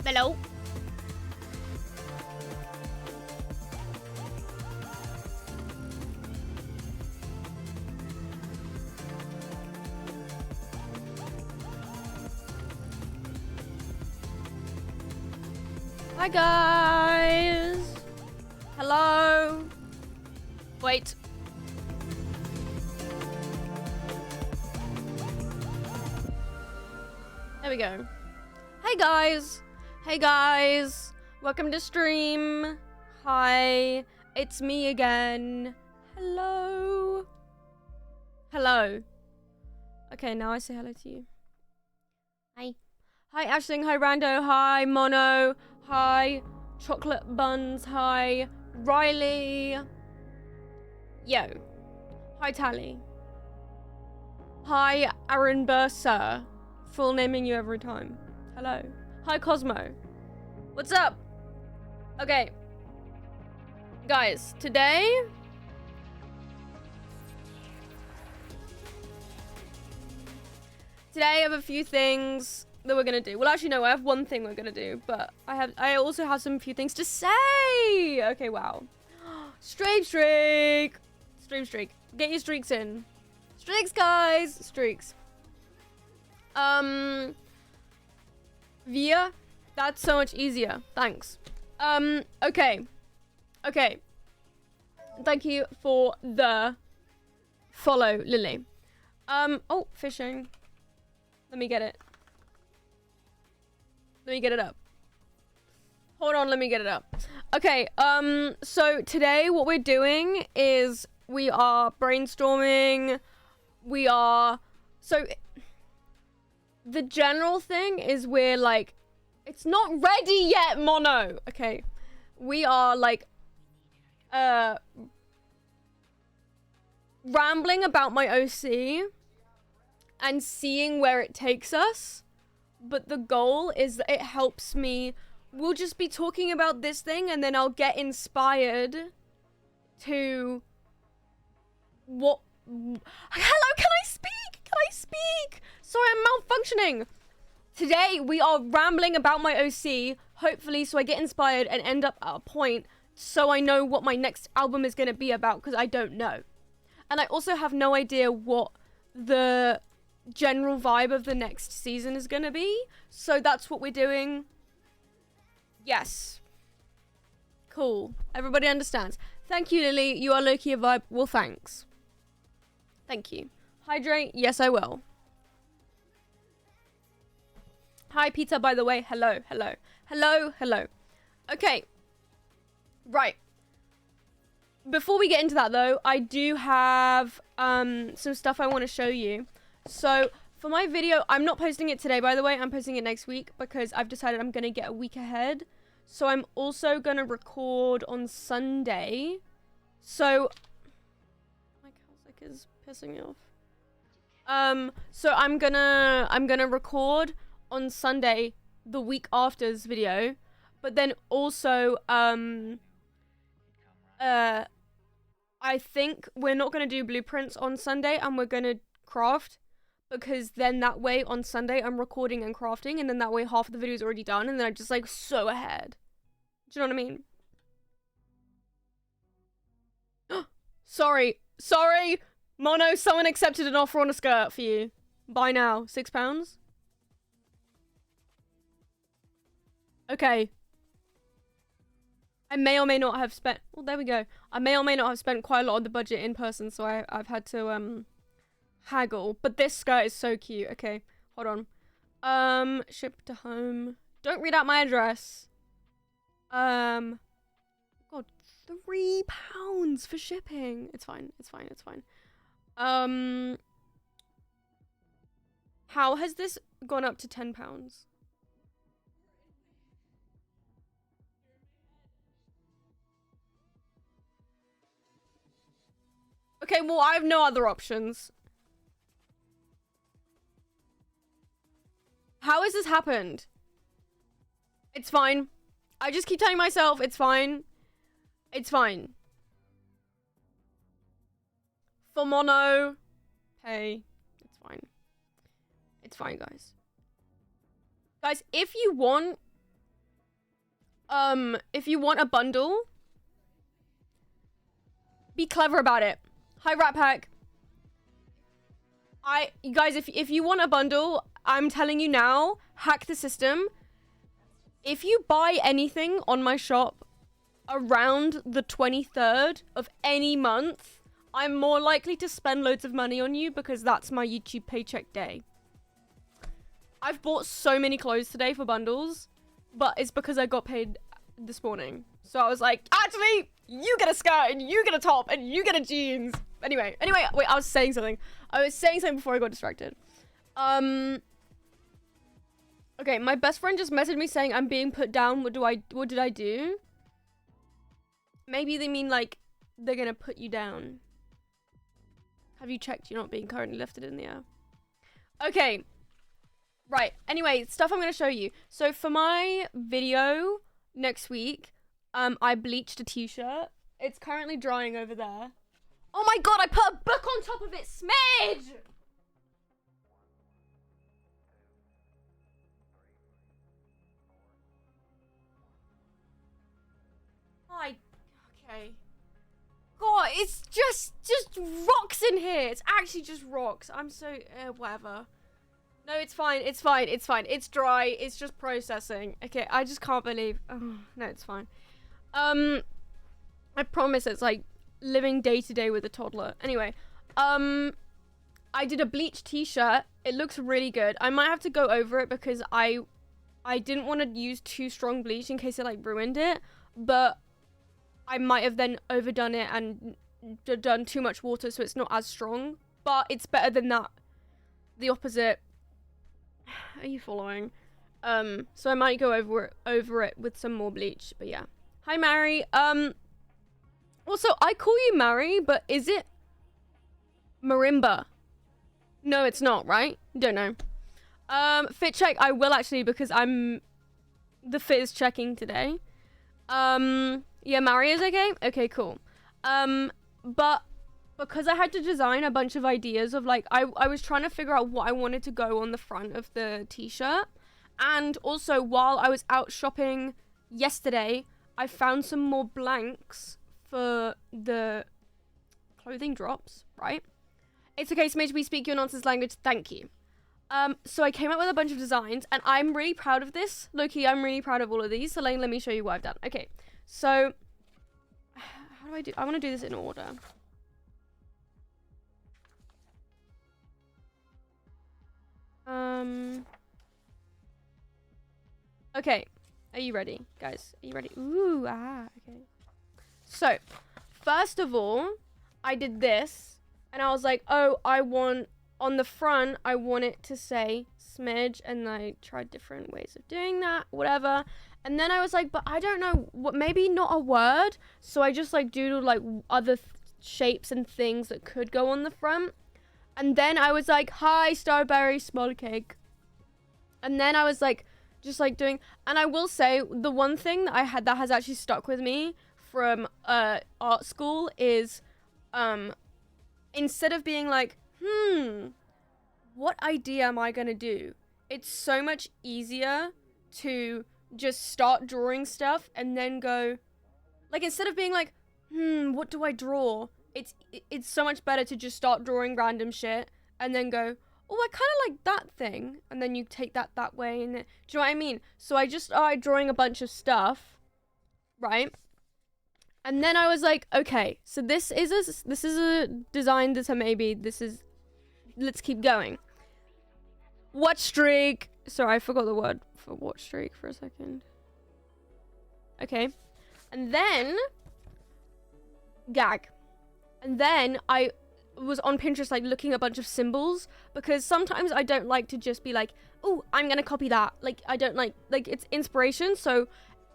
Hello. Hi guys. Hello. Wait. There we go. Hey guys. Hey guys. Welcome to stream. Hi. It's me again. Hello. Hello. Okay, now I say hello to you. Hi. Hi Ashling. Hi Rando. Hi Mono. Hi Chocolate Buns. Hi Riley. Yo. Hi Tally. Hi Aaron Bursa. Full naming you every time. Hello. Hi Cosmo. What's up? Okay. Guys, today I have a few things that we're gonna do. Well, actually no, I have one thing we're gonna do, but I also have some few things to say. Okay, wow. Streak. Stream streak. Get your streaks in. Streaks, guys. Streaks. Via? That's so much easier. Thanks. Okay. Okay. Thank you for the follow, Lily. Oh, fishing. Let me get it. Let me get it up. Hold on, let me get it up. Okay, so today what we're doing is we are brainstorming. So the general thing is we're like, it's not ready yet, Mono. Okay, we are like, rambling about my OC and seeing where it takes us. But the goal is that it helps me. We'll just be talking about this thing and then I'll get inspired to what. Hello, can I speak? Can I speak? Sorry, I'm malfunctioning. Today we are rambling about my OC, hopefully so I get inspired and end up at a point so I know what my next album is going to be about, because I don't know. And I also have no idea what the general vibe of the next season is gonna be, so that's what we're doing. Yes, cool, everybody understands. Thank you, Lily. You are low-key a vibe. Well, thanks. Thank you. Hydrate. Yes, I will. Hi Peter, by the way. Hello. Okay, right, before we get into that though, I do have some stuff I want to show you. So for my video, I'm not posting it today, by the way. I'm posting it next week because I've decided I'm going to get a week ahead. So I'm also going to record on Sunday. So my cowsick is pissing me off. So I'm gonna record on Sunday the week after's video, but then also I think we're not going to do blueprints on Sunday and we're going to craft. Because then that way on Sunday I'm recording and crafting, and then that way half of the video is already done, and then I'm just like so ahead. Do you know what I mean? Sorry, Mono. Someone accepted an offer on a skirt for you. Buy now, £6. Okay. I may or may not have spent. Well, there we go. I may or may not have spent quite a lot of the budget in person, so I've had to haggle, but this skirt is so cute. Okay, hold on. Ship to home. Don't read out my address. God, £3 for shipping. It's fine. How has this gone up to £10? Okay, well, I have no other options. How has this happened? It's fine. I just keep telling myself it's fine. It's fine. For Mono, pay. It's fine. It's fine, guys. Guys, if you want If you want a bundle, be clever about it. Hi, Rat Pack. You guys, if you want a bundle, I'm telling you now, hack the system. If you buy anything on my shop around the 23rd of any month, I'm more likely to spend loads of money on you because that's my YouTube paycheck day. I've bought so many clothes today for bundles, but it's because I got paid this morning. So I was like, actually, you get a skirt and you get a top and you get a jeans. Anyway, wait, I was saying something. Before I got distracted. Okay, my best friend just messaged me saying I'm being put down. What did I do? Maybe they mean like they're gonna put you down. Have you checked you're not being currently lifted in the air? Okay. Right. Anyway, stuff I'm gonna show you. So for my video next week, I bleached a t-shirt. It's currently drying over there. Oh my god, I put a book on top of it, smidge! Okay. God, it's just rocks in here. It's actually just rocks. I'm so, whatever. No, it's fine. It's dry. It's just processing. Okay, I just can't believe. Oh, no, it's fine. I promise it's like living day to day with a toddler. Anyway, I did a bleached t-shirt. It looks really good. I might have to go over it because I didn't want to use too strong bleach in case it like ruined it, but I might have then overdone it and done too much water so it's not as strong, but it's better than that. The opposite. Are you following? So I might go over it with some more bleach, but yeah. Hi, Mary. Also, I call you Mary, but is it Marimba? No, it's not, right? Don't know. Fit check, I will actually because the fit is checking today. Yeah, Mary is okay? Okay, cool. But because I had to design a bunch of ideas of like, I was trying to figure out what I wanted to go on the front of the t-shirt. And also while I was out shopping yesterday, I found some more blanks for the clothing drops, right? It's okay, Smidge, we speak your nonsense language, thank you. So I came up with a bunch of designs and I'm really proud of this. Low-key, I'm really proud of all of these. So let me show you what I've done. Okay, so how do I do? I want to do this in order. Okay, are you ready, guys? Are you ready? Ooh, okay. So, first of all, I did this, and I was like, oh, on the front, I want it to say smidge, and I tried different ways of doing that, whatever. And then I was like, but I don't know, maybe not a word, so I just like doodled like other shapes and things that could go on the front. And then I was like, hi, Starberry Small Cake. And then I was like, just like doing, and I will say, the one thing that I had that has actually stuck with me from art school is, instead of being like, what idea am I gonna do? It's so much easier to just start drawing stuff and then go, like, instead of being like, what do I draw? It's so much better to just start drawing random shit and then go, oh, I kind of like that thing. And then you take that way. And then, do you know what I mean? So I just started drawing a bunch of stuff, right? And then I was like, okay, so this is a design that let's keep going. Watch streak. Sorry, I forgot the word for watch streak for a second. Okay. And then gag. And then I was on Pinterest like looking at a bunch of symbols because sometimes I don't like to just be like, oh, I'm gonna copy that. Like, I don't like it's inspiration. So,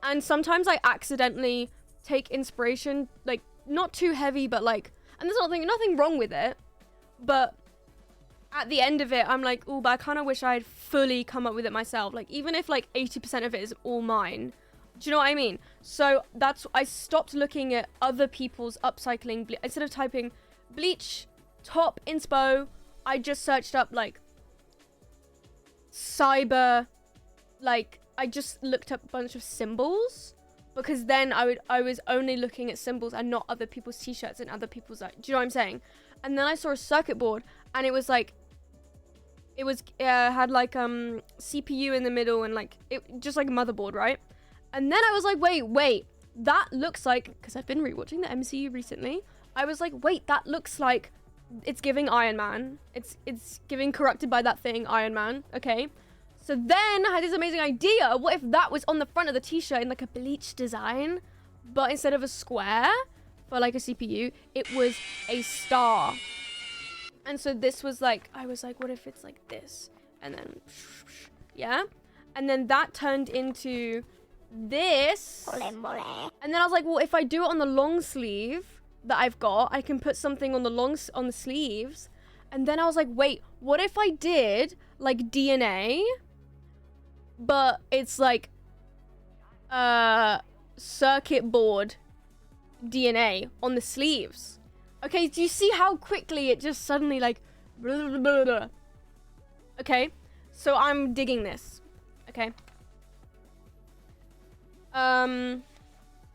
and sometimes I accidentally take inspiration, like not too heavy, but like, and there's nothing wrong with it, but at the end of it, I'm like, oh, but I kind of wish I had fully come up with it myself. Like, even if like 80% of it is all mine. Do you know what I mean? So I stopped looking at other people's upcycling. Instead of typing bleach top inspo, I just searched up like cyber, like I just looked up a bunch of symbols because then I was only looking at symbols and not other people's t-shirts and other people's, like, do you know what I'm saying? And then I saw a circuit board, and it was like, it was had like CPU in the middle, and like it just like a motherboard, right? And then I was like, wait, that looks like, because I've been rewatching the MCU recently, I was like, wait, that looks like it's giving Iron Man. It's giving corrupted by that thing, Iron Man. Okay. So then I had this amazing idea. What if that was on the front of the t-shirt in like a bleach design, but instead of a square for like a CPU, it was a star. And so this was like, I was like, what if it's like this? And then, yeah. And then that turned into this. And then I was like, well, if I do it on the long sleeve that I've got, I can put something on the sleeves. And then I was like, wait, what if I did like DNA, but it's like circuit board DNA on the sleeves? Okay, do you see how quickly it just suddenly like blah, blah, blah, blah. Okay, so I'm digging this. Okay. And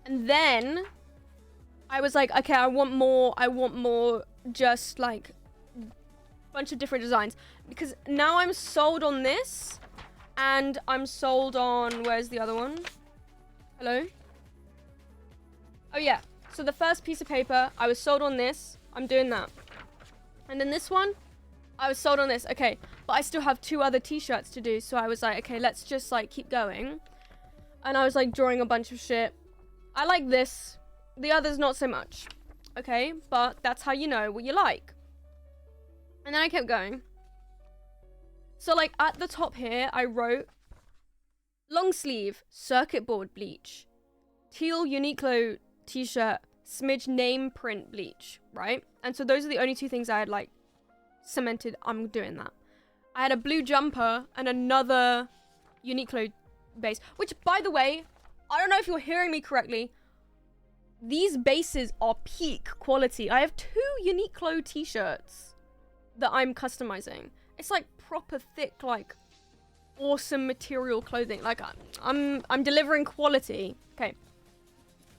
then I was like, okay, I want more just like bunch of different designs, because now I'm sold on this, and I'm sold on, where's the other one? Hello? Oh yeah, so the first piece of paper, I was sold on this, I'm doing that. And then this one, I was sold on this, okay, but I still have 2 other t-shirts to do, so I was like, okay, let's just like keep going. And I was like drawing a bunch of shit. I like this, the others not so much, okay, but that's how you know what you like. And then I kept going. So like at the top here, I wrote long sleeve, circuit board bleach, teal Uniqlo t-shirt, smidge name print bleach, right? And so those are the only 2 things I had like cemented. I'm doing that. I had a blue jumper and another Uniqlo base, which by the way, I don't know if you're hearing me correctly. These bases are peak quality. I have 2 Uniqlo t-shirts that I'm customizing. It's like proper thick, like awesome material clothing. Like I'm delivering quality. Okay.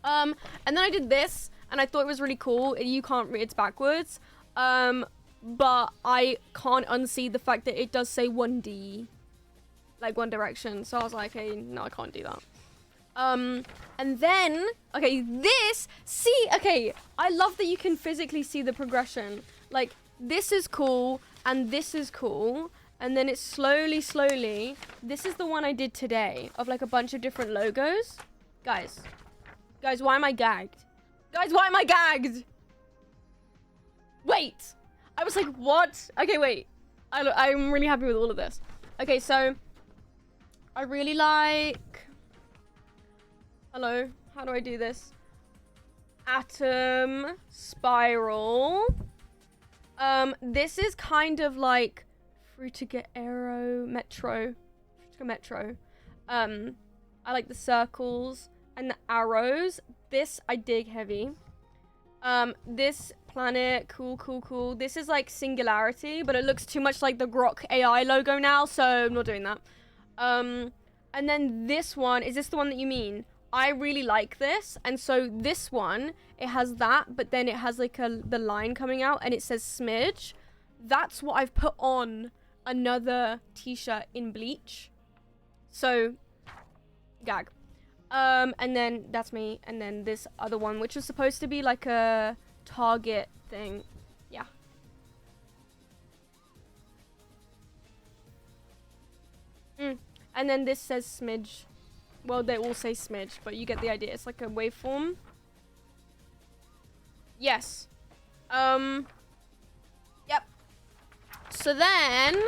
And then I did this, and I thought it was really cool. You can't read, it's backwards. But I can't unsee the fact that it does say 1D, like One Direction. So I was like, hey, no, I can't do that. And then, okay, okay, I love that you can physically see the progression. Like, this is cool, and this is cool, and then it's slowly, this is the one I did today, of like a bunch of different logos. Guys, why am I gagged? Guys, why am I gagged? Wait, I was like, what? Okay, wait, I'm really happy with all of this. Okay, so, I really like, hello, how do I do this? Atom, spiral. This is kind of like Frutiger Aero Metro. Frutiger Metro. I like the circles and the arrows. This I dig heavy. This planet, cool. This is like Singularity, but it looks too much like the Grok AI logo now, so I'm not doing that. And then this one, is this the one that you mean? I really like this, and so this one, it has that, but then it has like the line coming out, and it says smidge. That's what I've put on another t-shirt in bleach. So, gag. And then that's me, and then this other one, which was supposed to be like a Target thing. Yeah. And then this says smidge. Well, they all say smidge, but you get the idea. It's like a waveform. Yes. Yep. So then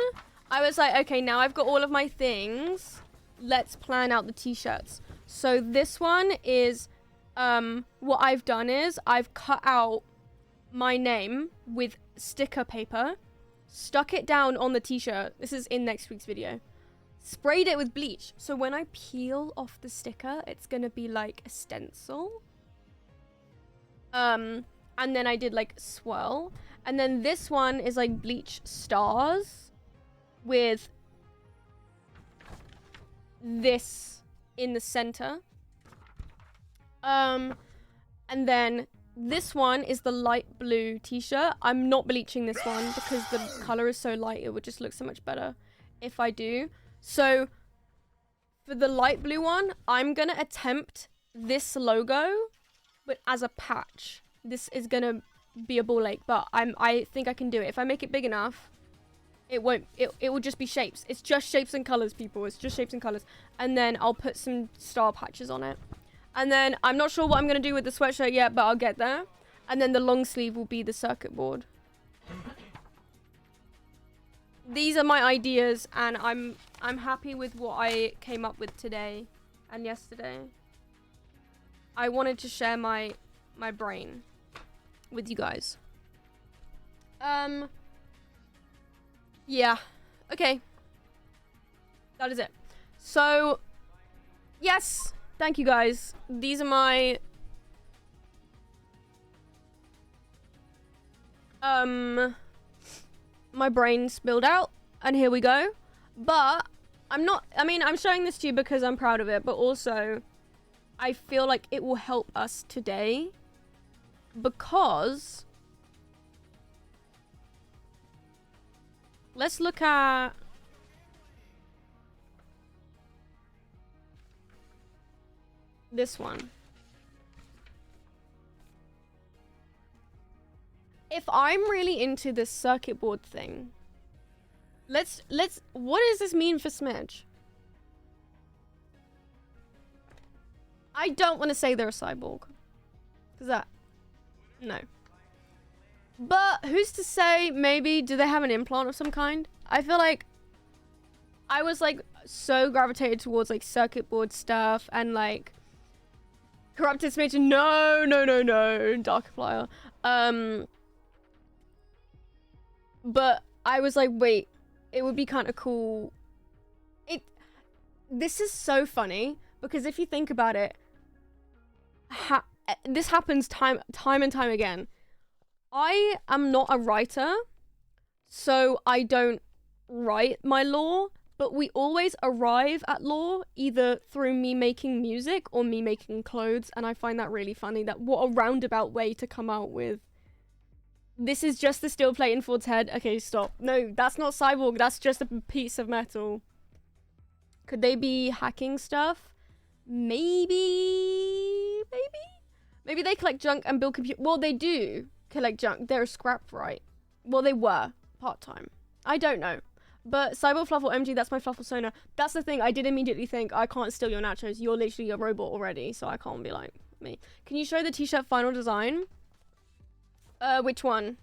I was like, okay, now I've got all of my things. Let's plan out the t-shirts. So this one is, what I've done is I've cut out my name with sticker paper, stuck it down on the t-shirt. This is in next week's video. Sprayed it with bleach. So when I peel off the sticker, it's gonna be like a stencil. And then I did like swirl. And then this one is like bleach stars with this in the center. And then this one is the light blue t-shirt. I'm not bleaching this one because the color is so light. It would just look so much better if I do. So for the light blue one, I'm gonna attempt this logo, but as a patch. This is gonna be a ball ache, but I think I can do it. If I make it big enough, it won't. It will just be shapes. It's just shapes and colors, people. It's just shapes and colors. And then I'll put some star patches on it. And then I'm not sure what I'm gonna do with the sweatshirt yet, but I'll get there. And then the long sleeve will be the circuit board. These are my ideas, and I'm happy with what I came up with today and yesterday. I wanted to share my brain with you guys. Yeah. Okay. That is it. So, yes. Thank you guys. These are my my brain spilled out, and here we go. But I'm showing this to you because I'm proud of it, but also I feel like it will help us today because let's look at this one. If I'm really into this circuit board thing, let's what does this mean for Smidge? I don't want to say they're a cyborg. Cause that no. But who's to say, maybe do they have an implant of some kind? I feel like I was like so gravitated towards like circuit board stuff and like corrupted Smidge. No, Darkiplier. But I was like, wait, it would be kind of cool. This is so funny because if you think about it, this happens time and time again. I am not a writer, so I don't write my lore, but we always arrive at lore either through me making music or me making clothes, and I find that really funny. That what a roundabout way to come out with. This is just the steel plate in Ford's head. Okay, stop. No, that's not cyborg. That's just a piece of metal. Could they be hacking stuff? Maybe they collect junk and build computer. Well, they do collect junk. They're a scrap, right? Well, they were part-time. I don't know. But Cyborg Fluffle MG, that's my Fluffle Sona. That's the thing. I did immediately think, I can't steal your nachos. You're literally a robot already, so I can't be like me. Can you show the t-shirt final design? Which one?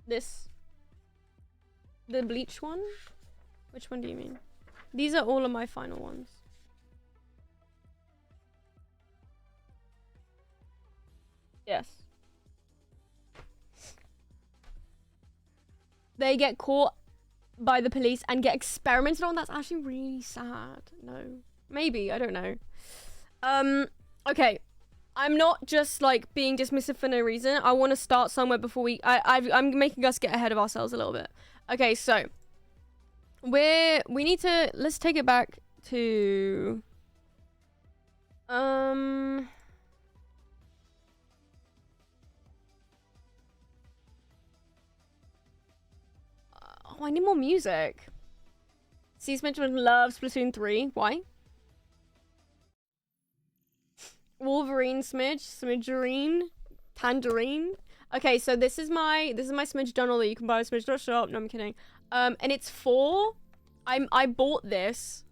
This? The bleach one? Which one do you mean? These are all of my final ones. Yes. They get caught by the police and get experimented on. That's actually really sad. No. Maybe. I don't know. Okay. I'm not just like being dismissive for no reason. I want to start somewhere before I'm making us get ahead of ourselves a little bit. Okay, so we need to, let's take it back to oh, I need more music. C. Smidgeman loves Splatoon 3. Why? Wolverine Smidge, Smidgerine, Tangerine. Okay, so this is my Smidge journal that you can buy at smidge.shop. No, I'm kidding. And it's for I bought this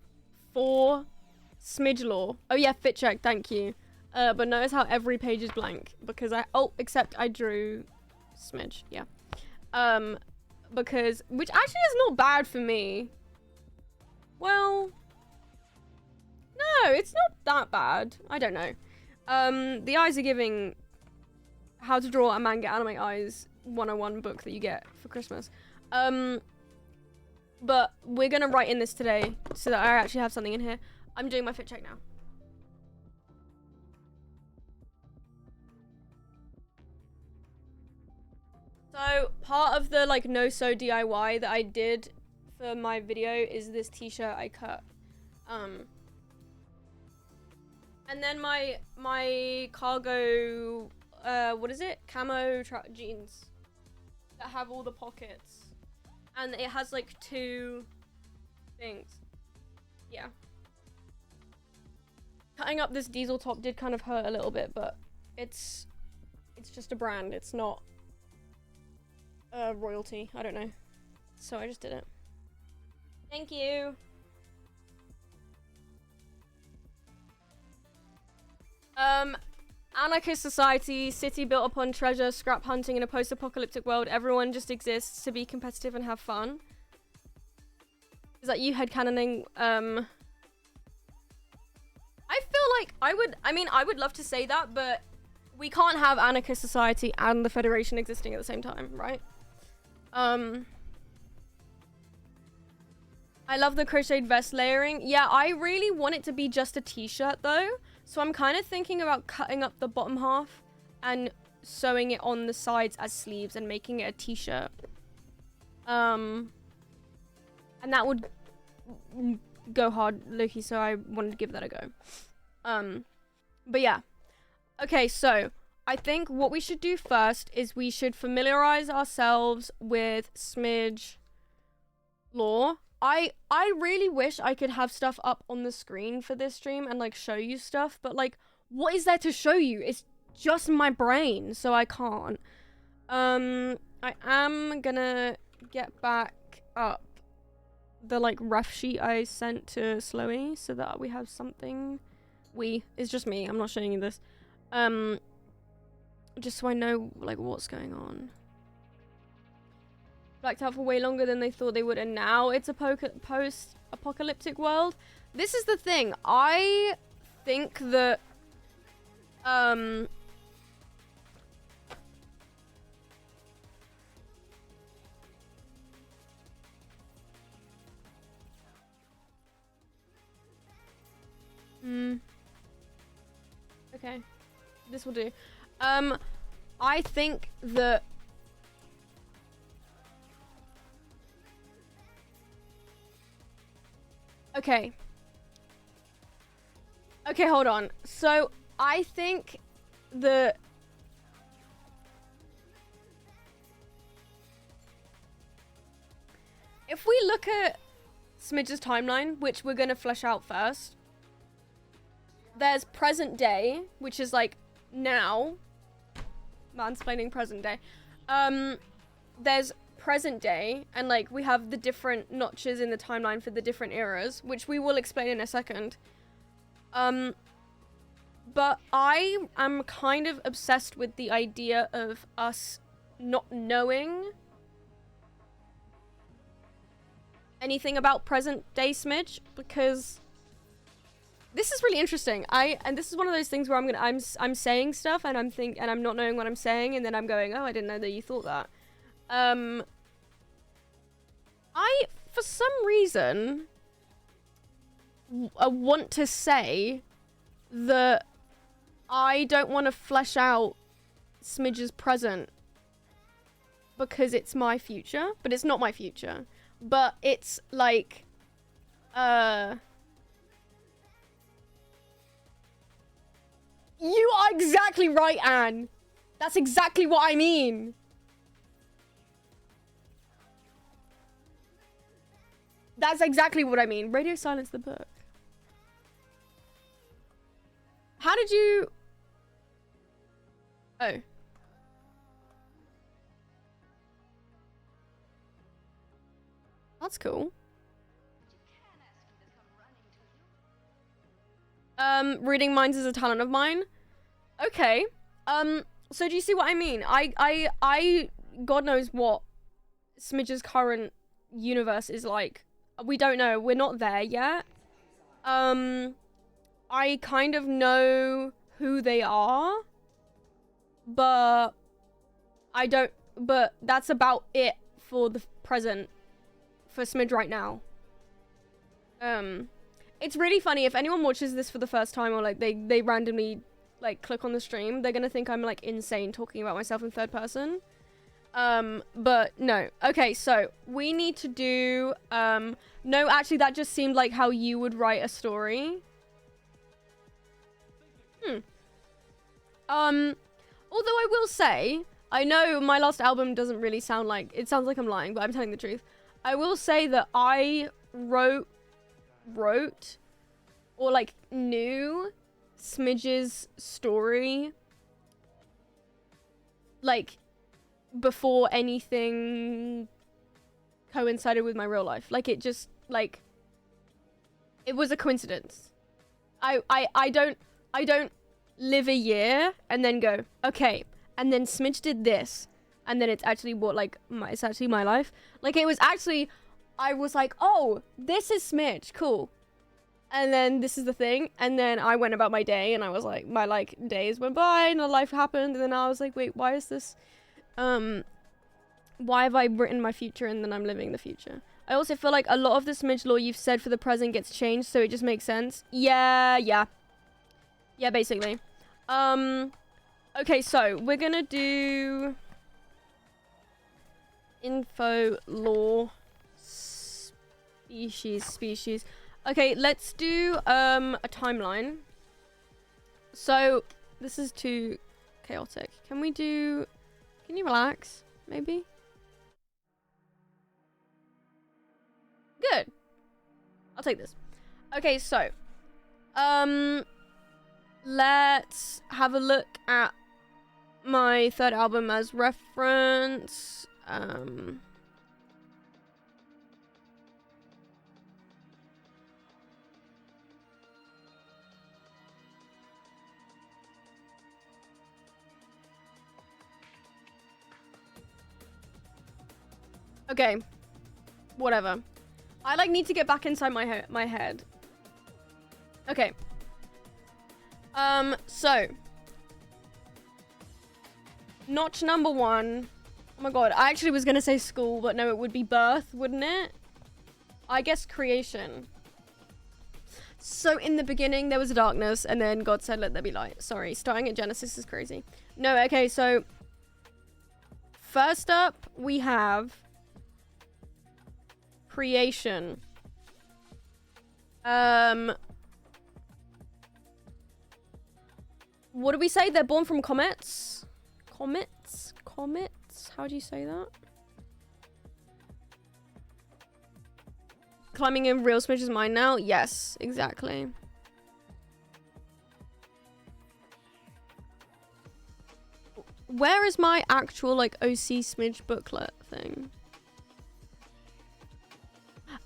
for Smidge lore. Oh yeah, fit check, thank you. But notice how every page is blank because except I drew Smidge, yeah. Because which actually is not bad for me. Well, no, it's not that bad. I don't know. The eyes are giving how to draw a manga anime eyes 101 book that you get for Christmas. But we're gonna write in this today so that I actually have something in here. I'm doing my fit check now. So part of the like no-sew DIY that I did for my video is this t-shirt I cut. And then my cargo, what is it? Camo jeans that have all the pockets. And it has like 2 things. Yeah. Cutting up this diesel top did kind of hurt a little bit, but it's just a brand. It's not royalty. I don't know. So I just did it. Thank you. Anarchist society, city built upon treasure, scrap hunting in a post-apocalyptic world. Everyone just exists to be competitive and have fun. Is that you headcanoning? I feel like I would love to say that, but we can't have anarchist society and the Federation existing at the same time, right? I love the crocheted vest layering. Yeah, I really want it to be just a t-shirt though. So I'm kind of thinking about cutting up the bottom half and sewing it on the sides as sleeves and making it a t-shirt. And that would go hard, Loki, so I wanted to give that a go. But yeah. Okay, so I think what we should do first is we should familiarize ourselves with Smidge lore. I really wish I could have stuff up on the screen for this stream and like show you stuff, but like what is there to show you? It's just my brain, so I can't. I am gonna get back up the like rough sheet I sent to Slowy so that we have something. It's just me, I'm not showing you this. Just so I know like what's going on. Blacked out for way longer than they thought they would, and now it's a post-apocalyptic world. This is the thing. I think that okay, this will do. I think that okay, hold on. So I think the if we look at Smidge's timeline, which we're gonna flesh out first, there's present day, which is like now. Mansplaining present day. There's present day, and like we have the different notches in the timeline for the different eras, which we will explain in a second. But I am kind of obsessed with the idea of us not knowing anything about present day Smidge, because this is really interesting. And this is one of those things where I'm saying stuff and I'm not knowing what I'm saying, and then I'm going, oh, I didn't know that you thought that. I, for some reason, want to say that I don't want to flesh out Smidge's present because it's my future, but it's not my future. But it's like, you are exactly right, Anne. That's exactly what I mean. That's exactly what I mean. Radio silence the book. How did you... Oh. That's cool. Reading minds is a talent of mine. Okay. So do you see what I mean? I God knows what Smidge's current universe is like. We don't know. We're not there yet. I kind of know who they are, but I don't, but that's about it for the present for Smidge right now. It's really funny if anyone watches this for the first time, or like they randomly like click on the stream, they're gonna think I'm like insane talking about myself in third person. But no. Okay, so we need to do no, actually that just seemed like how you would write a story. Hmm. Although I will say, I know my last album doesn't really sound like, it sounds like I'm lying, but I'm telling the truth. I will say that I wrote, or like knew Smidge's story, like, before anything coincided with my real life. Like, it just, like, it was a coincidence. I don't live a year and then go, okay, and then Smidge did this, and then it's actually what, like, it's actually my life. Like, it was actually, I was like, oh, this is Smidge, cool. And then this is the thing, and then I went about my day, and I was like, my, like, days went by, and a life happened, and then I was like, wait, why is this, why have I written my future, and then I'm living the future? I also feel like a lot of the Smidge lore you've said for the present gets changed, so it just makes sense. Yeah, basically. Okay, so we're gonna do info, lore, species. Okay, let's do a timeline. So this is too chaotic. Can you relax, maybe? Good. I'll take this. Okay, so let's have a look at my third album as reference. Okay. Whatever. I like need to get back inside my head. Okay. So notch number 1. Oh my god, I actually was gonna say school, but no, it would be birth, wouldn't it? I guess creation. So in the beginning there was a darkness, and then God said let there be light. Sorry, starting at Genesis is crazy. No, okay, so first up we have creation. What do we say? They're born from comets? Comets? How do you say that? Climbing in real Smidge's mind now? Yes, exactly. Where is my actual, like, OC Smidge booklet thing?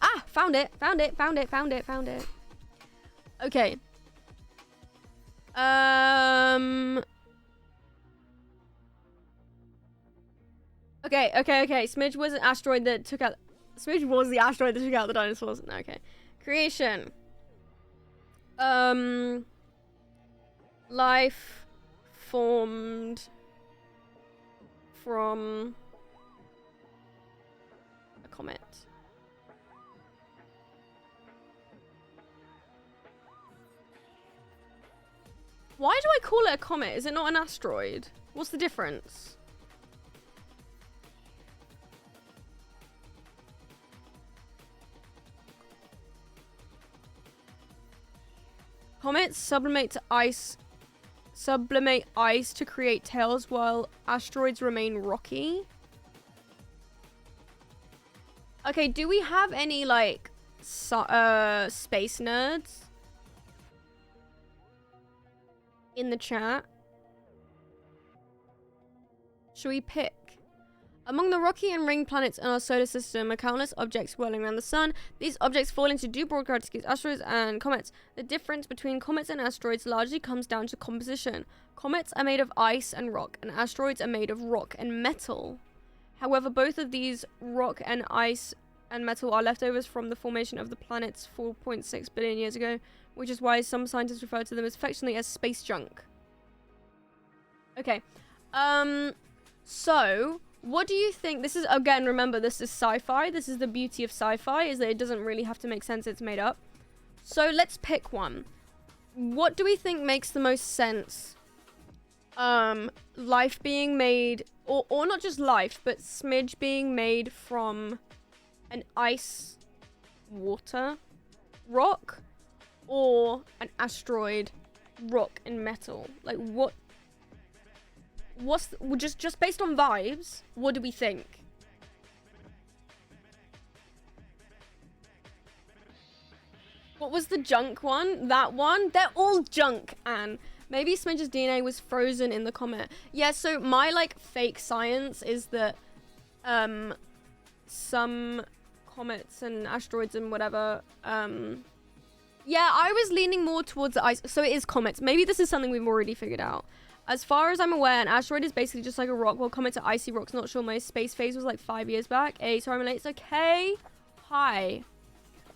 Ah! Found it! Okay. Okay. Smidge was an asteroid that took out... Smidge was the asteroid that took out the dinosaurs. No, okay. Creation. Life formed from a comet. Why do I call it a comet? Is it not an asteroid? What's the difference? Comets sublimate ice to create tails, while asteroids remain rocky. Okay, do we have any, like, space nerds in the chat? Should we pick? Among the rocky and ring planets in our solar system are countless objects whirling around the sun. These objects fall into two broad categories: asteroids and comets. The difference between comets and asteroids largely comes down to composition. Comets are made of ice and rock, and asteroids are made of rock and metal. However, both of these, rock and ice and metal, are leftovers from the formation of the planets 4.6 billion years ago, which is why some scientists refer to them as affectionately as space junk. Okay. So what do you think? This is, again, remember, this is sci-fi. This is the beauty of sci-fi, is that it doesn't really have to make sense. It's made up. So let's pick one. What do we think makes the most sense? Life being made, or not just life, but Smidge being made from an ice water rock, or an asteroid rock and metal? Like, just based on vibes, what do we think? What was the junk one? That one? They're all junk, Anne. Maybe Smidge's DNA was frozen in the comet. Yeah, so my, like, fake science is that, some comets and asteroids and whatever, yeah, I was leaning more towards the ice. So it is comets. Maybe this is something we've already figured out. As far as I'm aware, an asteroid is basically just like a rock, while comets are icy rocks. Not sure, my space phase was like 5 years back. Sorry I'm late. It's okay. Hi.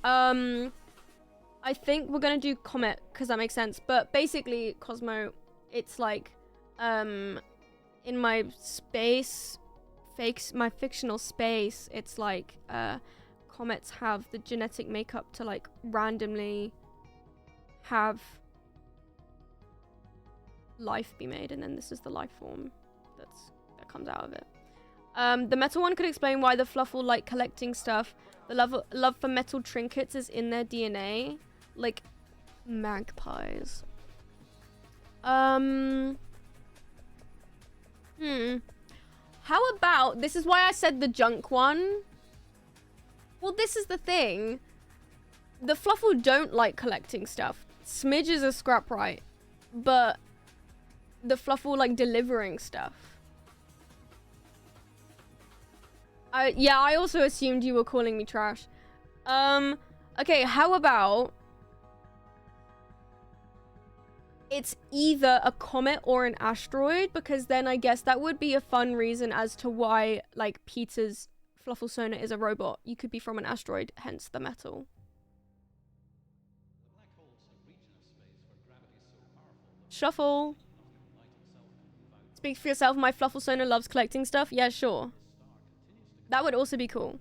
I think we're gonna do comet because that makes sense. But basically, Cosmo, it's like, in my space, my fictional space, it's like, comets have the genetic makeup to like randomly have life be made, and then this is the life form that comes out of it. The metal one could explain why the Fluffle like collecting stuff. The love for metal trinkets is in their DNA, like magpies. How about, this is why I said the junk one. Well, this is the thing. The Fluffle don't like collecting stuff. Smidge is a scrap right, but the Fluffle like delivering stuff. Yeah, I also assumed you were calling me trash. Okay, how about it's either a comet or an asteroid, because then I guess that would be a fun reason as to why, like, Peter's Fluffle Sonar is a robot. You could be from an asteroid, hence the metal. Shuffle. Speak for yourself. My Fluffle Sonar loves collecting stuff. Yeah, sure. That would also be cool.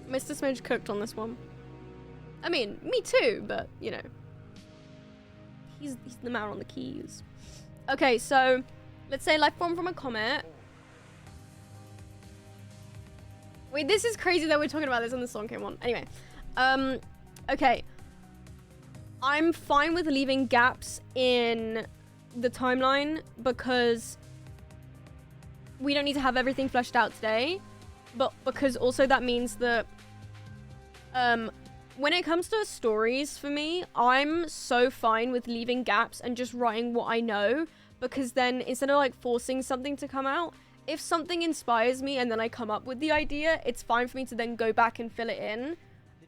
Mr. Smidge cooked on this one. I mean, me too, but, you know. He's the man on the keys. Okay, so let's say life form from a comet. Wait, this is crazy that we're talking about this and the song came on. Anyway, okay. I'm fine with leaving gaps in the timeline because we don't need to have everything fleshed out today, but because also that means that when it comes to stories, for me, I'm so fine with leaving gaps and just writing what I know, because then instead of like forcing something to come out, if something inspires me and then I come up with the idea, it's fine for me to then go back and fill it in,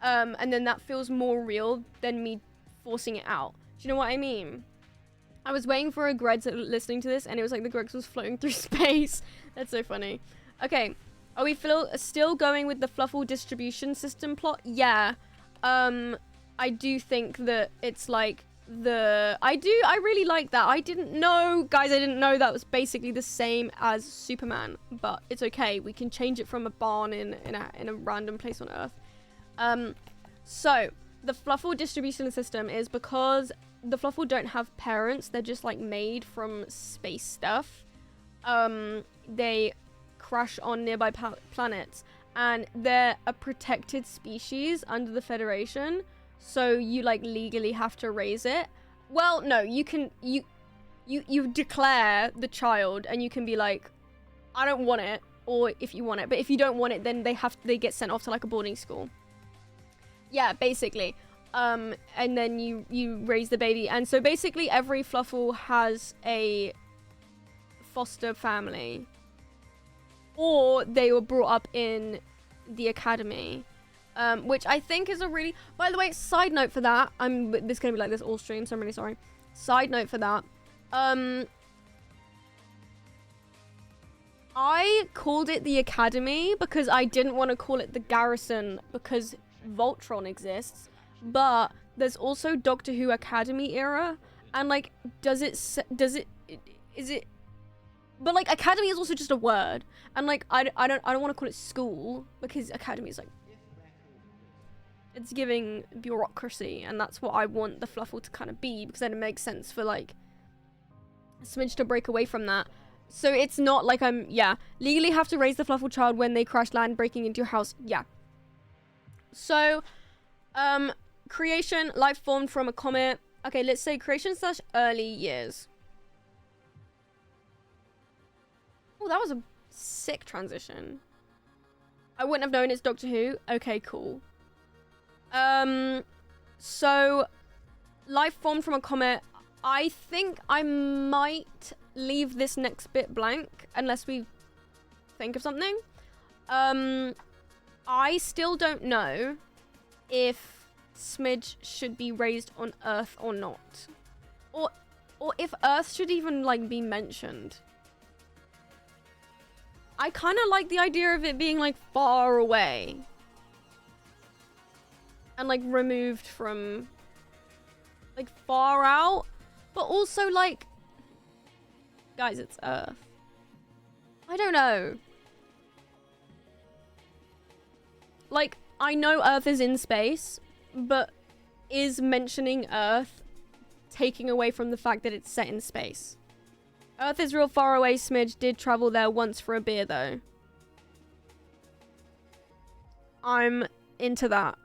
and then that feels more real than me forcing it out. Do you know what I mean? I was waiting for a Greg's listening to this, and it was like the Greg's was floating through space. That's so funny. Okay, are we still going with the Fluffle distribution system plot? Yeah. I do think that it's like I really like that. I didn't know, guys, I didn't know that was basically the same as Superman, but it's okay. We can change it from a barn in a random place on Earth. So the Fluffle distribution system is because the Fluffle don't have parents. They're just like made from space stuff. They crash on nearby planets, and they're a protected species under the Federation. So you like legally have to raise it. Well, no, you declare the child, and you can be like, I don't want it, or if you want it. But if you don't want it, then they get sent off to like a boarding school. Yeah, basically. And then you raise the baby. And so basically every Fluffle has a foster family, or they were brought up in the academy, which I think is a really, by the way, side note for that, this is gonna be like this all stream, so I'm really sorry. Side note for that, I called it the academy because I didn't want to call it the garrison because Voltron exists, but there's also Doctor Who Academy era, and like, is it, but like academy is also just a word, and like I don't want to call it school because academy is like, it's giving bureaucracy, and that's what I want the Fluffle to kind of be, because then it makes sense for like Smidge to break away from that. So it's not like legally have to raise the Fluffle child when they crash land breaking into your house. Yeah, So, creation, life formed from a comet. Okay, let's say creation slash early years. Oh, that was a sick transition. I wouldn't have known it's Doctor Who. Okay, cool. So, life formed from a comet. I think I might leave this next bit blank unless we think of something. I still don't know if Smidge should be raised on Earth or not. Or if Earth should even, like, be mentioned. I kind of like the idea of it being, like, far away. And, like, removed from... like, far out. But also, like... guys, it's Earth. I don't know. Like, I know Earth is in space, but is mentioning Earth taking away from the fact that it's set in space? Earth is real far away. Smidge did travel there once for a beer, though. I'm into that.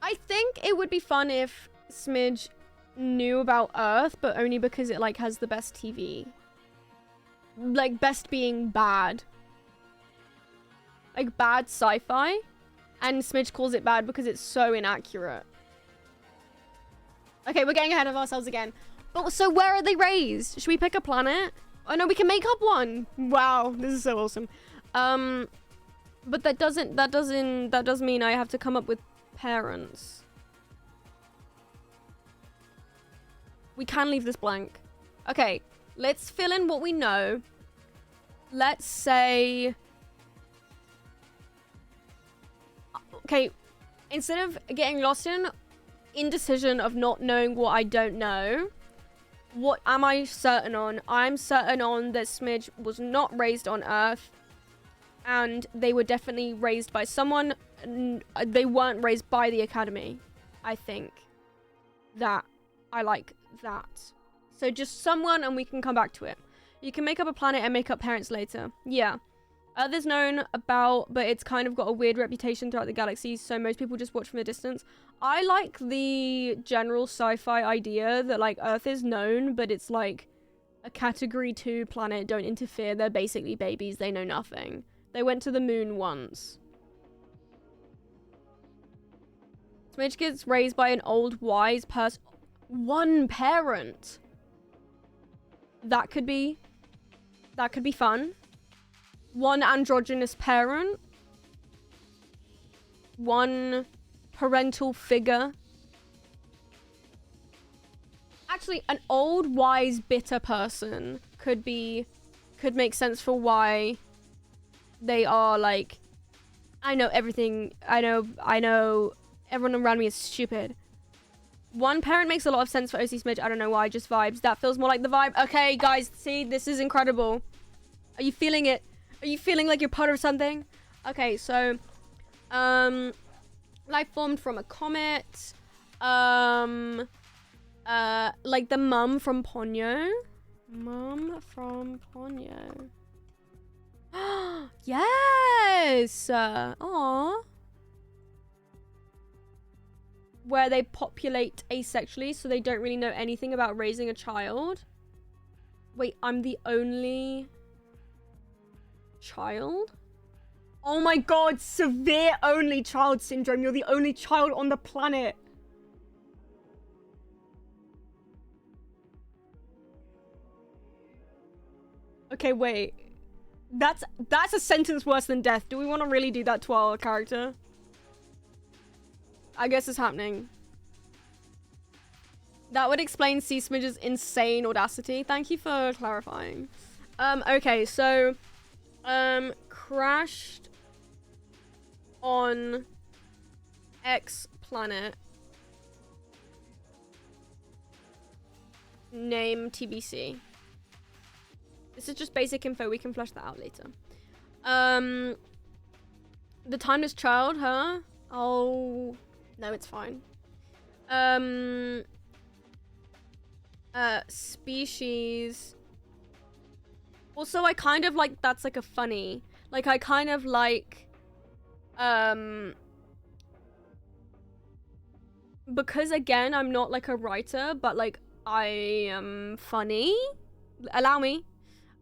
I think it would be fun if Smidge knew about Earth, but only because it, like, has the best TV. Like, best being bad. Like, bad sci-fi. And Smidge calls it bad because it's so inaccurate. Okay, we're getting ahead of ourselves again. But so where are they raised? Should we pick a planet? Oh no, we can make up one. Wow, this is so awesome. But that does mean I have to come up with parents. We can leave this blank. Okay, let's fill in what we know. Let's say... okay, instead of getting lost in indecision of not knowing what I don't know, what am I certain on? I'm certain on that Smidge was not raised on Earth, and they were definitely raised by someone. They weren't raised by the Academy. I think that I like that. So just someone, and we can come back to it. You can make up a planet and make up parents later. Yeah. Earth is known about, but it's kind of got a weird reputation throughout the galaxy, so most people just watch from a distance. I like the general sci-fi idea that, like, Earth is known, but it's like a category 2 planet. Don't interfere. They're basically babies. They know nothing. They went to the moon once. Smidge gets raised by an old, wise person. One parent. That could be fun. One androgynous parent. One parental figure. Actually, an old, wise, bitter person could make sense for why they are like, I know everything. I know everyone around me is stupid. One parent makes a lot of sense for OC Smidge. I don't know why, just vibes. That feels more like the vibe. Okay, guys, see, this is incredible. Are you feeling it? Are you feeling like you're part of something? Okay, so, life formed from a comet. Like the mum from Ponyo. Mum from Ponyo. Yes! Aww. Where they populate asexually, so they don't really know anything about raising a child. Wait, I'm the only child? Oh my god, severe only child syndrome. You're the only child on the planet. Okay, wait. That's a sentence worse than death. Do we want to really do that to our character? I guess it's happening. That would explain C. Smidge's insane audacity. Thank you for clarifying. Okay, so... crashed on X planet. Name TBC. This is just basic info. We can flesh that out later. The timeless child, huh? Oh, no, it's fine. Species. Also, I kind of like, that's like a funny, like, I kind of like Because again, I'm not like a writer, but like I am funny. Allow me.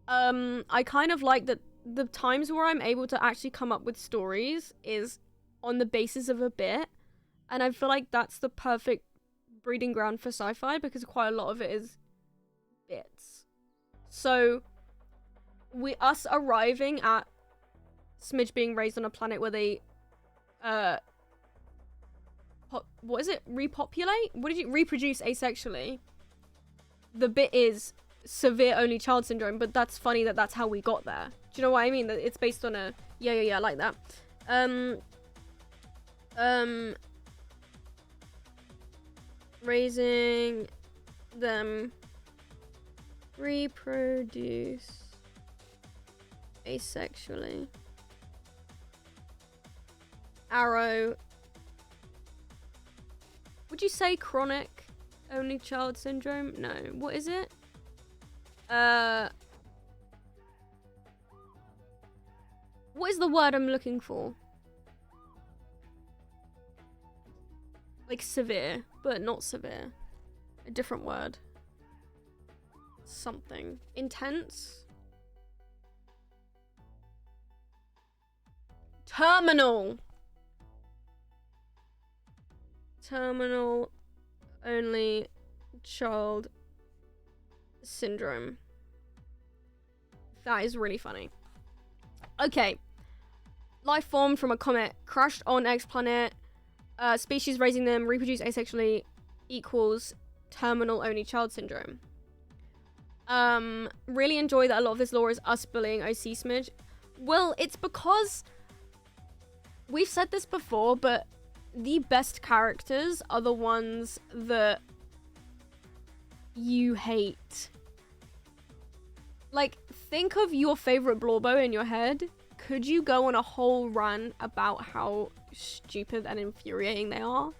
I kind of like that the times where I'm able to actually come up with stories is on the basis of a bit, and I feel like that's the perfect breeding ground for sci-fi because quite a lot of it is bits. So us arriving at Smidge being raised on a planet where they what is it? Repopulate? What did you reproduce asexually? The bit is severe only child syndrome, but that's funny that that's how we got there. Do you know what I mean? That it's based on a yeah, I like that. Raising them reproduce asexually. Arrow. Would you say chronic only child syndrome? No. What is it? What is the word I'm looking for? Like severe, but not severe. A different word. Something. Intense? Terminal! Terminal only child syndrome. That is really funny. Okay. Life formed from a comet crashed on X planet. Species raising them reproduce asexually equals terminal only child syndrome. Really enjoy that a lot of this lore is us bullying OC Smidge. Well, it's because we've said this before, but the best characters are the ones that you hate. Like, think of your favorite Blorbo in your head. Could you go on a whole rant about how stupid and infuriating they are?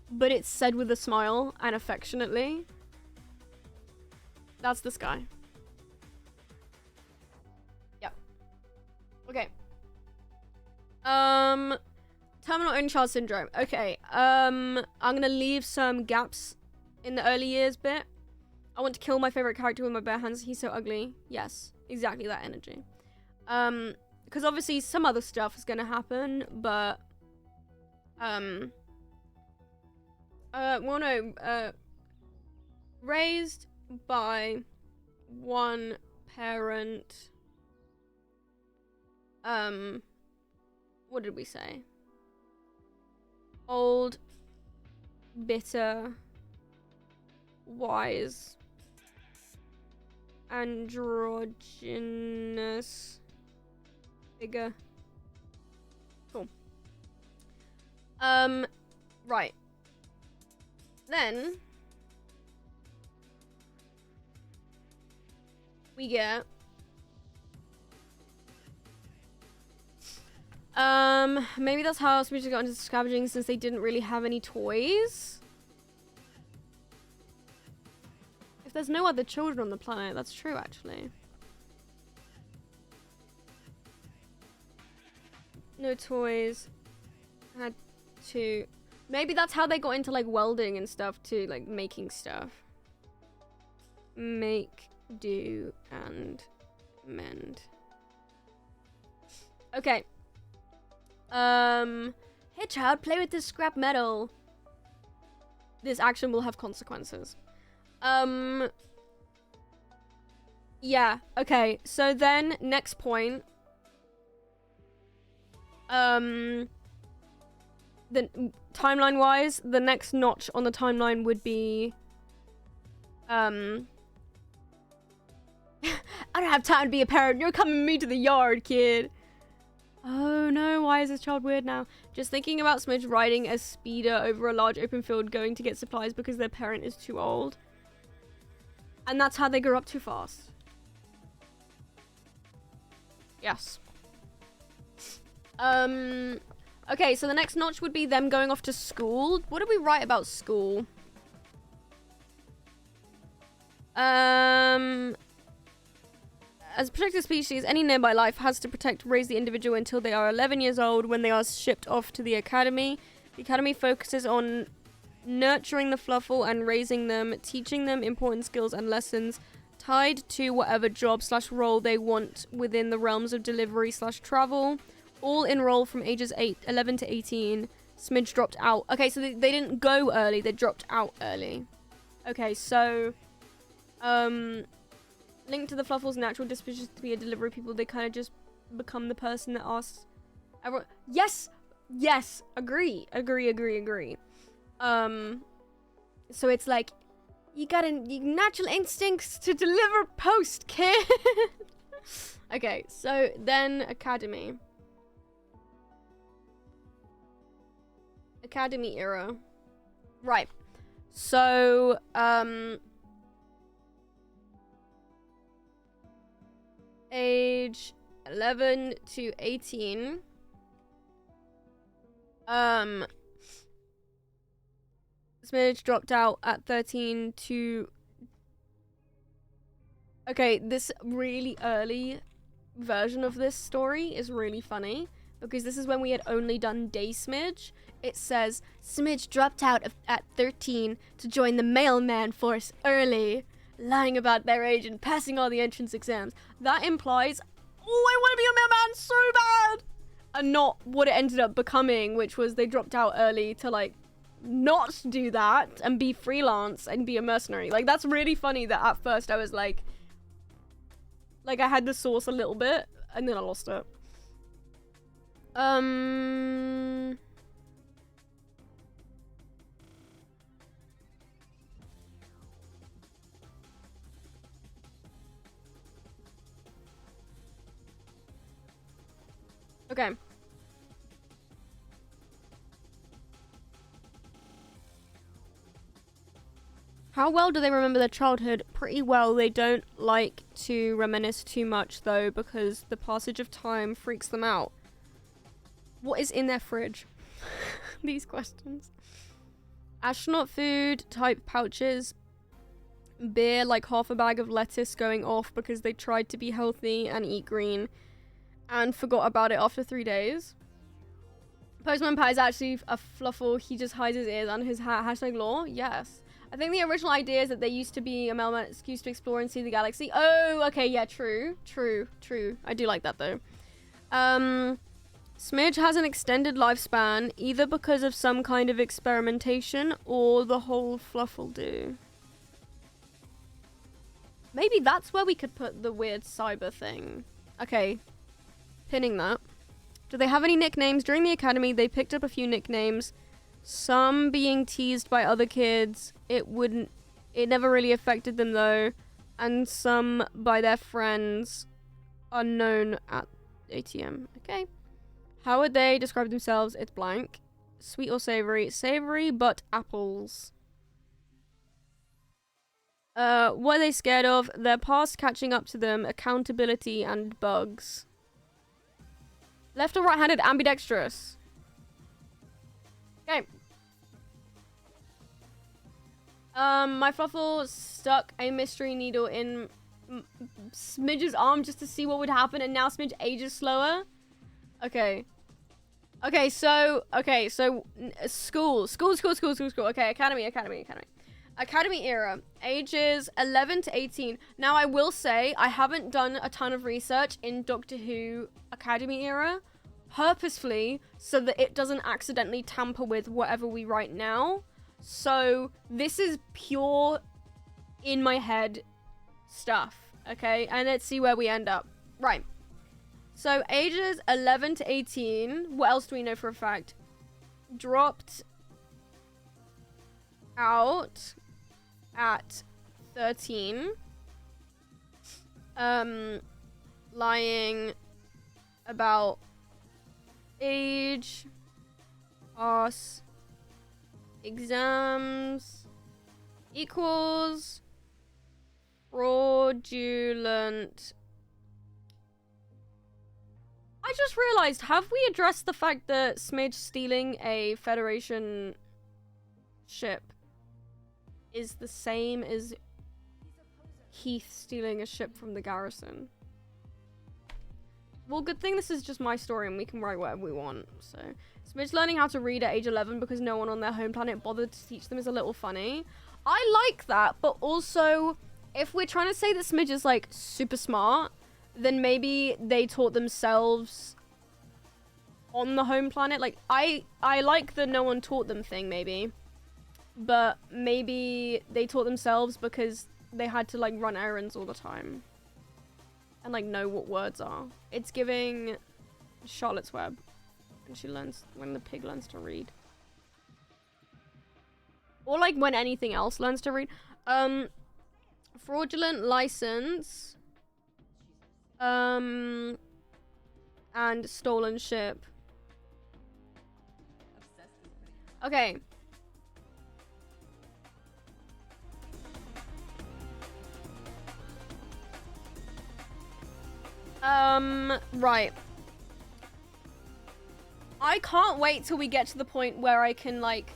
But it's said with a smile and affectionately. That's this guy. Yep. Okay. Terminal only child syndrome. Okay. I'm gonna leave some gaps in the early years bit. I want to kill my favorite character with my bare hands. He's so ugly. Yes, exactly that energy. Because obviously some other stuff is gonna happen, but well, no. Raised by one parent. What did we say? Old, bitter, wise, androgynous figure. Cool. Right. Then we get maybe that's how Smidge got into scavenging since they didn't really have any toys. If there's no other children on the planet, that's true actually. No toys. Had to. Maybe that's how they got into like welding and stuff too, like making stuff. Make, do, and mend. Okay. Hey child, play with this scrap metal. This action will have consequences. Yeah, okay. So then, next point. The timeline-wise, the next notch on the timeline would be, I don't have time to be a parent. You're coming with me to the yard, kid. Oh no, why is this child weird now? Just thinking about Smidge riding a speeder over a large open field going to get supplies because their parent is too old. And that's how they grew up too fast. Yes. Okay, so the next notch would be them going off to school. What did we write about school? as a protected species, any nearby life has to raise the individual until they are 11 years old when they are shipped off to the academy. The academy focuses on nurturing the Fluffle and raising them, teaching them important skills and lessons tied to whatever job/role they want within the realms of delivery/travel. All enroll from ages 11 to 18. Smidge dropped out. Okay, so they didn't go early, they dropped out early. Okay, so linked to the Fluffle's natural disposition to be a delivery people, they kind of just become the person that asks everyone. Yes, agree. So it's like, you got natural instincts to deliver post, kid. Okay, so then academy era. Right. So, age 11 to 18. Smidge dropped out at 13 to... Okay, this really early version of this story is really funny, because this is when we had only done day Smidge. It says, Smidge dropped out at 13 to join the mailman force early, lying about their age and passing all the entrance exams. That implies, oh, I want to be a mailman so bad! And not what it ended up becoming, which was they dropped out early to, like, not do that and be freelance and be a mercenary. Like, that's really funny that at first I was like I had the source a little bit and then I lost it. Okay. How well do they remember their childhood? Pretty well. They don't like to reminisce too much, though, because the passage of time freaks them out. What is in their fridge? These questions. Astronaut food, type pouches. Beer, like half a bag of lettuce going off because they tried to be healthy and eat green and forgot about it after 3 days. Postman Pat is actually a Fluffle. He just hides his ears under his hat. Hashtag lore. Yes. I think the original idea is that they used to be a mailman excuse to explore and see the galaxy. Oh, okay, yeah, true. I do like that, though. Smidge has an extended lifespan, either because of some kind of experimentation or the whole Fluffle do. Maybe that's where we could put the weird cyber thing. Okay, pinning that. Do they have any nicknames? During the academy, they picked up a few nicknames. Some being teased by other kids. It never really affected them though. And some by their friends unknown at ATM. Okay. How would they describe themselves? It's blank. Sweet or savory? Savory, but apples. What are they scared of? Their past catching up to them, accountability, and bugs. Left or right-handed? Ambidextrous. Okay. My Fluffle stuck a mystery needle in Smidge's arm just to see what would happen, and now Smidge ages slower. Okay. So school. Okay, academy. Academy era, ages 11 to 18. Now, I will say, I haven't done a ton of research in Doctor Who Academy era, purposefully, so that it doesn't accidentally tamper with whatever we write now. So, this is pure, in my head, stuff, okay? And let's see where we end up. Right. So, ages 11 to 18, what else do we know for a fact? Dropped out at 13. Lying about age, pass, exams, equals, fraudulent. I just realized, have we addressed the fact that Smidge stealing a Federation ship is the same as Heath stealing a ship from the garrison? Well, good thing this is just my story and we can write whatever we want. So, Smidge learning how to read at age 11 because no one on their home planet bothered to teach them is a little funny. I like that, but also, if we're trying to say that Smidge is, like, super smart, then maybe they taught themselves on the home planet. Like, I like the no one taught them thing, maybe. But maybe they taught themselves because they had to, like, run errands all the time. And, like, know what words are. It's giving Charlotte's Web. And she learns, when the pig learns to read. Or, like, when anything else learns to read. Fraudulent license. And stolen ship. Okay. Right. I can't wait till we get to the point where I can, like,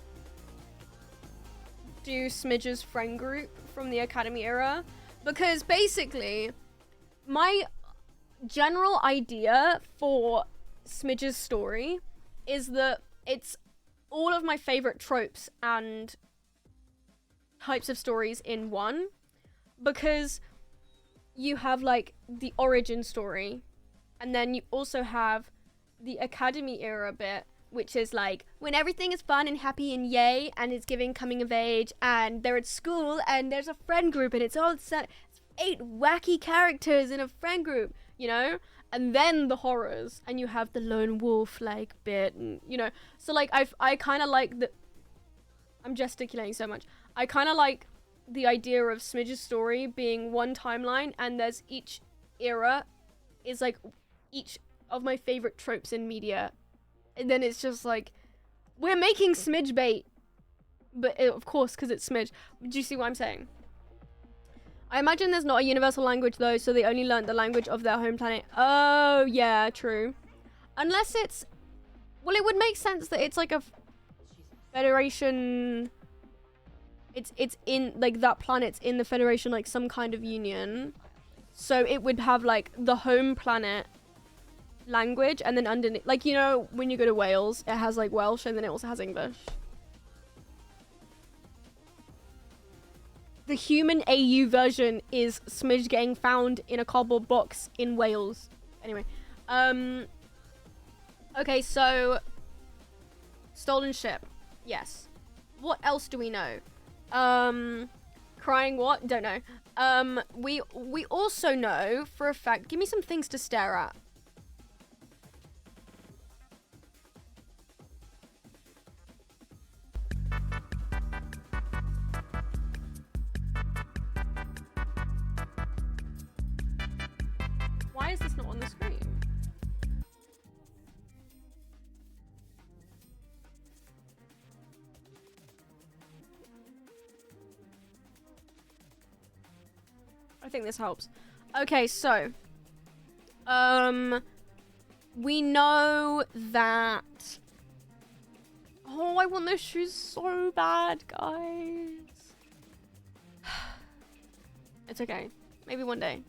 do Smidge's friend group from the Academy era. Because, basically, my general idea for Smidge's story is that it's all of my favorite tropes and types of stories in one. Because you have, like, the origin story, and then you also have the Academy era bit, which is, like, when everything is fun and happy and yay, and it's giving coming of age, and they're at school, and there's a friend group, and it's all set. It's 8 wacky characters in a friend group, you know? And then the horrors, and you have the lone wolf, like, bit, and, you know? So, like, I kind of like the... I'm gesticulating so much. I kind of like the idea of Smidge's story being one timeline, and there's each era is, like, each of my favorite tropes in media. And then it's just like, we're making Smidge bait. But of course, because it's Smidge. Do you see what I'm saying? I imagine there's not a universal language, though, so they only learnt the language of their home planet. Oh, yeah, true. Unless it's... Well, it would make sense that it's, like, a Federation... It's in, like, that planet's in the Federation, like, some kind of union. So it would have, like, the home planet language, and then underneath... Like, you know, when you go to Wales, it has, like, Welsh, and then it also has English. The human AU version is Smidge getting found in a cardboard box in Wales. Anyway. Okay, so... Stolen ship. Yes. What else do we know? Crying what? Don't know. We also know for a fact... Give me some things to stare at. Why is this not on the screen? I think this helps. Okay, so we know that... Oh, I want those shoes so bad, guys. It's okay. Maybe one day.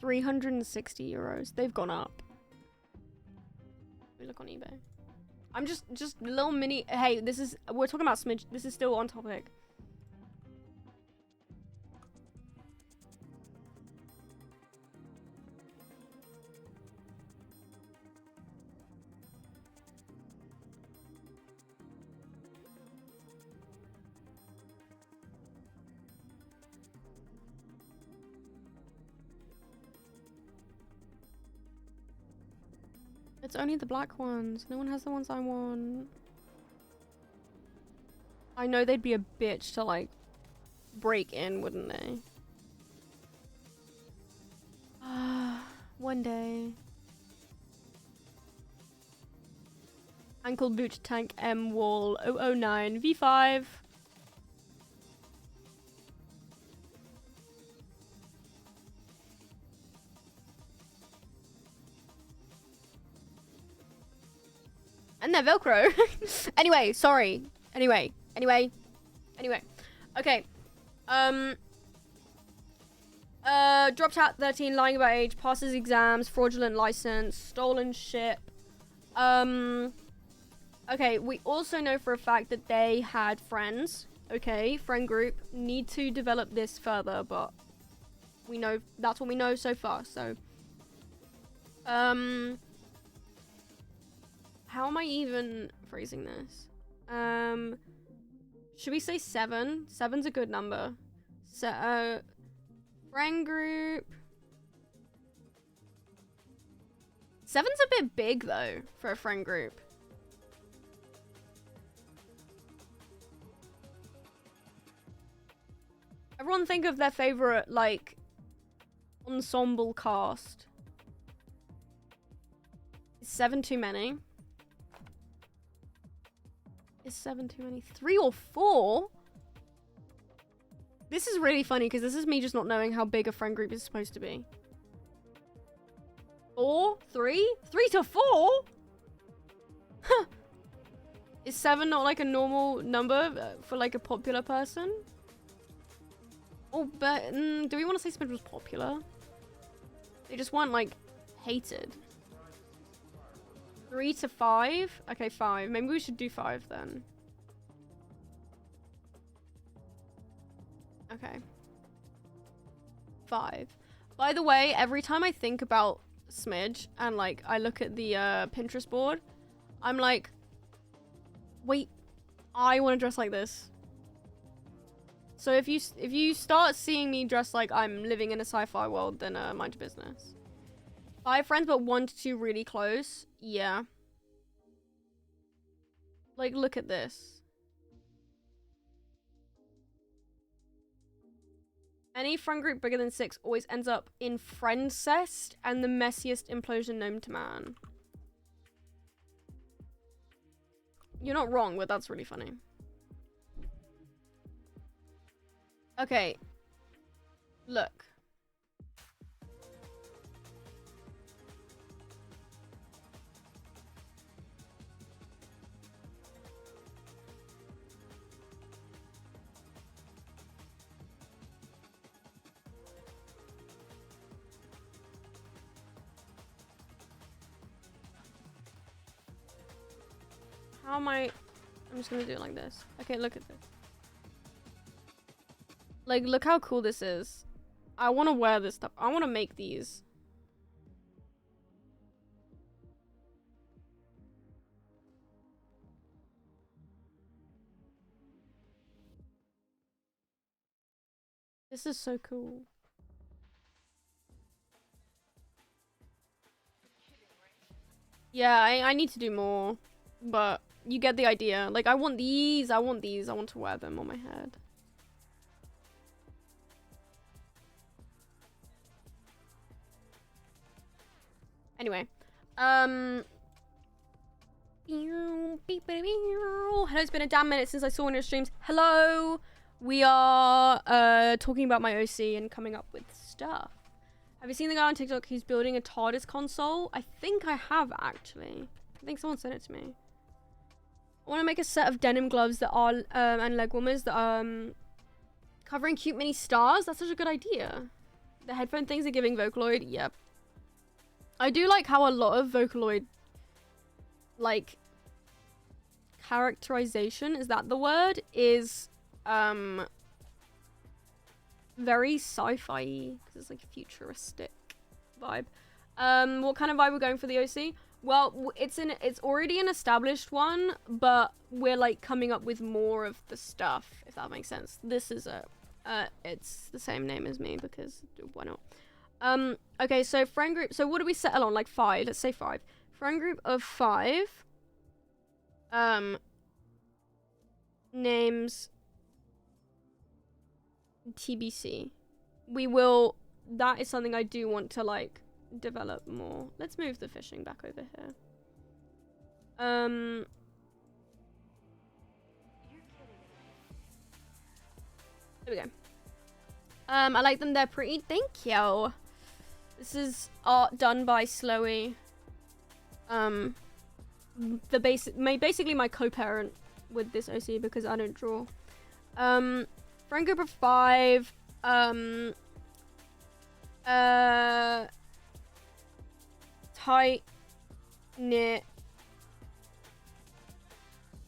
€360. They've gone up. Let me look on eBay. I'm just little mini... Hey, this is... We're talking about Smidge. This is still on topic. It's only the black ones. No one has the ones I want. I know they'd be a bitch to, like, break in, wouldn't they? One day. Ankle boot tank M wall 009 V5. And they're Velcro. Anyway, sorry. Anyway. Okay. Dropped out 13, lying about age, passes exams, fraudulent license, stolen ship. Okay, we also know for a fact that they had friends. Okay, friend group. Need to develop this further, but we know that's what we know so far. So, how am I even phrasing this? Should we say 7? 7's a good number. So, friend group. 7's a bit big though for a friend group. Everyone think of their favorite, like, ensemble cast. Is 7 too many? Is 7 too many? 3 or 4? This is really funny because this is me just not knowing how big a friend group is supposed to be. 4? 3? 3 to 4? Huh. Is 7 not like a normal number for like a popular person? Oh, but do we want to say Smidge was popular? They just weren't like hated. 3 to 5? Okay, 5. Maybe we should do 5 then. Okay. 5. By the way, every time I think about Smidge and like I look at the Pinterest board, I'm like, wait, I want to dress like this. So if you start seeing me dressed like I'm living in a sci-fi world, then mind your business. 5 friends, but 1 to 2 really close. Yeah. Like, look at this. Any friend group bigger than 6 always ends up in friendcest and the messiest implosion known to man. You're not wrong, but that's really funny. Okay. Look. How am I... I'm just gonna do it like this. Okay, look at this. Like, look how cool this is. I want to wear this stuff. I want to make these. This is so cool. Yeah, I need to do more. But you get the idea. Like, I want these. I want these. I want to wear them on my head. Anyway, hello, it's been a damn minute since I saw one of your streams. Hello, we are talking about my OC and coming up with stuff. Have you seen the guy on TikTok who's building a TARDIS console? I think I have, actually. I think someone sent it to me. I want to make a set of denim gloves that are and leg warmers that are covering cute mini stars. That's such a good idea. The headphone things are giving Vocaloid. Yep. I do like how a lot of Vocaloid, like, characterization, is that the word, is, very sci-fi, because it's, like, a futuristic vibe. What kind of vibe we're going for the OC? Well, it's already an established one, but we're, like, coming up with more of the stuff, if that makes sense. This is it's the same name as me, because why not? Okay, so friend group. So what do we settle on? Like 5. Let's say 5. Friend group of 5. Names. TBC. We will. That is something I do want to like develop more. Let's move the fishing back over here. There we go. I like them. They're pretty. Thank you. This is art done by Slowy. basically my co-parent with this OC because I don't draw. Friend group of 5. Tight knit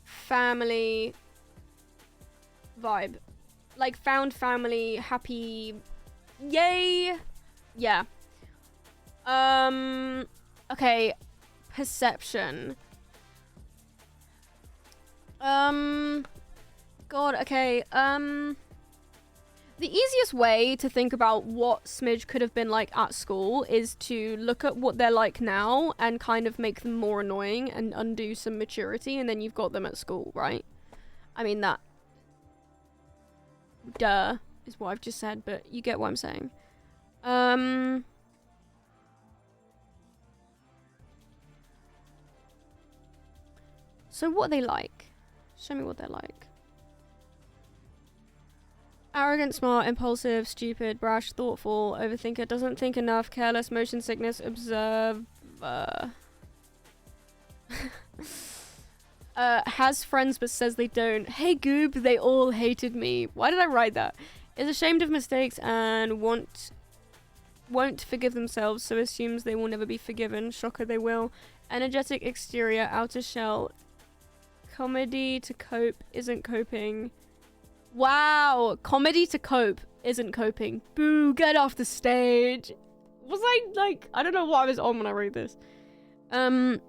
family vibe, like found family, happy, yay, yeah. Okay, perception. God, okay, the easiest way to think about what Smidge could have been like at school is to look at what they're like now and kind of make them more annoying and undo some maturity, and then you've got them at school, right? I mean, that duh is what I've just said, but you get what I'm saying. So what are they like? Show me what they're like. Arrogant, smart, impulsive, stupid, brash, thoughtful, overthinker, doesn't think enough, careless, motion sickness, observer. Has friends but says they don't. Hey Goob, they all hated me. Why did I write that? Is ashamed of mistakes and won't forgive themselves, so assumes they will never be forgiven. Shocker, they will. Energetic exterior, outer shell. Comedy to cope, isn't coping. Wow, comedy to cope, isn't coping. Boo, get off the stage. Was I like, I don't know what I was on when I wrote this. Okay,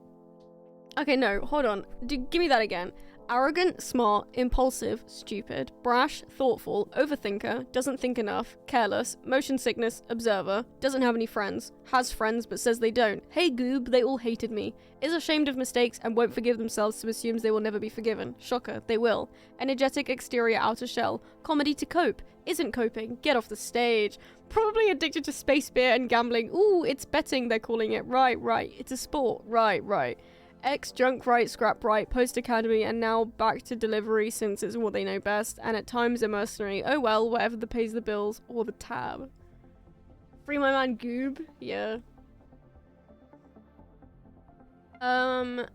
no, hold on. Give me that again. Arrogant, smart, impulsive, stupid, brash, thoughtful, overthinker, doesn't think enough, careless, motion sickness, observer, doesn't have any friends, has friends but says they don't. Hey Goob, they all hated me. Is ashamed of mistakes and won't forgive themselves, so assumes they will never be forgiven. Shocker, they will. Energetic exterior, outer shell. Comedy to cope, isn't coping, get off the stage. Probably addicted to space beer and gambling. Ooh, it's betting they're calling it. Right, it's a sport. Right. Ex-junk right, scrap right, post-academy, and now back to delivery since it's what they know best, and at times a mercenary. Oh well, whatever that pays the bills, or the tab. Free my man Goob? Yeah. Oh,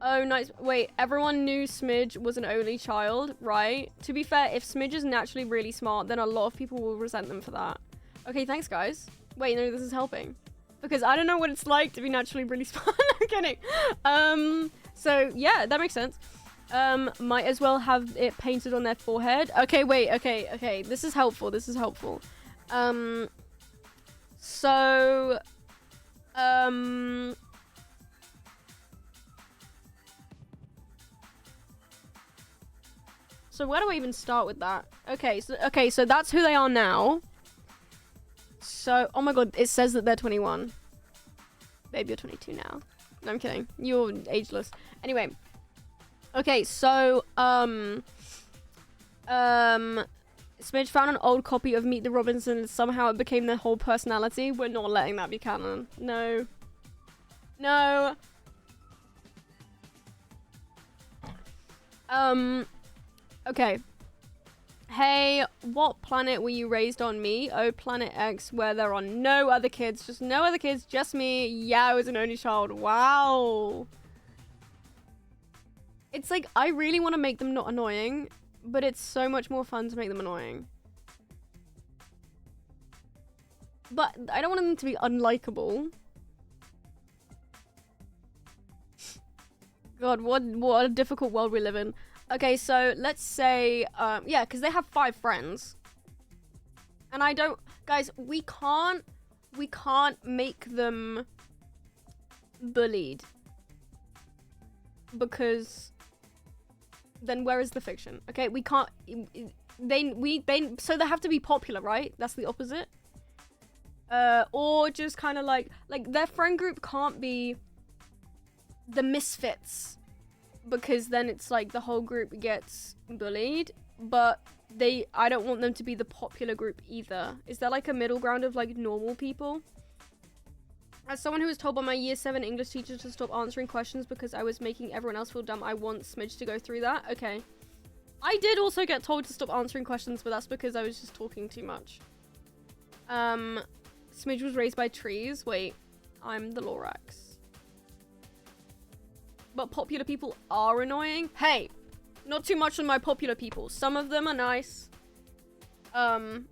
nice. Wait, everyone knew Smidge was an only child, right? To be fair, if Smidge is naturally really smart, then a lot of people will resent them for that. Okay, thanks guys. Wait, no, this is helping. Because I don't know what it's like to be naturally really smart. I'm kidding. So yeah, that makes sense. Might as well have it painted on their forehead. Okay, wait, okay. This is helpful. So where do I even start with that? Okay, so that's who they are now. So, oh my god, it says that they're 21. Babe, you're 22 now. No, I'm kidding. You're ageless. Anyway. Okay, so, Smidge found an old copy of Meet the Robinsons. Somehow it became their whole personality. We're not letting that be canon. No. Okay. Hey, what planet were you raised on? Me? Oh, Planet X, where there are no other kids. Just no other kids, just me. Yeah, I was an only child. Wow. It's like, I really want to make them not annoying, but it's so much more fun to make them annoying. But I don't want them to be unlikable. God, what a difficult world we live in. Okay, so let's say, yeah, because they have 5 friends. And I don't, guys, we can't make them bullied. Because then where is the fiction? Okay, we can't, so they have to be popular, right? That's the opposite. Or just kind of like their friend group can't be the misfits. Because then it's like the whole group gets bullied, but I don't want them to be the popular group either. Is there like a middle ground of like normal people? As someone who was told by my year 7 English teacher to stop answering questions because I was making everyone else feel dumb, I want Smidge to go through that. Okay. I did also get told to stop answering questions, but that's because I was just talking too much. Smidge was raised by trees. Wait, I'm the Lorax. but popular people are annoying. Hey, not too much on my popular people. Some of them are nice. And,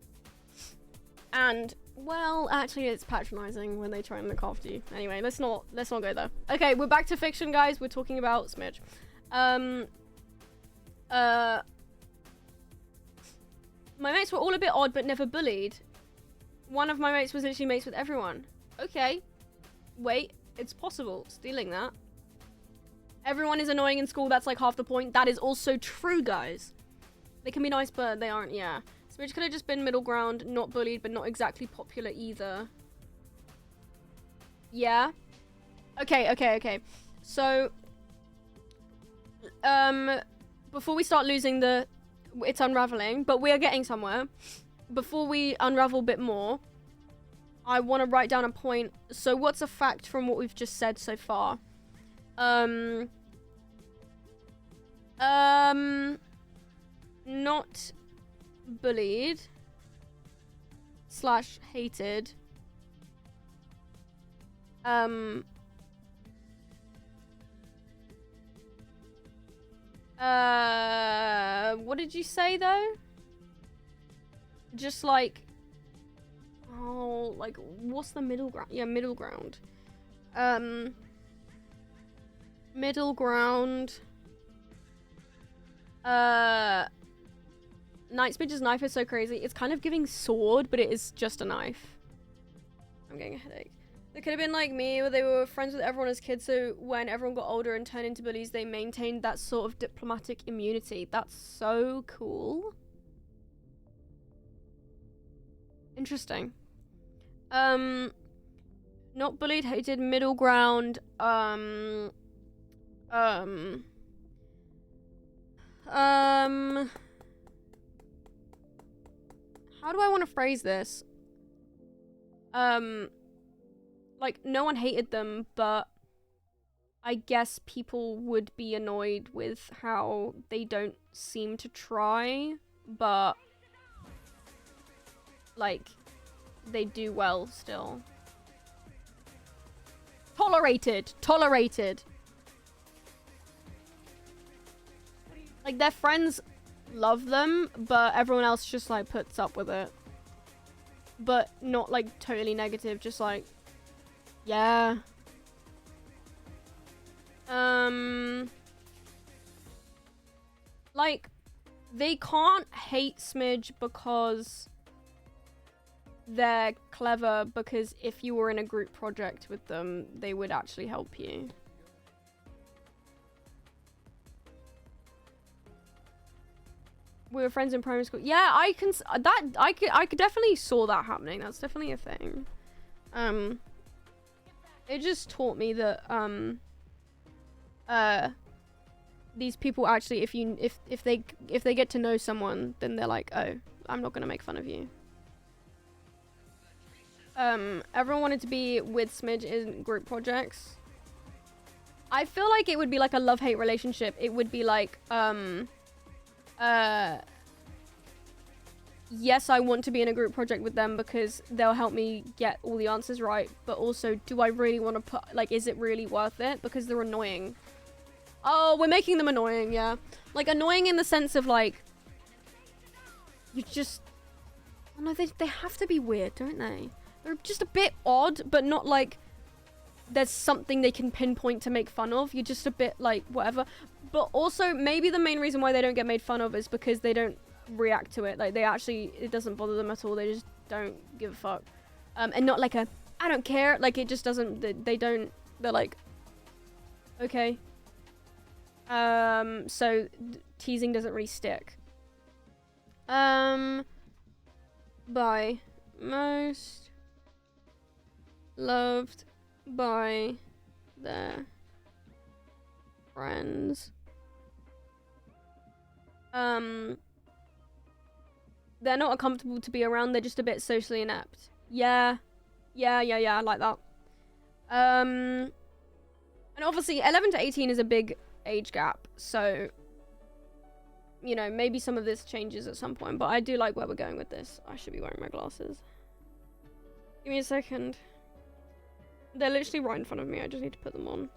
well, actually it's patronizing when they try and look after you. Anyway, let's not go there. Okay, we're back to fiction, guys. We're talking about Smidge. My mates were all a bit odd, but never bullied. One of my mates was literally mates with everyone. Okay. Wait, it's possible. Stealing that. Everyone is annoying in school. That's like half the point. That is also true, guys. They can be nice, but they aren't, yeah. Smidge could have just been middle ground, not bullied, but not exactly popular either. Yeah. Okay. So, before we start losing it's unraveling, but we are getting somewhere. Before we unravel a bit more, I want to write down a point. So what's a fact from what we've just said so far? Not bullied / hated. What did you say though? Just like, oh, like what's the middle ground? Yeah, middle ground. Middle ground. Smidge's knife is so crazy. It's kind of giving sword, but it is just a knife. I'm getting a headache. They could have been like me, where they were friends with everyone as kids, so when everyone got older and turned into bullies, they maintained that sort of diplomatic immunity. That's so cool. Interesting. Not bullied, hated, middle ground, how do I want to phrase this? Like, no one hated them, but I guess people would be annoyed with how they don't seem to try, but, like, they do well still. Tolerated. Like, their friends love them, but everyone else just, like, puts up with it. But not, like, totally negative, just, like, yeah. Like, they can't hate Smidge because they're clever, because if you were in a group project with them, they would actually help you. We were friends in primary school. Yeah, I could definitely saw that happening. That's definitely a thing. It just taught me that these people actually, if they get to know someone, then they're like, oh, I'm not gonna make fun of you. Everyone wanted to be with Smidge in group projects. I feel like it would be like a love-hate relationship. It would be like, yes, I want to be in a group project with them because they'll help me get all the answers right, but also, do I really want to put, like, is it really worth it? Because they're annoying. Oh, we're making them annoying, yeah. Like, annoying in the sense of, like, you just, oh no, they have to be weird, don't they? They're just a bit odd, but not like there's something they can pinpoint to make fun of. You're just a bit like, whatever. But also, maybe the main reason why they don't get made fun of is because they don't react to it. Like, they actually, it doesn't bother them at all. They just don't give a fuck. And not like a, I don't care. Like, it just doesn't, they don't, they're like, okay. So teasing doesn't really stick. By most loved by their friends. They're not uncomfortable to be around, they're just a bit socially inept. Yeah, I like that. And obviously 11 to 18 is a big age gap, so, you know, maybe some of this changes at some point, but I do like where we're going with this. I should be wearing my glasses. Give me a second. They're literally right in front of me, I just need to put them on.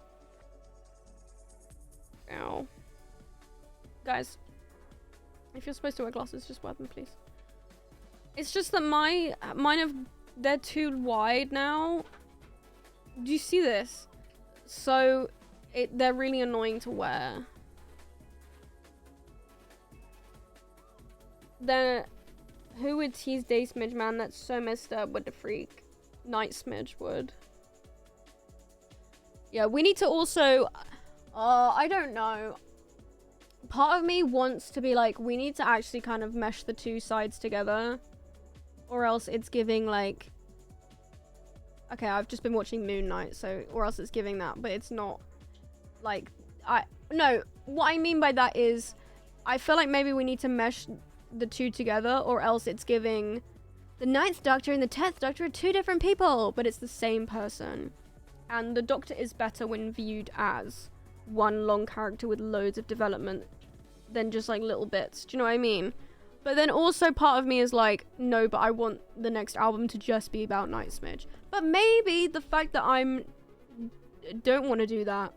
Ow. Guys, if you're supposed to wear glasses, just wear them, please. It's just that they're too wide now. Do you see this? So they're really annoying to wear. Then who would tease Day Smidge, man? That's so messed up. What the freak? Night Smidge would. Yeah, we need to also... I don't know. Part of me wants to be like, we need to actually kind of mesh the two sides together. Or else it's giving like... Okay, I've just been watching Moon Knight, so... Or else it's giving that, but it's not... Like, No, what I mean by that is... I feel like maybe we need to mesh the two together, or else it's giving... The 9th Doctor and the 10th Doctor are two different people, but it's the same person. And the Doctor is better when viewed as one long character with loads of development than just like little bits. Do you know what I mean? But then also part of me is like, no, but I want the next album to just be about Night Smidge. But maybe the fact that don't want to do that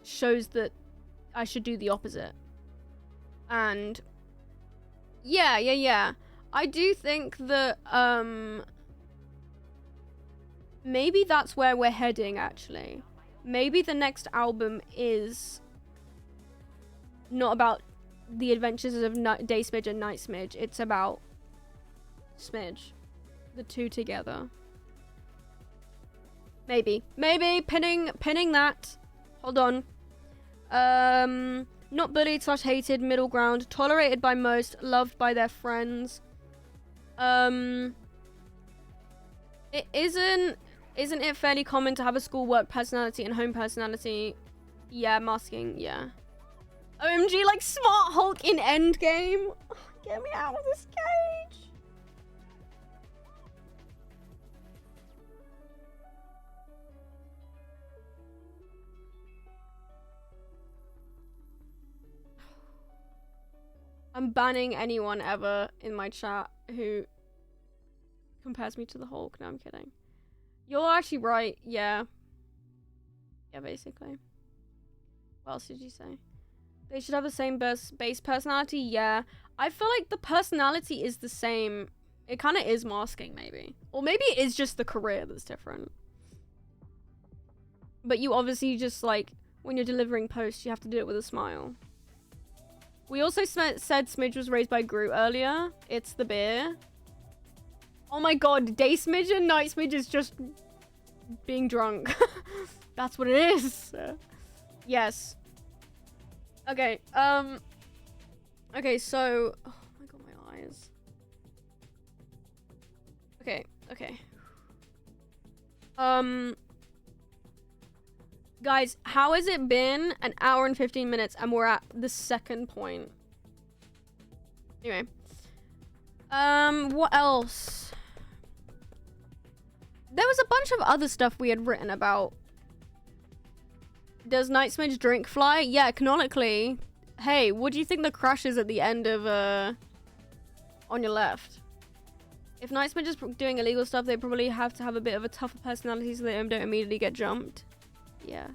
shows that I should do the opposite. And yeah. I do think that maybe that's where we're heading, actually. Maybe the next album is not about the adventures of Day Smidge and Night Smidge. It's about Smidge. The two together. Maybe pinning that. Hold on. Not bullied / hated, middle ground, tolerated by most, loved by their friends. It isn't it fairly common to have a school work personality and home personality? Yeah, masking, yeah. OMG, like Smart Hulk in Endgame. Get me out of this cage. I'm banning anyone ever in my chat who compares me to the Hulk. No, I'm kidding. You're actually right. Yeah. Yeah, basically. What else did you say? They should have the same base personality. Yeah. I feel like the personality is the same. It kind of is masking, maybe. Or maybe it is just the career that's different. But you obviously just, like, when you're delivering posts, you have to do it with a smile. We also said Smidge was raised by Groot earlier. It's the beer. Oh my god, Day Smidge and Night Smidge is just being drunk. That's what it is. Yes. Okay, okay, so... Oh my god, my eyes. Okay. Guys, how has it been? An hour and 15 minutes and we're at the second point. Anyway. What else? There was a bunch of other stuff we had written about. Does Night Smidge drink fly? Yeah, canonically. Hey, what do you think the crash is at the end of, On Your Left? If Night Smidge is doing illegal stuff, they probably have to have a bit of a tougher personality so they don't immediately get jumped. Yes.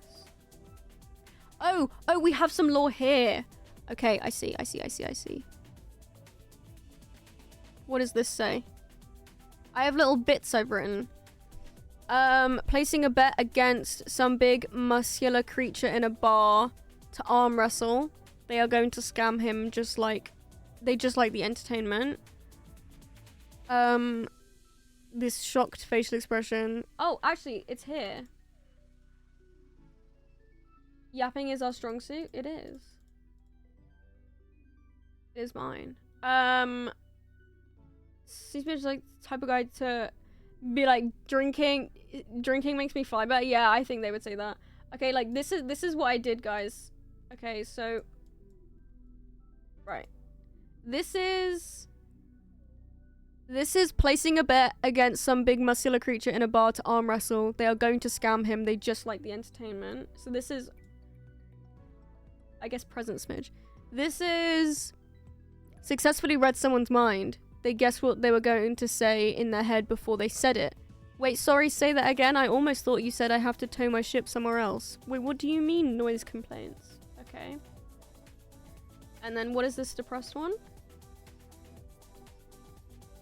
Oh, we have some lore here. Okay, I see. What does this say? I have little bits I've written. Placing a bet against some big muscular creature in a bar to arm wrestle. They are going to scam him just like the entertainment. This shocked facial expression. Oh, actually, it's here. Yapping is our strong suit. It is. It is mine. Seems like the type of guy to be like, drinking makes me fly better. Yeah, I think they would say that. Okay, like this is what I did, guys. Okay, so right. This is placing a bet against some big muscular creature in a bar to arm wrestle. They are going to scam him. They just like the entertainment. So this is, I guess, present Smidge. This is successfully read someone's mind. They guessed what they were going to say in their head before they said it. Wait, sorry, say that again. I almost thought you said I have to tow my ship somewhere else. Wait, what do you mean noise complaints? Okay. And then what is this depressed one?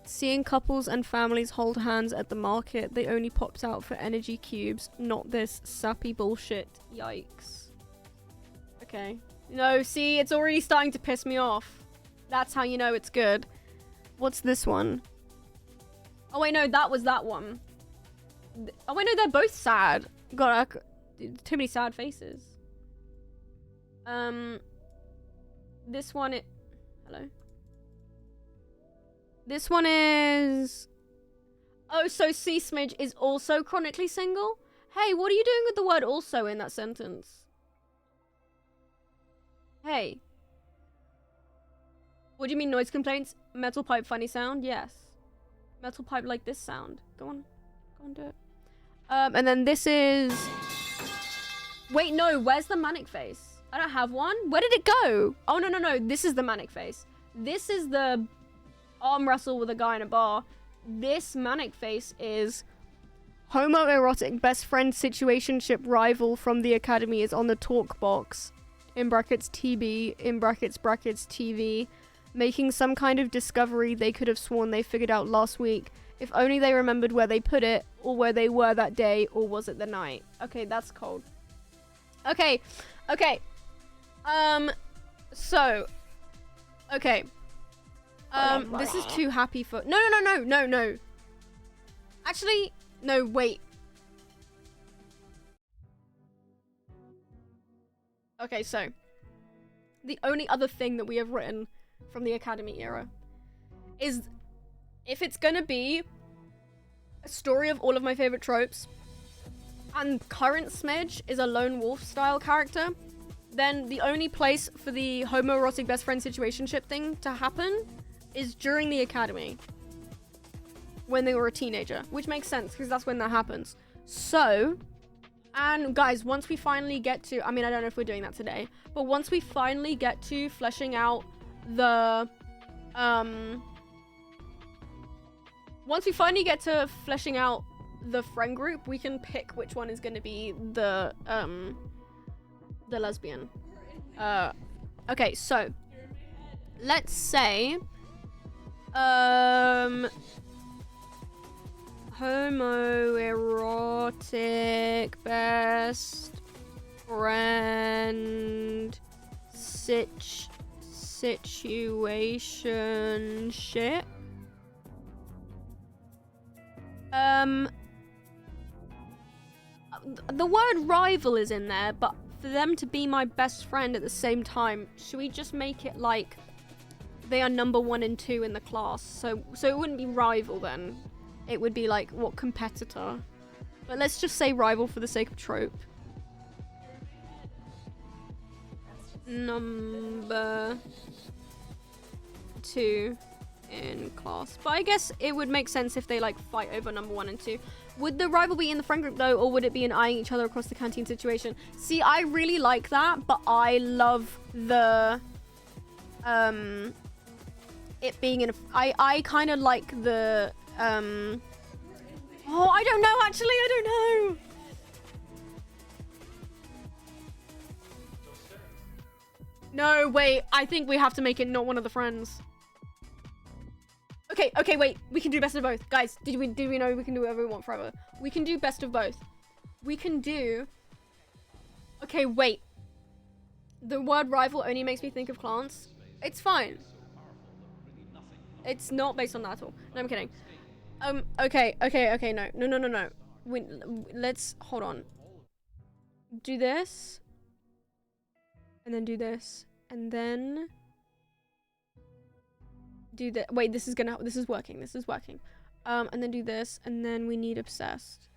Seeing couples and families hold hands at the market, they only popped out for energy cubes, not this sappy bullshit. Yikes. Okay. No, see, it's already starting to piss me off. That's how you know it's good. What's this one? Oh wait, no, that was that one. Oh wait, no, they're both sad. God, too many sad faces. This one, hello? This one is... Oh, so C Smidge is also chronically single? Hey, what are you doing with the word also in that sentence? Hey. What do you mean noise complaints? Metal pipe funny sound? Yes. Metal pipe like this sound. Go on. Go on, do it. And then this is... Wait, no, where's the manic face? I don't have one. Where did it go? Oh, no, no, no. This is the manic face. This is the arm wrestle with a guy in a bar. This manic face is homoerotic best friend situationship rival from the academy is on the talk box. In brackets TB, in brackets TV. Making some kind of discovery they could have sworn they figured out last week. If only they remembered where they put it, or where they were that day, or was it the night? Okay, that's cold. Okay, okay. So, okay. This is too happy for... No, no, no, no, no, no. Actually, no, wait. Okay, so. The only other thing that we have written from the academy era is... If it's gonna be a story of all of my favorite tropes, and current Smidge is a lone wolf style character, then the only place for the homoerotic best friend situationship thing to happen is during the academy. When they were a teenager. Which makes sense, because that's when that happens. So, and guys, once we finally get to... I mean, I don't know if we're doing that today. But once we finally get to fleshing out the... Once we finally get to fleshing out the friend group, we can pick which one is going to be the lesbian. Okay, so let's say homoerotic best friend situationship. The word rival is in there, but for them to be my best friend at the same time, should we just make it like they are number 1 and 2 in the class? So it wouldn't be rival then. It would be like, what, competitor? But let's just say rival for the sake of trope. Number 2 in class. But I guess it would make sense if they like fight over number 1 and 2. Would the rival be in the friend group though, or would it be an eyeing each other across the canteen situation? See, I really like that, but I love the it being in a... I kind of like the oh, I don't know, actually, I don't know. No, wait, I think we have to make it not one of the friends. Okay, okay, wait. We can do best of both. Guys, did we know we can do whatever we want forever? We can do best of both. We can do... Okay, wait. The word rival only makes me think of clans. It's fine. It's not based on that at all. No, I'm kidding. Okay, no. Let's... Hold on. Do this. And then do this. And then... do the wait, this is working. And then do this, and then we need obsessed.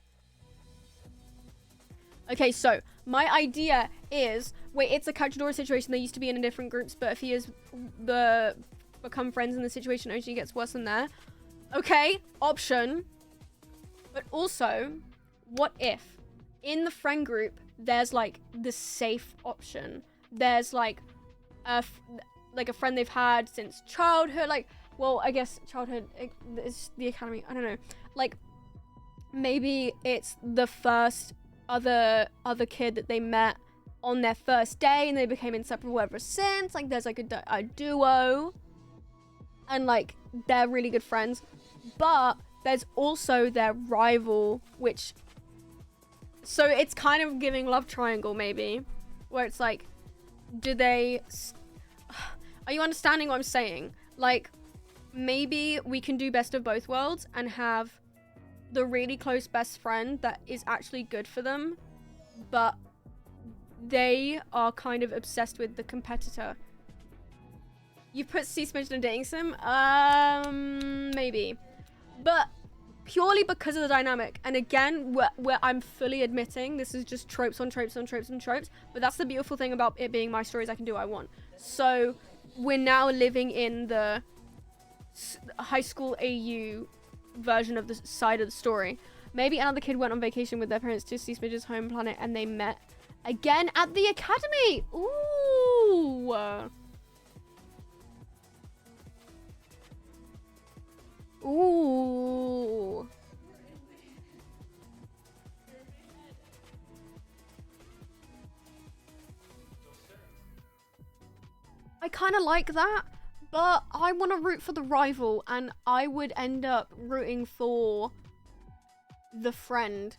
Okay, so my idea is, wait, it's a Cachadora situation. They used to be in different groups, but if he is become friends in the situation, it only gets worse than there. Okay, option. But also, what if in the friend group there's like the safe option? There's like a friend they've had since childhood, like, well, I guess childhood is the academy, I don't know. Like, maybe it's the first other kid that they met on their first day and they became inseparable ever since. Like there's like a duo and like they're really good friends, but there's also their rival, which, so it's kind of giving love triangle maybe, where it's like, are you understanding what I'm saying? Like maybe we can do best of both worlds and have the really close best friend that is actually good for them, but they are kind of obsessed with the competitor. You put C Smidge in a dating sim? Maybe. But purely because of the dynamic. And again, where I'm fully admitting this is just tropes on tropes on tropes on tropes. But that's the beautiful thing about it being my stories. I can do what I want. So we're now living in the high school AU version of the side of the story. Maybe another kid went on vacation with their parents to see Smidge's home planet and they met again at the academy. Ooh. Ooh. I kind of like that, but I want to root for the rival, and I would end up rooting for the friend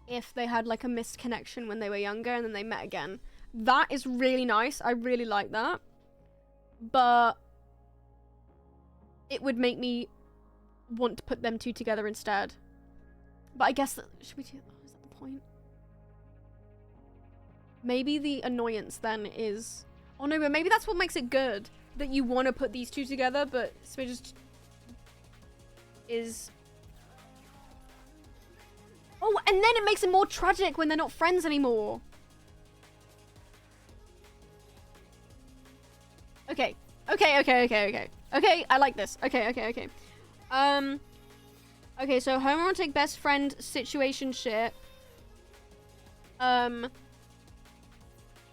if they had like a missed connection when they were younger and then they met again. That is really nice. I really like that. But it would make me want to put them two together instead. But I guess should we do that? Oh, is that the point? Maybe the annoyance then is, oh no, but maybe that's what makes it good, that you want to put these two together, but Smidge is, oh, and then it makes it more tragic when they're not friends anymore. Okay, I like this. Okay, okay, so homoerotic best friend situationship.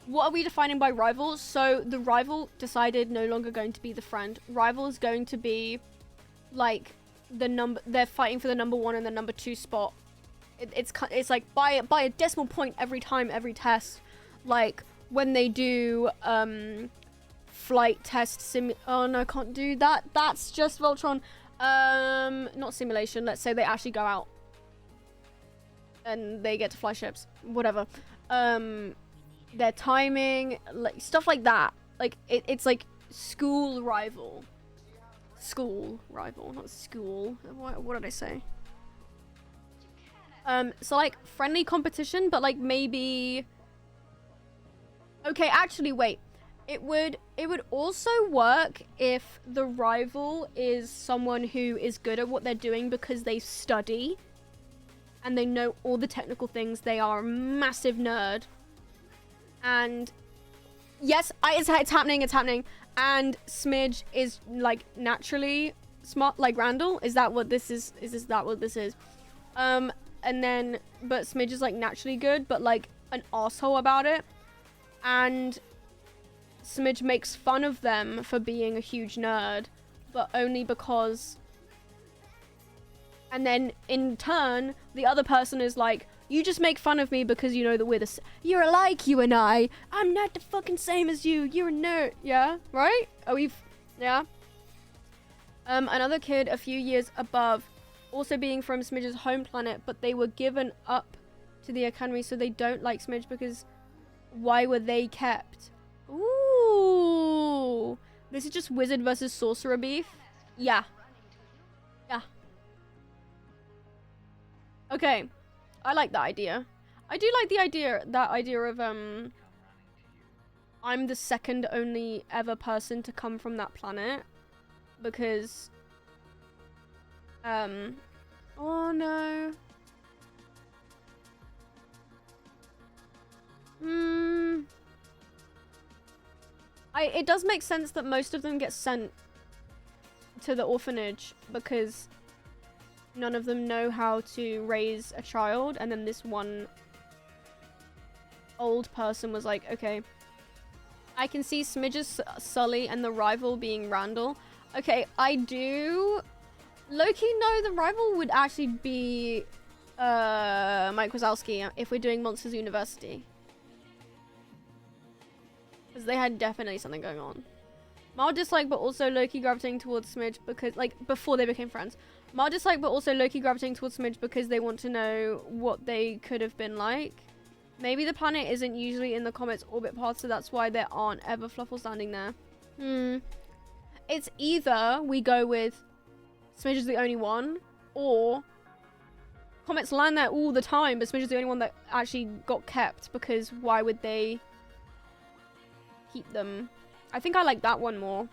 What are we defining by rivals? So the rival decided no longer going to be the friend. Rival is going to be like they're fighting for the number 1 and the number 2 spot. It's like by a decimal point every time, every test. Like when they do flight test oh no, I can't do that. That's just Voltron. Not simulation. Let's say they actually go out and they get to fly ships. Whatever. Their timing, like stuff like that. Like it's like school rival. School rival, not school. What did I say? So like friendly competition, but like maybe. Okay, actually, wait. It would also work if the rival is someone who is good at what they're doing because they study and they know all the technical things. They are a massive nerd. And yes, it's happening. And Smidge is like naturally smart, like Randall. Is that what this is? Is that what this is? And then, but Smidge is like naturally good, but like an asshole about it. And Smidge makes fun of them for being a huge nerd, but only because. And then in turn, the other person is like, you just make fun of me because you know that you're alike, you and I. I'm not the fucking same as you. You're a nerd. Yeah? Right? Yeah? Another kid a few years above, also being from Smidge's home planet, but they were given up to the academy, so they don't like Smidge because why were they kept? Ooh. This is just wizard versus sorcerer beef? Yeah. Yeah. Okay. I like that idea. I do like that idea of, I'm the second only ever person to come from that planet. Because, oh no. It does make sense that most of them get sent to the orphanage because none of them know how to raise a child, and then this one old person was like, okay, I can see Smidge's Sully and the rival being Randall. Okay, I do low-key know the rival would actually be Mike Wazowski, if we're doing Monsters University. Because they had definitely something going on. Mild dislike, but also low-key gravitating towards Smidge because, like, before they became friends. Mild dislike, but also low-key gravitating towards Smidge because they want to know what they could have been like. Maybe the planet isn't usually in the comet's orbit path, so that's why there aren't ever Fluffles standing there. It's either we go with Smidge is the only one, or comets land there all the time, but Smidge is the only one that actually got kept, because why would they keep them? I think I like that one more.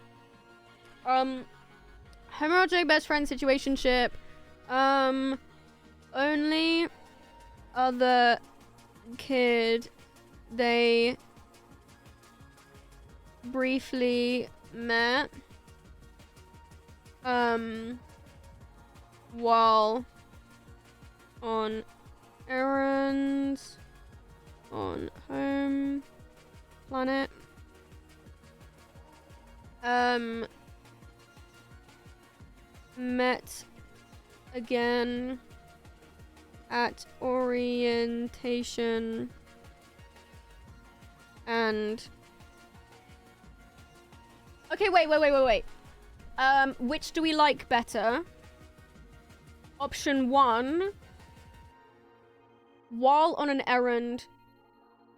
Hemorrhagic best friend situationship. Only other kid they briefly met while on errands on home planet. Met again at orientation and okay, wait. Which do we like better? Option 1, while on an errand,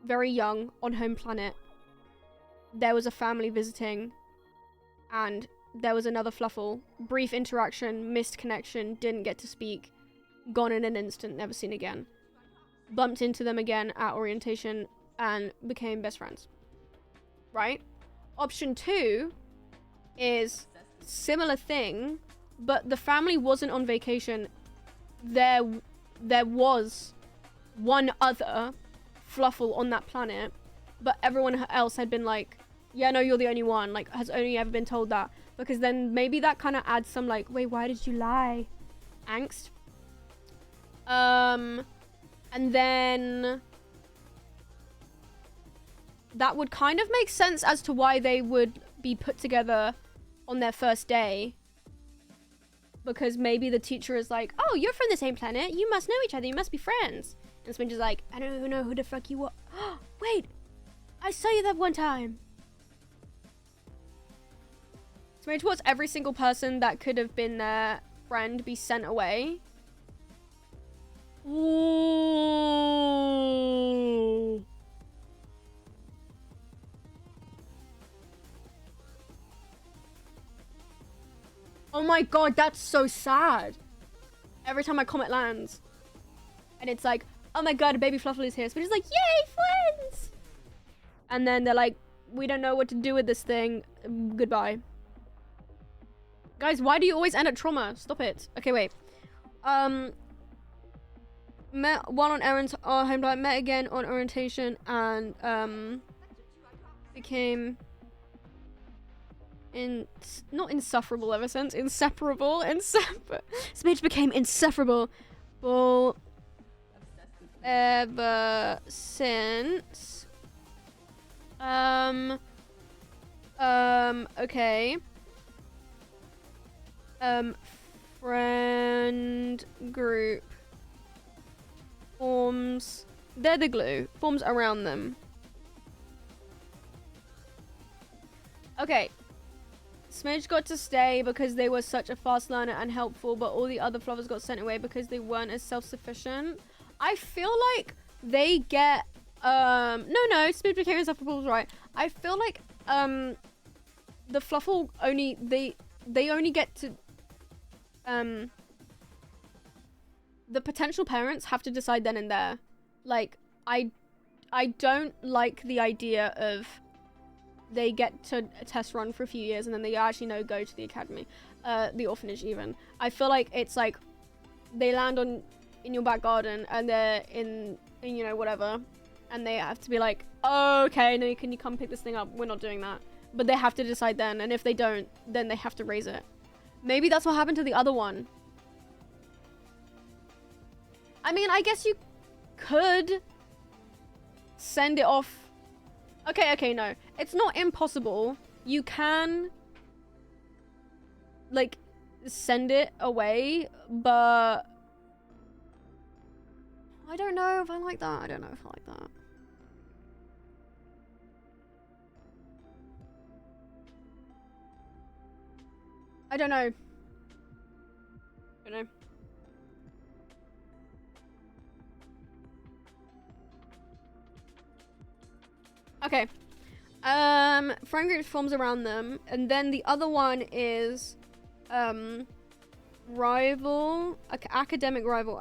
very young, on home planet, there was a family visiting and there was another Fluffle. Brief interaction, missed connection, didn't get to speak, gone in an instant, never seen again. Bumped into them again at orientation and became best friends. Right? Option 2 is similar thing, but the family wasn't on vacation. There was one other Fluffle on that planet, but everyone else had been like, yeah, no, you're the only one, like, has only ever been told that. Because then maybe that kind of adds some, like, wait, why did you lie? Angst. And then that would kind of make sense as to why they would be put together on their first day. Because maybe the teacher is like, oh, you're from the same planet. You must know each other. You must be friends. And Smidge is like, I don't even know who the fuck you are. Wait, I saw you that one time. Smidge wants every single person that could have been their friend be sent away. Ooh. Oh my god, that's so sad. Every time my comet lands. And it's like, oh my god, a baby Fluffle is here. So it's like, yay, friends! And then they're like, we don't know what to do with this thing. Goodbye. Guys, why do you always end at trauma? Stop it. Okay, wait. Met one on errands on home planet, met again on orientation, and became not insufferable ever since. Inseparable. Smidge became insufferable ever since. Okay. Friend group forms. They're the glue. Forms around them. Okay. Smidge got to stay because they were such a fast learner and helpful, but all the other Fluffles got sent away because they weren't as self-sufficient. I feel like they get no, Smidge became insufferable, right? I feel like the Fluffle only they only get to the potential parents have to decide then and there. Like, I don't like the idea of they get to test run for a few years and then they actually go to the academy, the orphanage even. I feel like it's like they land in your back garden and they're in you know, whatever, and they have to be like, oh, okay, no, can you come pick this thing up? We're not doing that. But they have to decide then, and if they don't, then they have to raise it. Maybe that's what happened to the other one. I mean, I guess you could send it off. Okay, no. It's not impossible. You can, like, send it away, but I don't know if I like that. I don't know if I like that. I don't know. I don't know. Okay. Friend groups forms around them, and then the other one is rival, academic rival,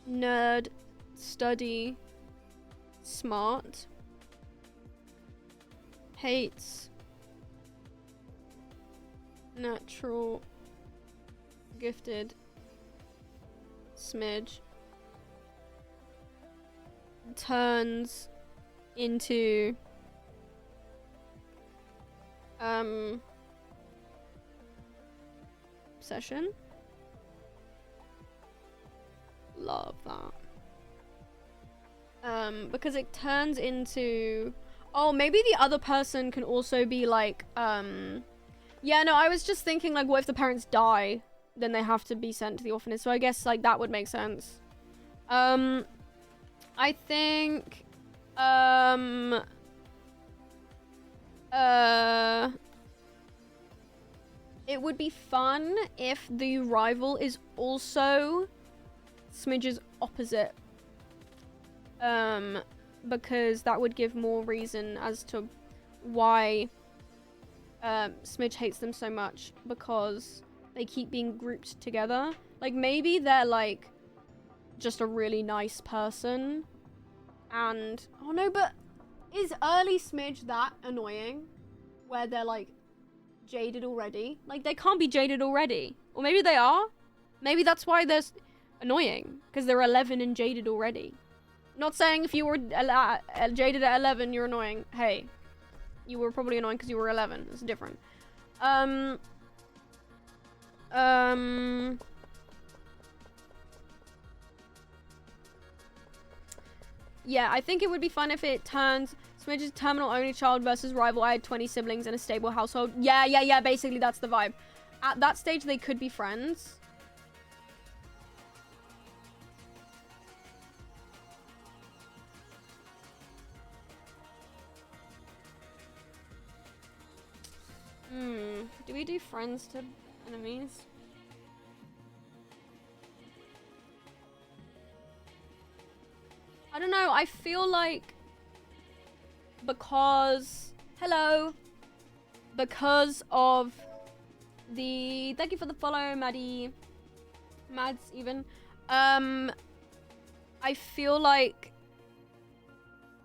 nerd, study, smart, hates, natural, gifted, smidge, turns into obsession. Love that. Because it turns into, oh, maybe the other person can also be like, yeah, no, I was just thinking like, what if the parents die, then they have to be sent to the orphanage, so I guess like that would make sense. I think it would be fun if the rival is also Smidge's opposite. Because that would give more reason as to why Smidge hates them so much, because they keep being grouped together. Like, maybe they're like just a really nice person, and oh no, but is early Smidge that annoying where they're like jaded already? Like, they can't be jaded already, or maybe they are. Maybe that's why they're annoying, because they're 11 and jaded already. Not saying if you were jaded at 11 you're annoying. Hey, you were probably annoying because you were 11. It's different. Yeah, I think it would be fun if it turns Smidge's terminal only child versus rival. I had 20 siblings in a stable household. Yeah, basically that's the vibe. At that stage, they could be friends. Do we do friends to enemies? I don't know, I feel like because of the, thank you for the follow, Maddie, Mads even, I feel like,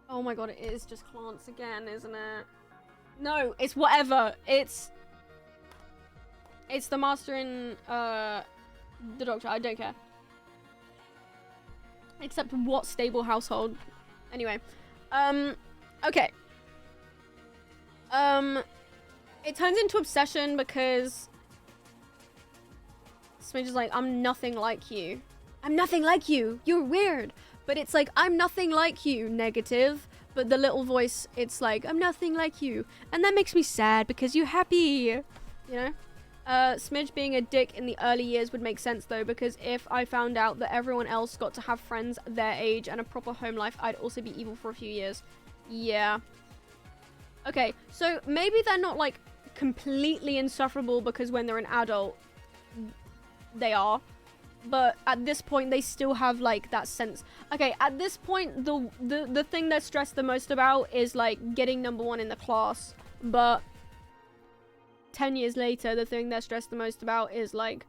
oh my god, it is just Clance again, isn't it? No, it's whatever, it's the master in, the doctor, I don't care. Except what stable household? Anyway. Okay. It turns into obsession because Smidge is like, I'm nothing like you. I'm nothing like you. You're weird. But it's like, I'm nothing like you, negative. But the little voice, it's like, I'm nothing like you. And that makes me sad because you're happy. You know? Smidge being a dick in the early years would make sense though, because if I found out that everyone else got to have friends their age and a proper home life, I'd also be evil for a few years. Yeah. Okay, so maybe they're not like completely insufferable because when they're an adult, they are. But at this point, they still have like that sense. Okay, at this point, the thing they're stressed the most about is like getting #1 in the class. But 10 years later, the thing they're stressed the most about is like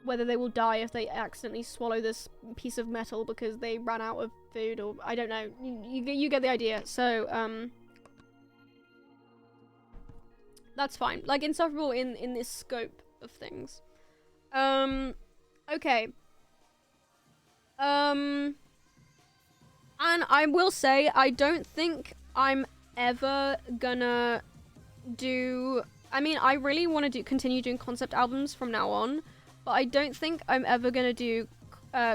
whether they will die if they accidentally swallow this piece of metal because they ran out of food, or I don't know. You get the idea. So that's fine. Like, insufferable in this scope of things. Okay. And I will say, I don't think I'm ever gonna do, I mean, I really want to continue doing concept albums from now on, but I don't think I'm ever gonna do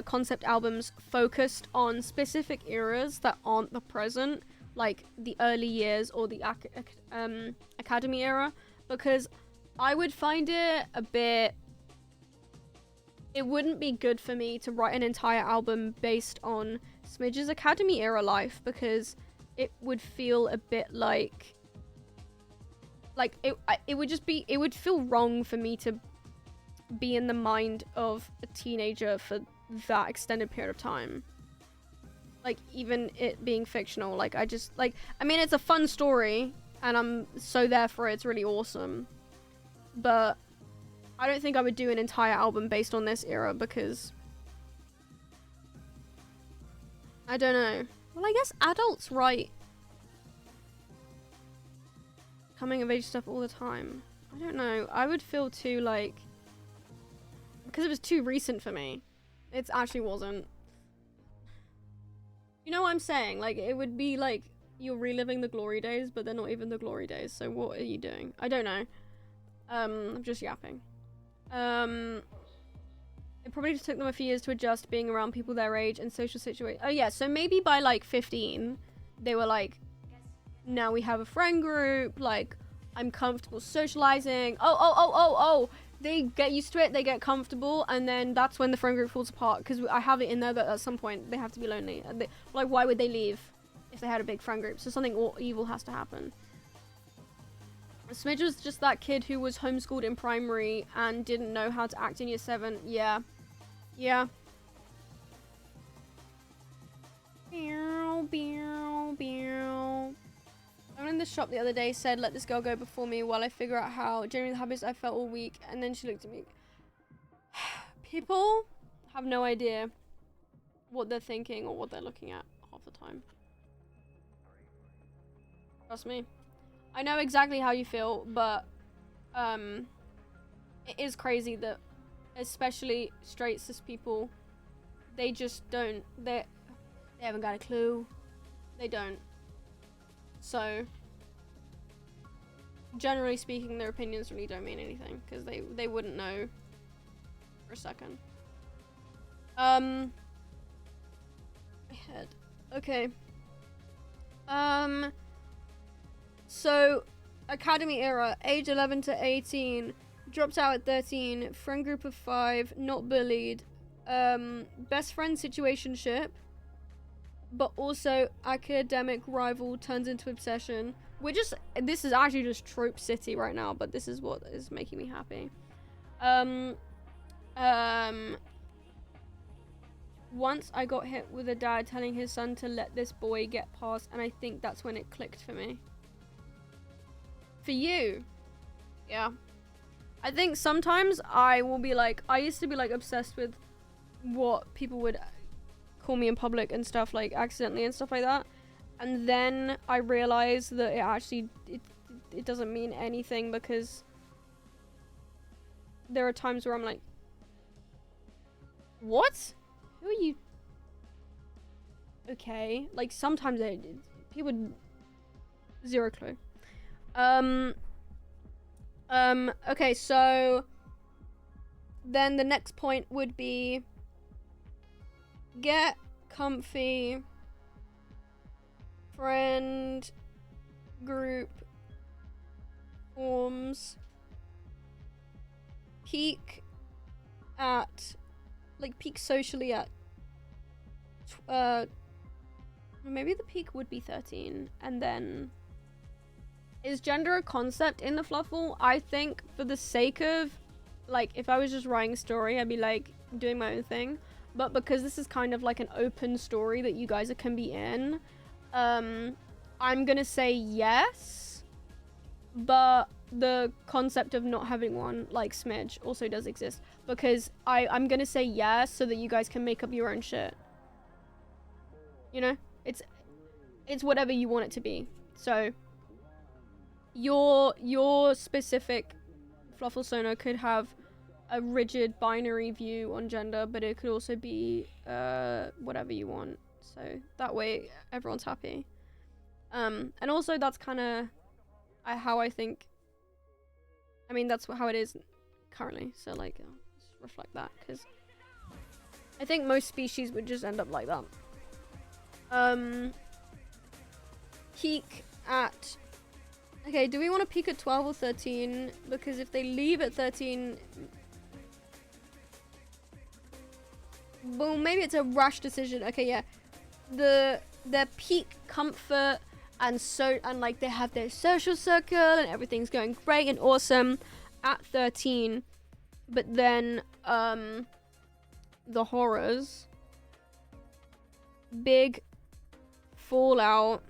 concept albums focused on specific eras that aren't the present, like the early years or the academy era, because I would find it a bit it wouldn't be good for me to write an entire album based on Smidge's Academy era life, because it would feel a bit like it would just be, it would feel wrong for me to be in the mind of a teenager for that extended period of time. Like, even it being fictional, like, I just, like, I mean, it's a fun story, and I'm so there for it, it's really awesome. But I don't think I would do an entire album based on this era, because I don't know. Well, I guess adults write coming of age stuff all the time. I don't know. I would feel too, like, because it was too recent for me. It actually wasn't. You know what I'm saying? Like, it would be like you're reliving the glory days, but they're not even the glory days. So what are you doing? I don't know. I'm just yapping. It probably just took them a few years to adjust being around people their age and social situation. Oh yeah, so maybe by like 15, they were like, now we have a friend group, like, I'm comfortable socializing. Oh. They get used to it, they get comfortable, and then that's when the friend group falls apart, because I have it in there that at some point they have to be lonely. And like, why would they leave if they had a big friend group? So something evil has to happen. Smidge was just that kid who was homeschooled in primary and didn't know how to act in year 7. Yeah. Yeah. I went in the shop the other day, said, let this girl go before me while I figure out how. Generally the habits I felt all week, and then she looked at me. People have no idea what they're thinking or what they're looking at half the time. Trust me. I know exactly how you feel, but it is crazy that especially straight cis people, they just don't, they haven't got a clue. They don't. So, generally speaking, their opinions really don't mean anything, because they wouldn't know for a second. My head. Okay. So, Academy era, age 11 to 18, dropped out at 13, friend group of 5, not bullied, best friend situationship, but also academic rival turns into obsession. This is actually just trope city right now, but this is what is making me happy. Once I got hit with a dad telling his son to let this boy get past, and I think that's when it clicked for me. For you? Yeah. I think sometimes I will be like, I used to be like obsessed with what people would call me in public and stuff, like accidentally and stuff like that, and then I realized that it doesn't mean anything, because there are times where I'm like, what? Who are you? Okay, like sometimes people zero clue. Okay, so then the next point would be get comfy, friend group forms, peak socially at maybe the peak would be 13, and then is gender a concept in the Fluffle? I think for the sake of, like, if I was just writing a story, I'd be like doing my own thing. But because this is kind of like an open story that you guys can be in, I'm gonna say yes. But the concept of not having one, like Smidge, also does exist. Because I'm gonna say yes so that you guys can make up your own shit. You know? It's whatever you want it to be. So your specific Fluffle Sono could have a rigid binary view on gender, but it could also be whatever you want. So that way everyone's happy. And also that's kind of how I think. I mean, that's how it is currently. So like, just reflect that, because I think most species would just end up like that. Peak at. Okay, do we want to peak at 12 or 13? Because if they leave at 13, well, maybe it's a rash decision. Okay, yeah. Their peak comfort and like they have their social circle and everything's going great and awesome at 13, but then the horrors, big fallout.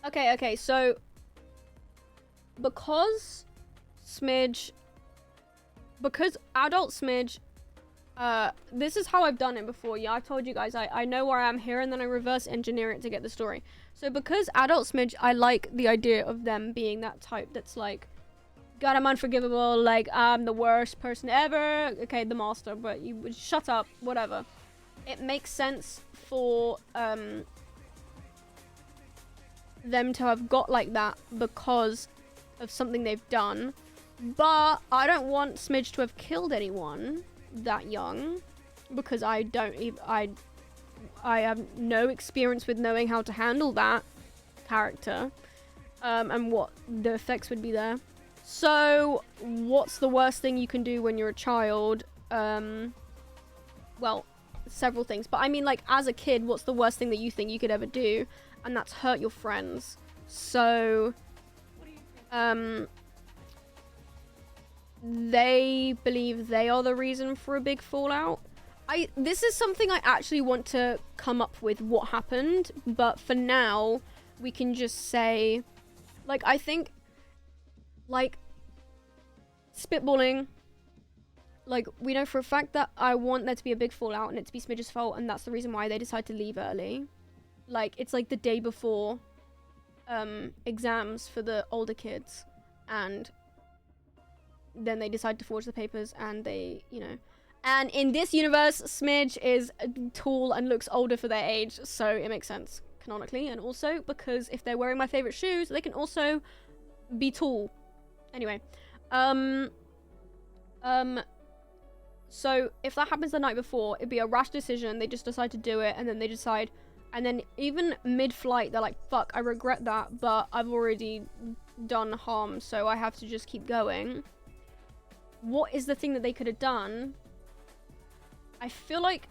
Okay, so because adult Smidge, this is how I've done it before. Yeah, I've told you guys, I know where I am here and then I reverse engineer it to get the story. So because adult Smidge, I like the idea of them being that type that's like, God, I'm unforgivable, like, I'm the worst person ever. Okay, the master, but you would shut up, whatever. It makes sense for, them to have got like that because of something they've done. But I don't want Smidge to have killed anyone that young because I have no experience with knowing how to handle that character, and what the effects would be there. So what's the worst thing you can do when you're a child? Well, several things, but I mean, like, as a kid, what's the worst thing that you think you could ever do? And that's hurt your friends. So they believe they are the reason for a big fallout. This is something I actually want to come up with what happened, but for now we can just say, like, I think, like, spitballing, like, we know for a fact that I want there to be a big fallout and it to be Smidge's fault, and that's the reason why they decide to leave early. Like, it's like the day before exams for the older kids, and then they decide to forge the papers, and they, you know. And in this universe, Smidge is tall and looks older for their age, so it makes sense, canonically. And also, because if they're wearing my favorite shoes, they can also be tall. Anyway. So, if that happens the night before, it'd be a rash decision. They just decide to do it, and then they decide... And then even mid-flight, they're like, fuck, I regret that, but I've already done harm, so I have to just keep going. What is the thing that they could have done? I feel like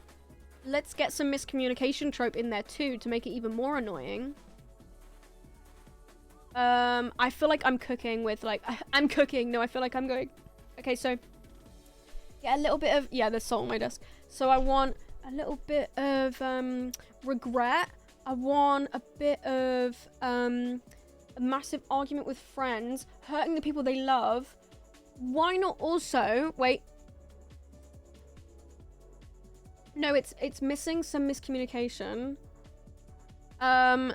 let's get some miscommunication trope in there too to make it even more annoying. I feel like I'm cooking with, like, I'm cooking. No, I feel like I'm going. Okay, so yeah, a little bit of, yeah, there's salt on my desk. So I want a little bit of regret. I want a bit of a massive argument with friends, hurting the people they love. Why not also, wait. No, it's missing some miscommunication.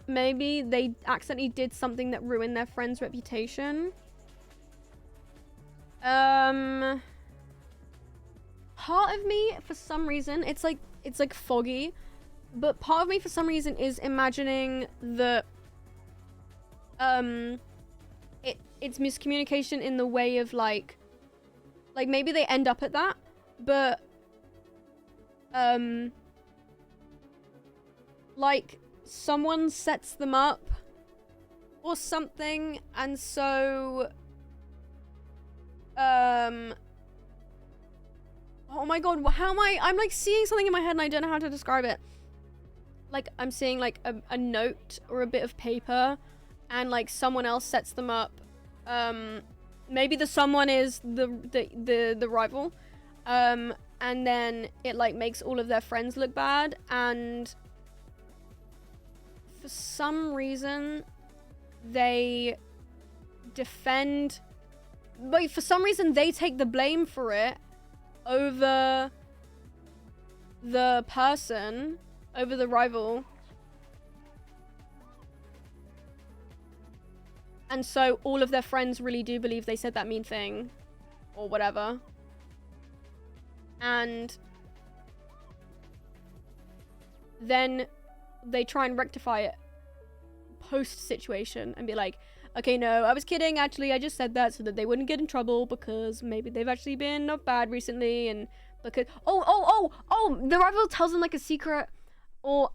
Maybe they accidentally did something that ruined their friend's reputation. Part of me, for some reason, it's like foggy, but part of me for some reason is imagining that it's miscommunication in the way of like maybe they end up at that, but like someone sets them up or something, and so oh my god, how am I'm like seeing something in my head and I don't know how to describe it. Like, I'm seeing like a note or a bit of paper, and like someone else sets them up. Maybe the someone is the rival, and then it like makes all of their friends look bad, and for some reason they defend, but for some reason they take the blame for it over the person, over the rival. And so all of their friends really do believe they said that mean thing or whatever. And then they try and rectify it post-situation and be like, okay, no, I was kidding, actually, I just said that so that they wouldn't get in trouble because maybe they've actually been not bad recently, and because the rival tells them like a secret or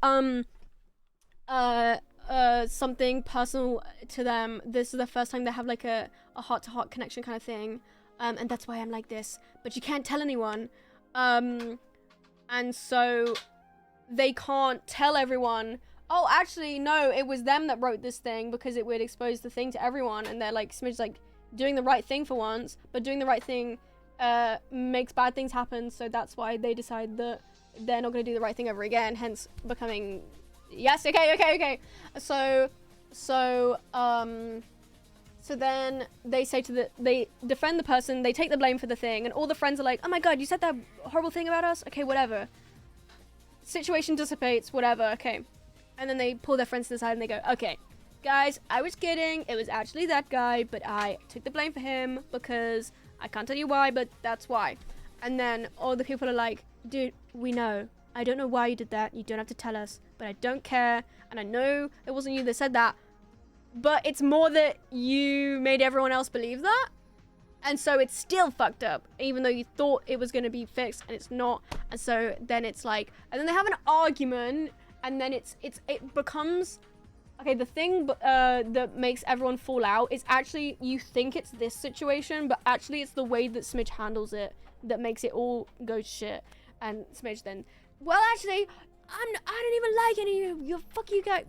something personal to them. This is the first time they have like a heart-to-heart connection kind of thing. and that's why I'm like this. But you can't tell anyone. And so they can't tell everyone, oh, actually, no, it was them that wrote this thing, because it would expose the thing to everyone. And they're like, Smidge's like doing the right thing for once, but doing the right thing makes bad things happen. So that's why they decide that they're not going to do the right thing ever again, hence becoming... Yes, okay. So then they say they defend the person, they take the blame for the thing, and all the friends are like, oh my god, you said that horrible thing about us? Okay, whatever. Situation dissipates, whatever, okay. And then they pull their friends to the side and they go, okay, guys, I was kidding. It was actually that guy, but I took the blame for him because I can't tell you why, but that's why. And then all the people are like, dude, we know. I don't know why you did that. You don't have to tell us, but I don't care. And I know it wasn't you that said that, but it's more that you made everyone else believe that. And so it's still fucked up, even though you thought it was going to be fixed and it's not. And so then it's like, and then they have an argument, and then it becomes, okay, the thing that makes everyone fall out is actually, you think it's this situation, but actually it's the way that Smidge handles it that makes it all go shit. And Smidge then, well, actually, I don't even like any of you. Fuck you guys.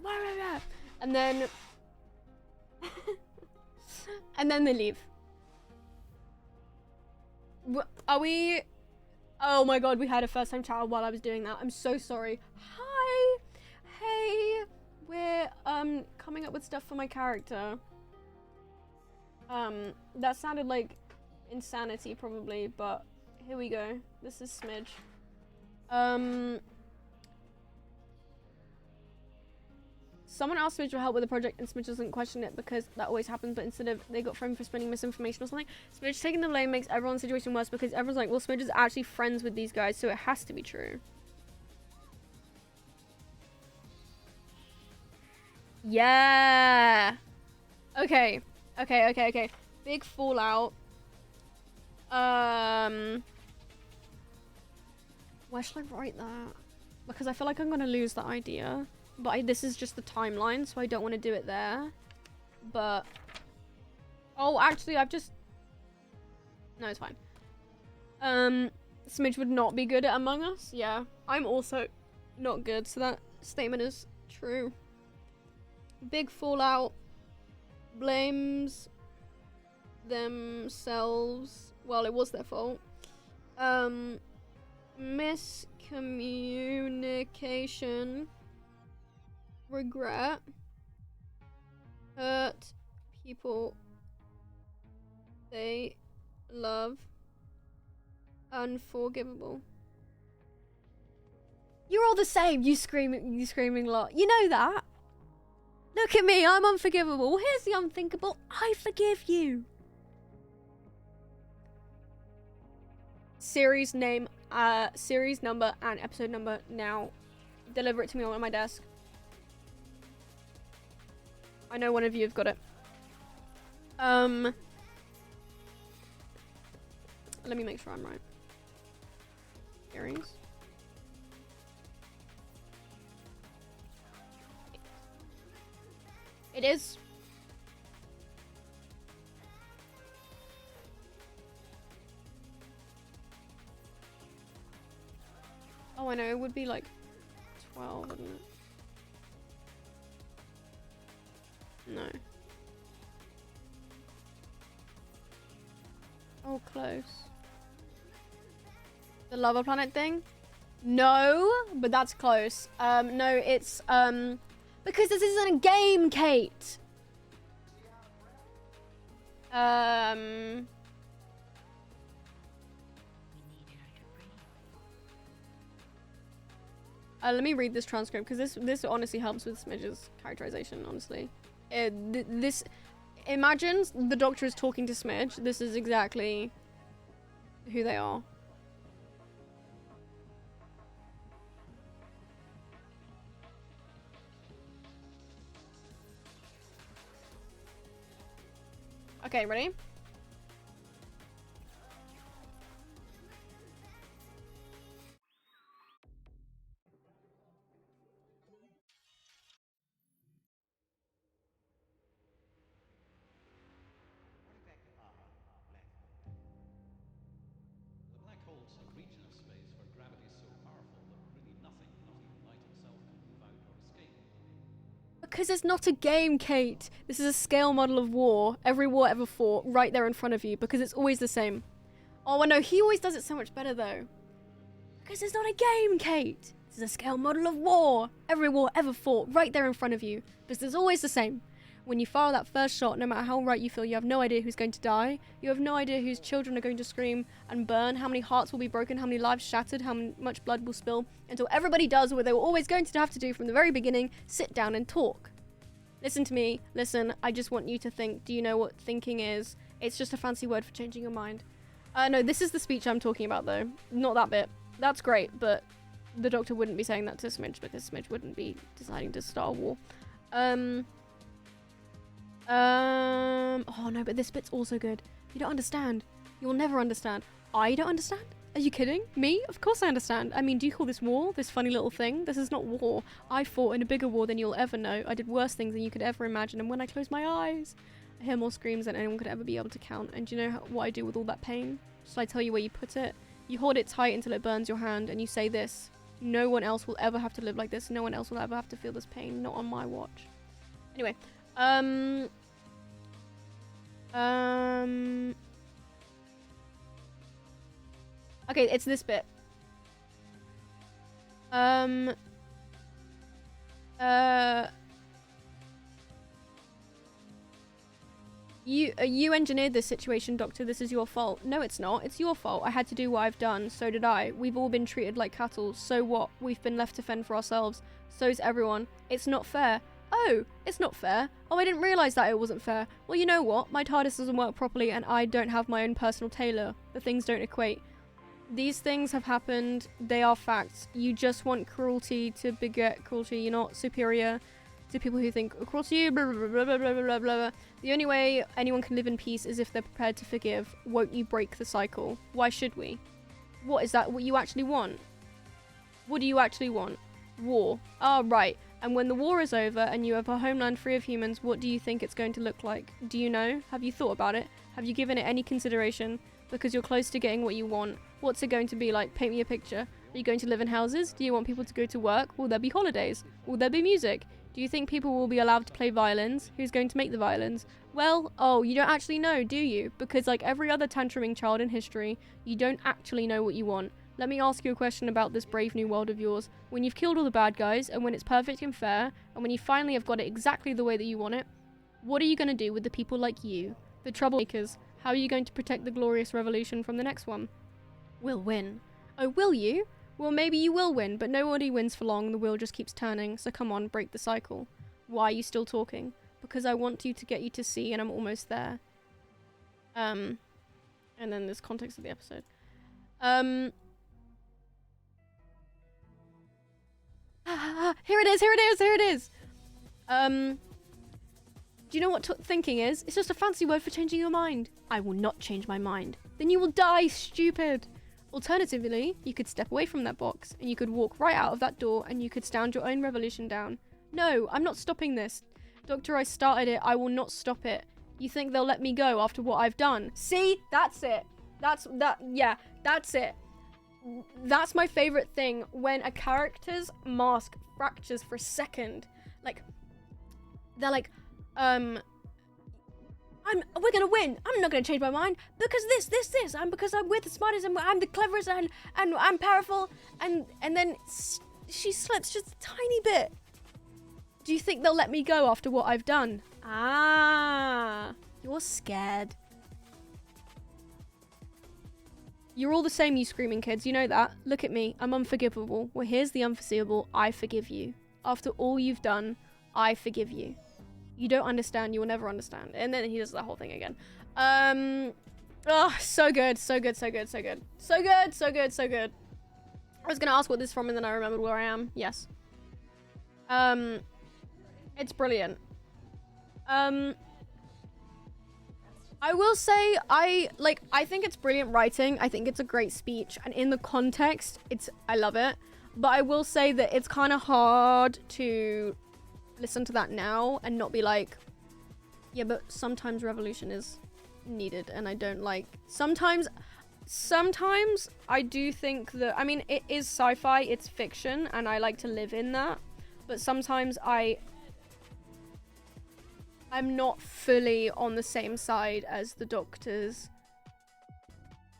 And then, and then they leave. Are we... Oh my god, we had a first time child while I was doing that. I'm so sorry. Hi! Hey! We're, coming up with stuff for my character. That sounded like insanity, probably, but here we go. This is Smidge. Someone asked Smidge for help with the project and Smidge doesn't question it because that always happens, but instead of they got framed for spreading misinformation or something, Smidge taking the blame makes everyone's situation worse because everyone's like, well, Smidge is actually friends with these guys, so it has to be true. Yeah. Okay. Big fallout. Where should I write that? Because I feel like I'm gonna lose that idea. But this is just the timeline, so I don't want to do it there. But... Oh, actually, I've just... No, it's fine. Smidge would not be good at Among Us. Yeah. I'm also not good, so that statement is true. Big fallout. Blames themselves. Well, it was their fault. Miscommunication. Regret. Hurt people they love. Unforgivable. You're all the same, you screaming lot. You know that. Look at me, I'm unforgivable. Here's the unthinkable. I forgive you. Series name, series number and episode number now. Deliver it to me on my desk. I know one of you have got it. Let me make sure I'm right. Series. It is. Oh, I know, it would be like 12, wouldn't it? No. Oh, close. The lava planet thing? No, but that's close. No, it's, because this isn't a game, Kate. Let me read this transcript, because this honestly helps with Smidge's characterization, honestly. This imagines the Doctor is talking to Smidge. This is exactly who they are. Okay, ready? Because it's not a game, Kate. This is a scale model of war. Every war ever fought, right there in front of you, because it's always the same. Oh, I know, he always does it so much better, though. Because it's not a game, Kate. This is a scale model of war. Every war ever fought, right there in front of you. Because it's always the same. When you fire that first shot, no matter how right you feel, you have no idea who's going to die. You have no idea whose children are going to scream and burn, how many hearts will be broken, how many lives shattered, how much blood will spill, until everybody does what they were always going to have to do from the very beginning, sit down and talk. Listen to me. Listen, I just want you to think. Do you know what thinking is? It's just a fancy word for changing your mind. No, this is the speech I'm talking about, though. Not that bit. That's great, but the Doctor wouldn't be saying that to Smidge, because Smidge wouldn't be deciding to start a war. Oh no, but this bit's also good. You don't understand. You'll never understand. I don't understand? Are you kidding? Me? Of course I understand. I mean, do you call this war? This funny little thing? This is not war. I fought in a bigger war than you'll ever know. I did worse things than you could ever imagine, and when I close my eyes, I hear more screams than anyone could ever be able to count. And do you know what I do with all that pain? Shall I tell you where you put it? You hold it tight until it burns your hand, and you say this: no one else will ever have to live like this. No one else will ever have to feel this pain. Not on my watch. Anyway, okay, it's this bit. You engineered this situation, Doctor. This is your fault. No, it's not. It's your fault. I had to do what I've done. So did I. We've all been treated like cattle. So what? We've been left to fend for ourselves. So's everyone. It's not fair. Oh, it's not fair. Oh, I didn't realise that it wasn't fair. Well, you know what? My TARDIS doesn't work properly and I don't have my own personal tailor. The things don't equate. These things have happened. They are facts. You just want cruelty to beget cruelty. You're not superior to people who think cruelty, blah, blah, blah, blah, blah, blah, blah. The only way anyone can live in peace is if they're prepared to forgive. Won't you break the cycle? Why should we? What is that what you actually want? What do you actually want? War. Ah, right. And when the war is over and you have a homeland free of humans, what do you think it's going to look like? Do you know? Have you thought about it? Have you given it any consideration? Because you're close to getting what you want. What's it going to be like? Paint me a picture. Are you going to live in houses? Do you want people to go to work? Will there be holidays? Will there be music? Do you think people will be allowed to play violins? Who's going to make the violins? Well, oh, you don't actually know, do you? Because like every other tantruming child in history, you don't actually know what you want. Let me ask you a question about this brave new world of yours. When you've killed all the bad guys, and when it's perfect and fair, and when you finally have got it exactly the way that you want it, what are you going to do with the people like you? The troublemakers. How are you going to protect the glorious revolution from the next one? We'll win. Oh, will you? Well, maybe you will win, but nobody wins for long. The wheel just keeps turning, so come on, break the cycle. Why are you still talking? Because I want you to get you to see, and I'm almost there. And then there's context of the episode. Here it is, here it is, here it is! Do you know what thinking is? It's just a fancy word for changing your mind. I will not change my mind. Then you will die, stupid! Alternatively, you could step away from that box, and you could walk right out of that door, and you could stand your own revolution down. No, I'm not stopping this. Doctor, I started it. I will not stop it. You think they'll let me go after what I've done? See? That's it. That's it. That's my favorite thing, when a character's mask fractures for a second. Like, they're like, we're gonna win. I'm not gonna change my mind because this. Because I'm with the smartest and I'm the cleverest and I'm powerful. And then she slips just a tiny bit. Do you think they'll let me go after what I've done? Ah, you're scared. You're all the same, you screaming kids. You know that. Look at me. I'm unforgivable. Well, here's the unforeseeable. I forgive you. After all you've done, I forgive you. You don't understand. You will never understand. And then he does the whole thing again. Oh, so good. So good. So good. So good. So good. So good. So good. I was going to ask what this is from and then I remembered where I am. Yes. It's brilliant. I will say, I think it's brilliant writing. I think it's a great speech. And in the context, I love it. But I will say that it's kind of hard to listen to that now and not be like, yeah, but sometimes revolution is needed. And I don't like, sometimes I do think that, I mean, it is sci-fi, it's fiction, and I like to live in that. But sometimes I I'm not fully on the same side as the doctors.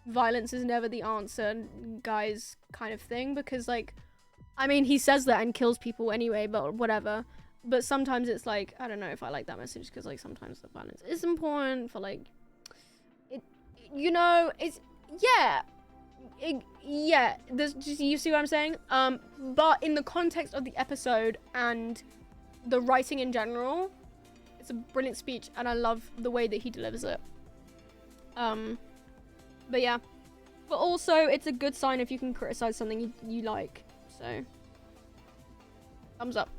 Violence is never the answer, guys, kind of thing. Because, like, I mean, he says that and kills people anyway, but whatever. But sometimes it's like, I don't know if I like that message, because, like, sometimes the violence is important for, like, it, you know, it's, yeah. Yeah, you see what I'm saying? But in the context of the episode and the writing in general, it's a brilliant speech, and I love the way that he delivers it. But yeah. But also, it's a good sign if you can criticize something you like. So, thumbs up.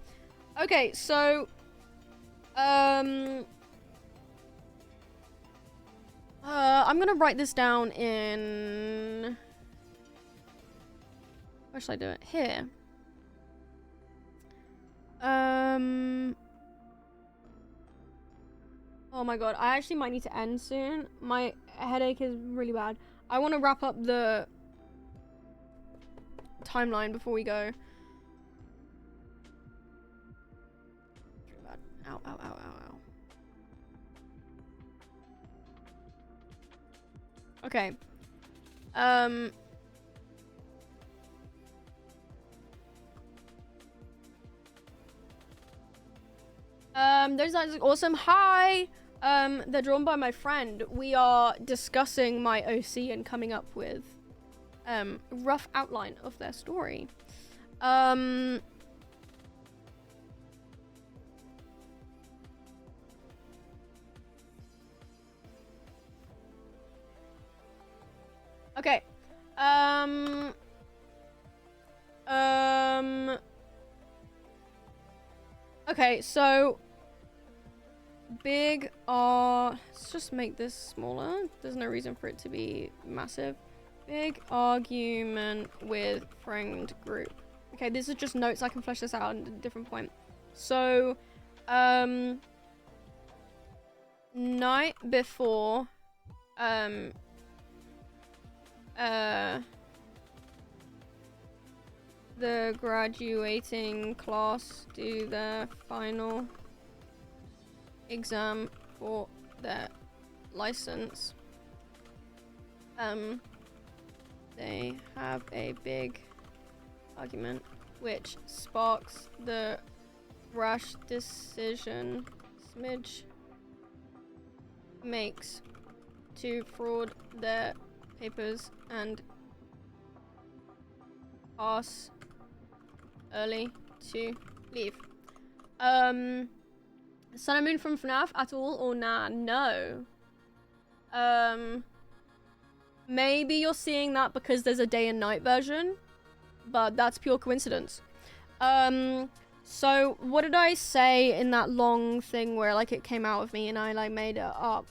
Okay, so, I'm gonna write this down in... Where should I do it? Here. Oh my god, I actually might need to end soon. My headache is really bad. I want to wrap up the timeline before we go. Ow, ow, ow, ow, ow. Okay. There's that awesome. Hi. They're drawn by my friend. We are discussing my OC and coming up with a rough outline of their story. Okay. Okay, so big R, let's just make this smaller. There's no reason for it to be massive. Big argument with friend group. Okay, this is just notes. I can flesh this out at a different point. So, night before, the graduating class do their final exam for their license. They have a big argument which sparks the rash decision Smidge makes to fraud their papers and pass early to leave. Sun and Moon from FNAF at all or nah? No. Maybe you're seeing that because there's a day and night version, but that's pure coincidence. So what did I say in that long thing where like it came out of me and I like made it up?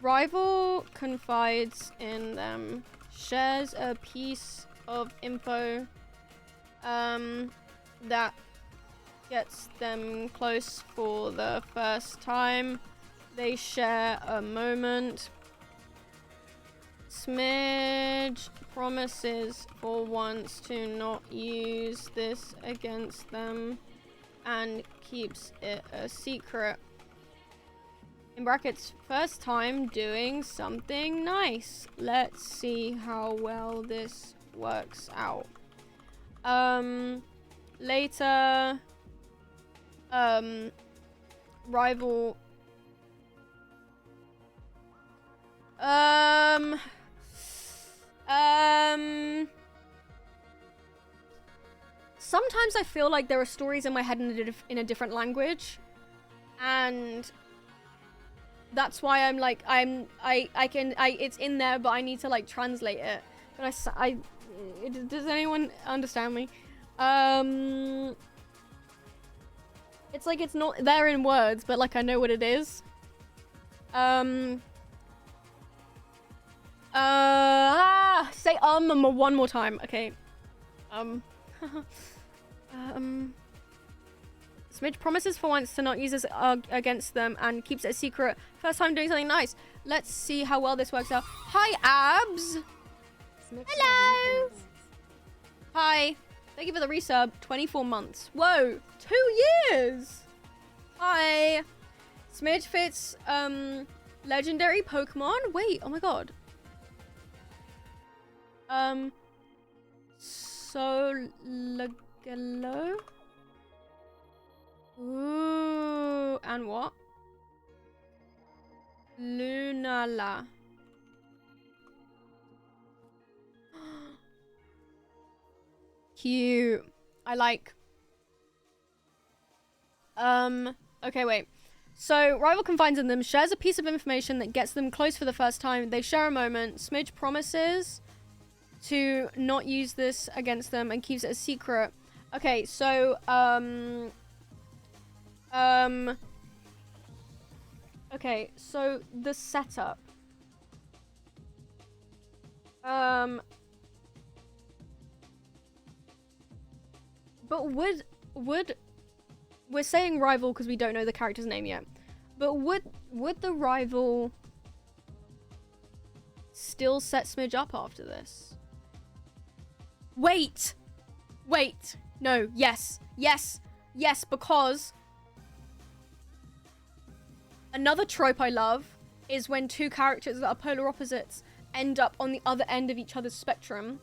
Rival confides in them, shares a piece of info that gets them close for the first time. They share a moment. Smidge promises for once to not use this against them and keeps it a secret. In brackets, first time doing something nice. Let's see how well this works out. Later, rival, sometimes I feel like there are stories in my head in a different language, and that's why I'm like, it's in there, but I need to like translate it. But does anyone understand me? It's like, it's not there in words, but like I know what it is. Say one more time. Okay. Smidge promises for once to not use this against them and keeps it a secret. First time doing something nice. Let's see how well this works out. Hi, Abs. Smidge Hello. Hi. Thank you for the resub. 24 months. Whoa. 2 years. Hi. Smidge fits, legendary Pokemon? Wait, oh my god. Solgaleo? Ooh, and what? Lunala. Cute. I like. Okay, wait. So, rival confides in them, shares a piece of information that gets them close for the first time. They share a moment. Smidge promises to not use this against them and keeps it a secret. Okay, so, okay, so the setup. But would we're saying rival because we don't know the character's name yet. But would the rival still set Smidge up after this? Wait! Wait! No, yes. Yes! Yes, because another trope I love is when two characters that are polar opposites end up on the other end of each other's spectrum.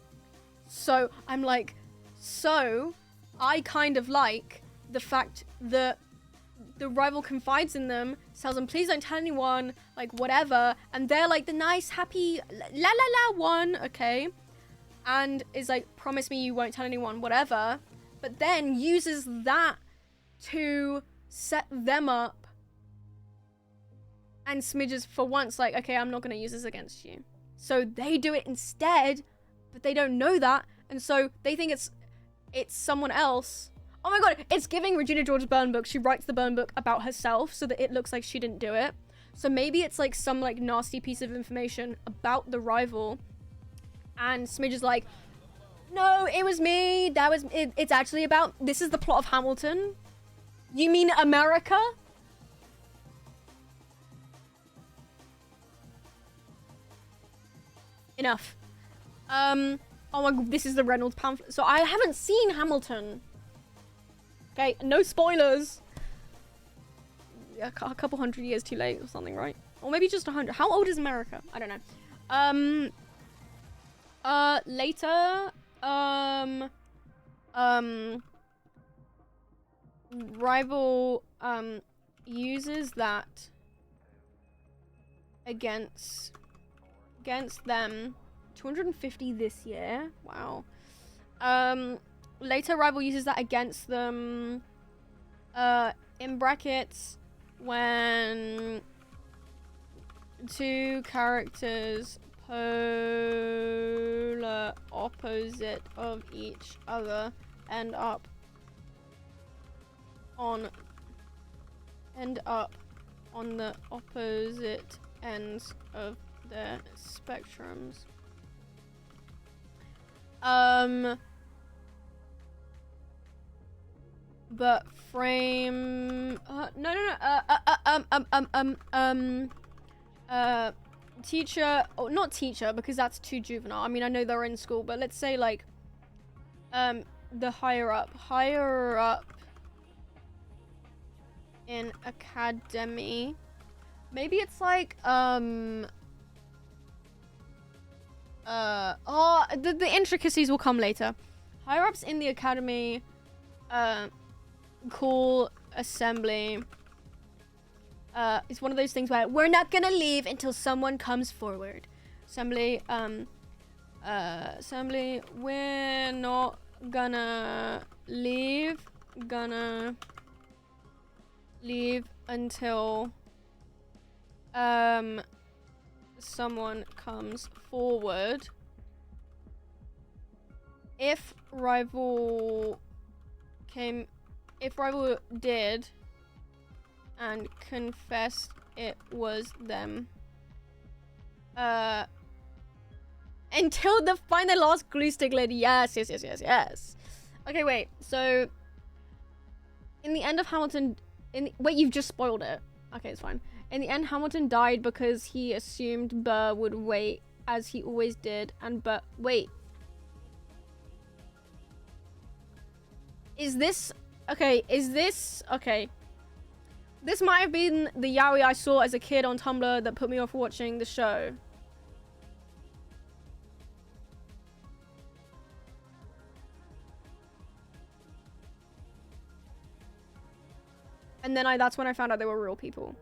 So, I'm like, so I kind of like the fact that the rival confides in them, tells them, please don't tell anyone, like, whatever, and they're like the nice, happy, la la la one, okay, and is like, promise me you won't tell anyone, whatever, but then uses that to set them up, and Smidge is for once like, okay, I'm not gonna use this against you. So they do it instead, but they don't know that, and so they think it's someone else. Oh my god, it's giving Regina George's burn book. She writes the burn book about herself so that it looks like she didn't do it. So maybe it's like some like nasty piece of information about the rival. And Smidge is like, no, it was me. That was it. It's actually about, this is the plot of Hamilton. You mean America? Enough. Oh my god, this is the Reynolds pamphlet. So I haven't seen Hamilton. Okay, no spoilers. A couple hundred years too late or something, right? Or maybe just 100. How old is America? I don't know. Later, rival, uses that against them. 250 this year. Wow. Later, rival uses that against them, in brackets, when two characters polar opposite of each other end up on the opposite ends of their spectrums. But frame, teacher, oh, not teacher, because that's too juvenile. I mean, I know they're in school, but let's say like, the higher up in academy. Maybe it's like, the intricacies will come later. Higher ups in the academy, call assembly. It's one of those things where we're not gonna leave until someone comes forward. Assembly, assembly, we're not gonna leave until someone comes forward. If rival did and confessed it was them. Until the find the last glue stick lady. Yes. Okay, wait. So in the end of Hamilton, wait, you've just spoiled it. Okay, it's fine. In the end, Hamilton died because he assumed Burr would wait, as he always did, and wait. Is this... Okay, is this... Okay. This might have been the yaoi I saw as a kid on Tumblr that put me off watching the show. And then that's when I found out they were real people.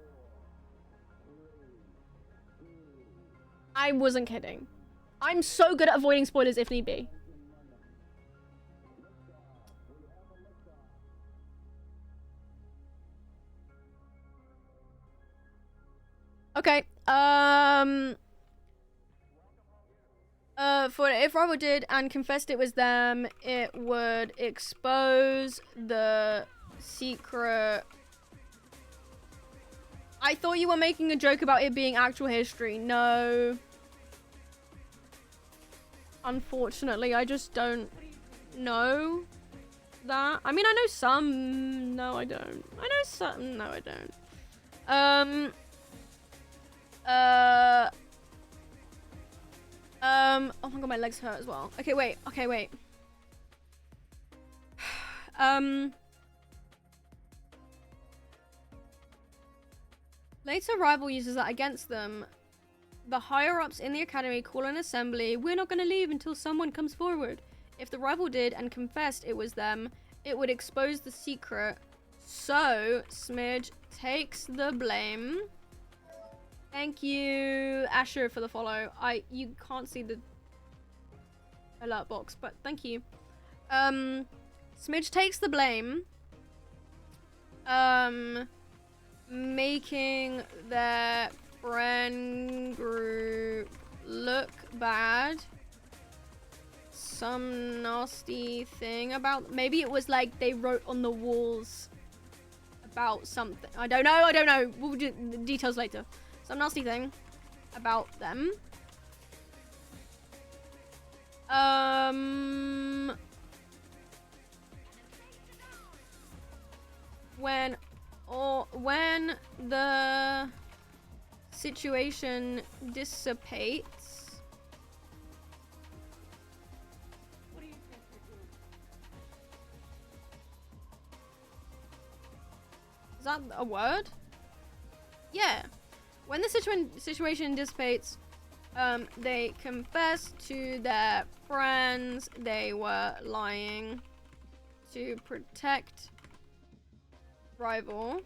I wasn't kidding. I'm so good at avoiding spoilers if need be. Okay, for if Rival did and confessed it was them, it would expose the secret. I thought you were making a joke about it being actual history. No. Unfortunately, I just don't know that. I mean, I know some. No, I don't. I know some. No, I don't. Oh my god, my legs hurt as well. Okay, wait. Okay, wait. Later, Rival uses that against them. The higher-ups in the academy call an assembly. We're not going to leave until someone comes forward. If the Rival did and confessed it was them, it would expose the secret. So, Smidge takes the blame. Thank you, Asher, for the follow. You can't see the alert box, but thank you. Smidge takes the blame. Making their friend group look bad. Some nasty thing about... Maybe it was like they wrote on the walls about something. I don't know. We'll do the details later. Some nasty thing about them. When the situation dissipates. What do you think you're doing? Is that a word? Yeah. When the situation dissipates, they confess to their friends they were lying to protect Rival.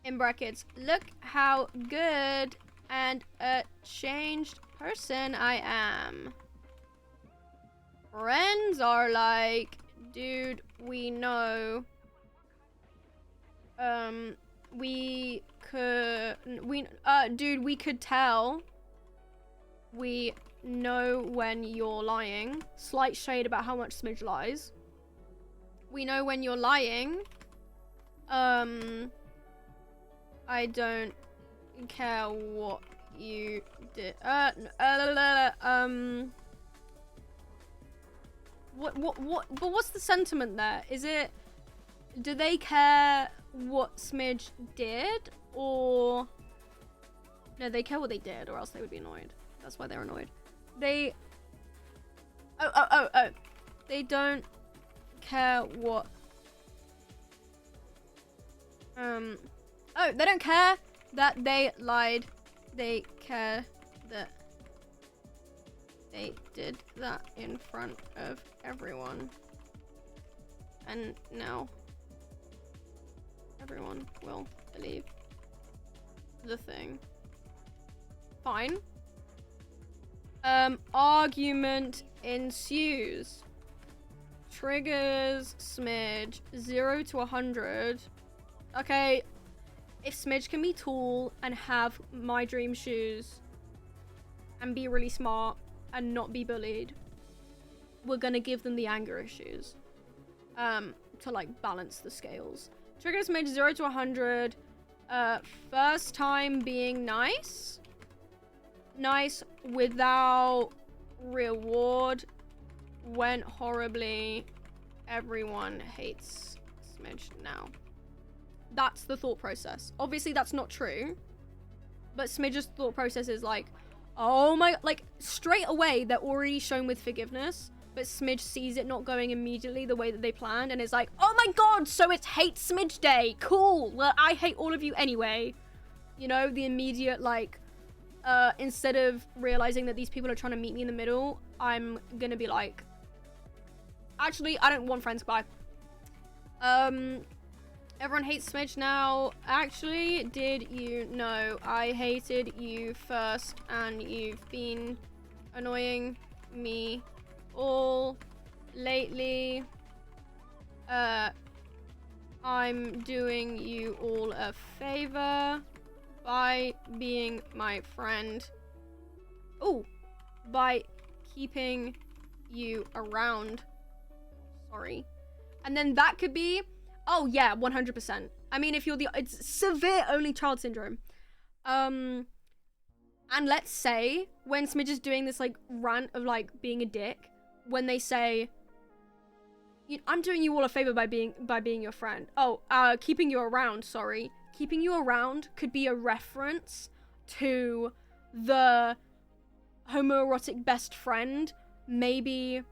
In brackets, look how good and a changed person I am. Friends are like, dude, we know. We could tell. We know when you're lying. Slight shade about how much Smidge lies. We know when you're lying. I don't care what you did. But what's the sentiment there? Is it, do they care what Smidge did, or no, they care what they did, or else they would be annoyed. That's why they're annoyed. They they don't care what they don't care that they lied. They care that they did that in front of everyone, and now everyone will believe the thing. Fine. Argument ensues. Triggers Smidge 0 to 100. Okay, if Smidge can be tall and have my dream shoes and be really smart and not be bullied, we're gonna give them the anger issues to like balance the scales. Triggers Smidge 0 to 100. First time being nice. Nice without reward. Went horribly. Everyone hates Smidge now. That's the thought process. Obviously that's not true, but Smidge's thought process is like, oh my, like straight away they're already shown with forgiveness. but Smidge sees it not going immediately the way that they planned and is like, oh my god, so it's hate Smidge day. Cool. Well, I hate all of you anyway. You know, the immediate, like, instead of realizing that these people are trying to meet me in the middle, I'm gonna be like, actually, I don't want friends, bye. Everyone hates Smidge now. Actually, did you know I hated you first and you've been annoying me all lately? I'm doing you all a favor by being my friend. Oh, by keeping you around. Sorry. And then that could be, oh yeah, 100%. I mean, if you're it's severe only child syndrome. And let's say when Smidge is doing this like rant of like being a dick, when they say, I'm doing you all a favor by being your friend. Oh, keeping you around, sorry. Keeping you around could be a reference to the homoerotic best friend. Maybe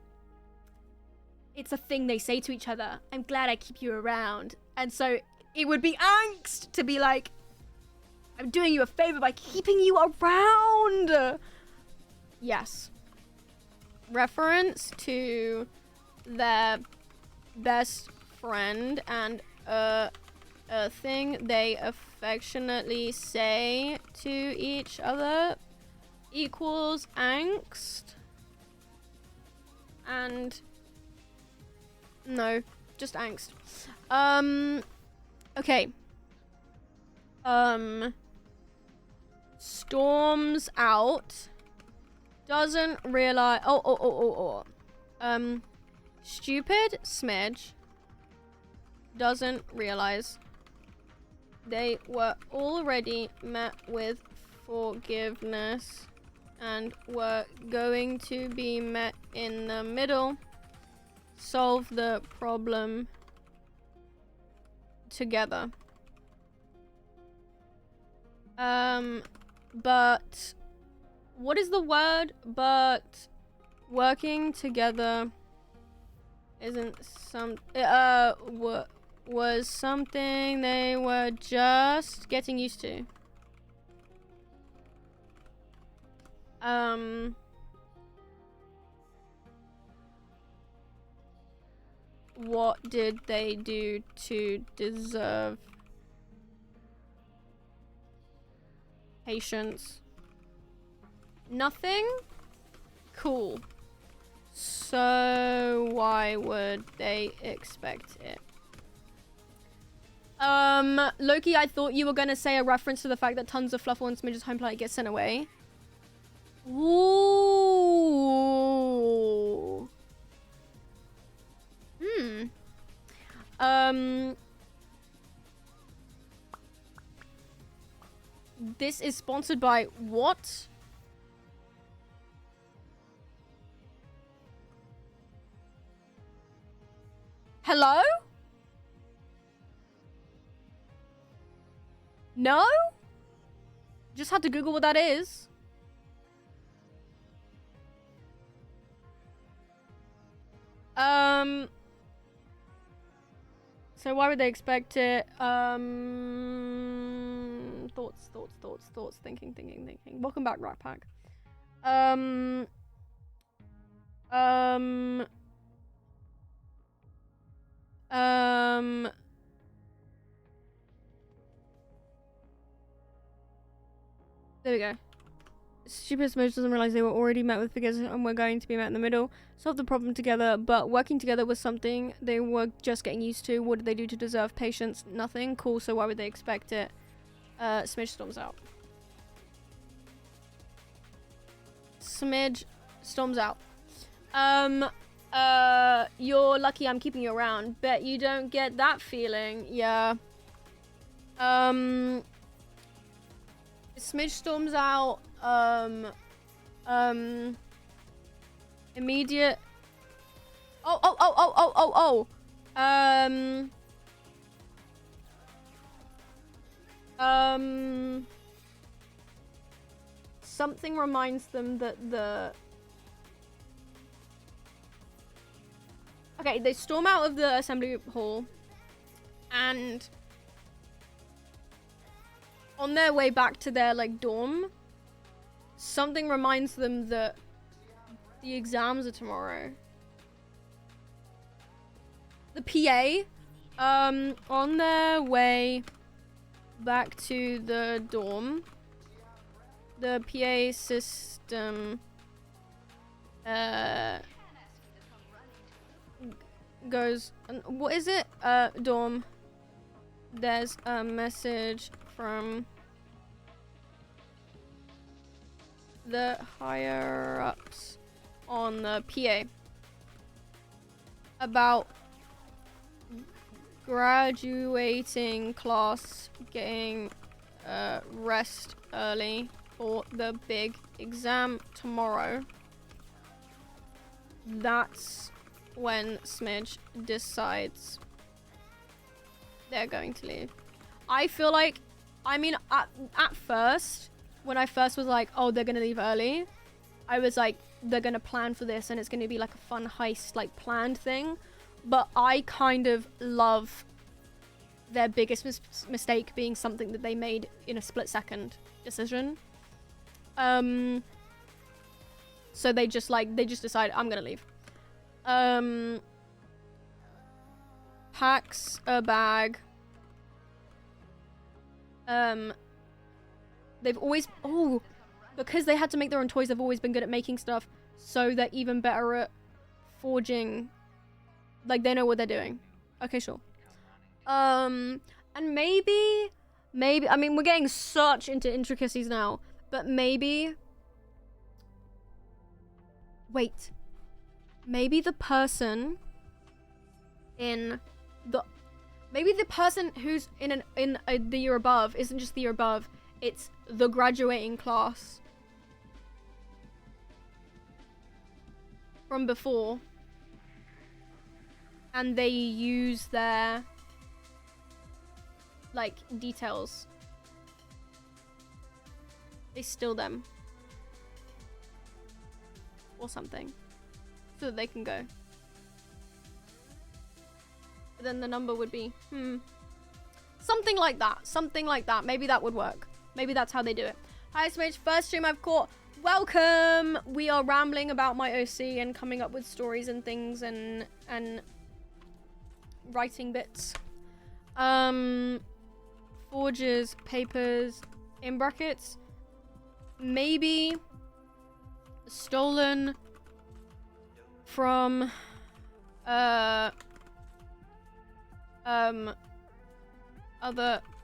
it's a thing they say to each other. I'm glad I keep you around. And so it would be angst to be like, I'm doing you a favor by keeping you around. Yes. Reference to their best friend and a thing they affectionately say to each other equals angst. And no, just angst. Okay. Storms out. Doesn't realize. Stupid Smidge doesn't realize they were already met with forgiveness and were going to be met in the middle. Solve the problem together. But what is the word? But working together isn't was something they were just getting used to. What did they do to deserve patience? Nothing? Cool. So why would they expect it? Loki, I thought you were gonna say a reference to the fact that tons of Fluffle and Smidge's home planet get sent away. Ooh. This is sponsored by what? Hello? No? Just had to Google what that is. So why would they expect it? Thoughts, thinking. Welcome back, Rat Pack. There we go. Stupid Smidge doesn't realize they were already met with figures and were going to be met in the middle. Solve the problem together, but working together was something they were just getting used to. What did they do to deserve patience? Nothing. Cool, so why would they expect it? Smidge storms out. Smidge storms out. You're lucky I'm keeping you around. Bet you don't get that feeling. Yeah. Smidge storms out. Immediate. Something reminds them that Okay, they storm out of the assembly hall, and on their way back to their like dorm, something reminds them that the exams are tomorrow. The PA, on their way back to the dorm, the PA system goes, what is it? Dorm, there's a message from the higher ups on the PA about graduating class getting rest early for the big exam tomorrow. That's when Smidge decides they're going to leave. I feel like, I mean, at first, when I first was like, oh, they're gonna leave early, I was like, they're gonna plan for this and it's gonna be like a fun heist, like planned thing. But I kind of love their biggest mistake being something that they made in a split-second decision. So they just decide, I'm gonna leave. Packs a bag. They've always, because they had to make their own toys, they've always been good at making stuff, so they're even better at forging. Like, they know what they're doing. Okay, sure. And maybe, I mean, we're getting such into intricacies now, but maybe, wait, maybe the person in the, maybe the person who's in the year above isn't just the year above, it's the graduating class from before. And they use their, like, details. They steal them. Or something. So that they can go. But then the number would be, something like that. Something like that. Maybe that would work. Maybe that's how they do it. Hi, Smidge. First stream I've caught. Welcome! We are rambling about my OC and coming up with stories and things and writing bits. Forges, papers, in brackets. Maybe stolen from other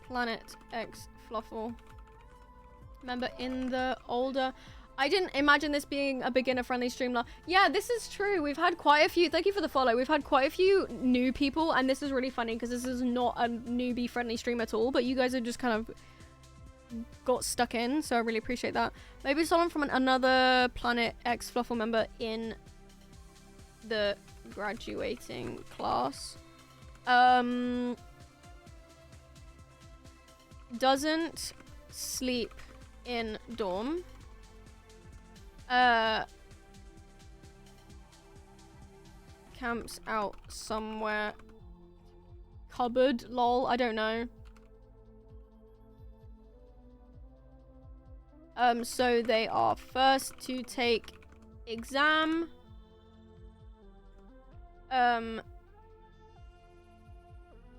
Planet X Fluffle. Remember in the older, I didn't imagine this being a beginner-friendly stream. Yeah, this is true. We've had quite a few, thank you for the follow. We've had quite a few new people, and this is really funny because this is not a newbie-friendly stream at all, but you guys have just kind of got stuck in, so I really appreciate that. Maybe someone from another Planet X Fluffle member in the graduating class. Doesn't sleep in dorm. Camps out somewhere. Cupboard, lol, I don't know. So they are first to take exam.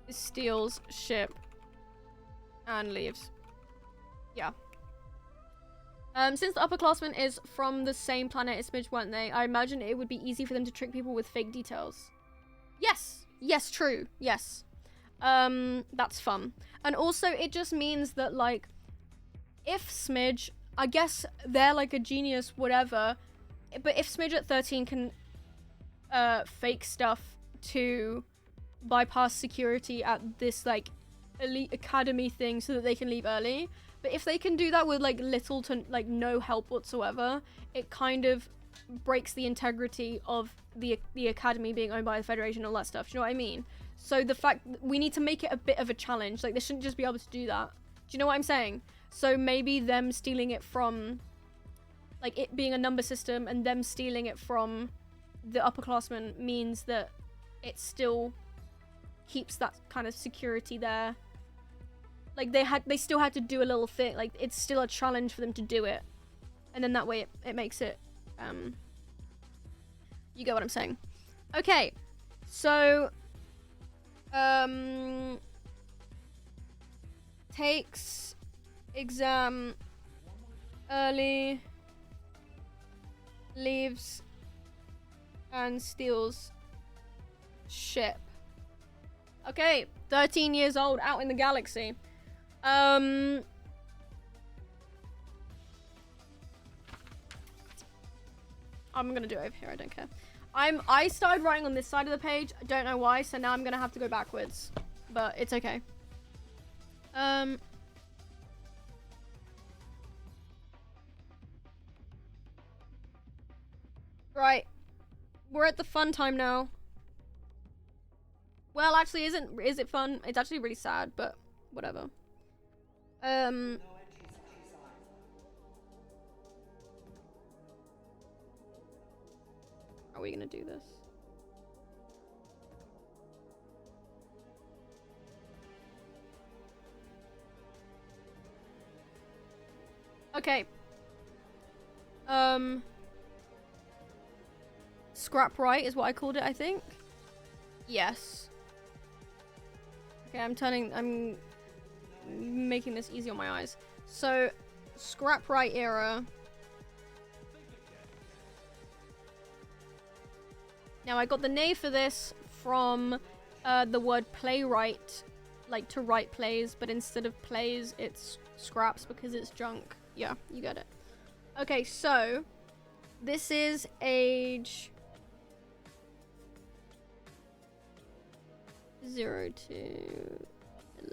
Steals ship and leaves. Yeah. Since the upperclassmen is from the same planet as Smidge, weren't they? I imagine it would be easy for them to trick people with fake details. Yes! Yes, true. Yes. That's fun. And also, it just means that, like, if Smidge, I guess they're, like, a genius, whatever, but if Smidge at 13 can, fake stuff to bypass security at this, like, elite academy thing so that they can leave early, but if they can do that with like little to like no help whatsoever, it kind of breaks the integrity of the academy being owned by the Federation and all that stuff. Do you know what I mean? So the fact we need to make it a bit of a challenge. Like they shouldn't just be able to do that. Do you know what I'm saying? So maybe them stealing it from like it being a number system and them stealing it from the upperclassmen means that it still keeps that kind of security there. Like they still had to do a little thing. Like it's still a challenge for them to do it, and then that way it makes it. You get what I'm saying? Okay, so takes exam early, leaves and steals ship. Okay, 13 years old, out in the galaxy. I'm gonna do it over here, I don't care. I started writing on this side of the page, I don't know why, so now I'm gonna have to go backwards. But it's okay. Right. We're at the fun time now. Well, actually, is it fun? It's actually really sad, but whatever. Are we gonna do this? Okay. Scrap right is what I called it, I think. Yes. Okay, I'm making this easy on my eyes. So, scrap right era. Now, I got the name for this from the word playwright, like to write plays, but instead of plays, it's scraps because it's junk. Yeah, you get it. Okay, so this is age 0 to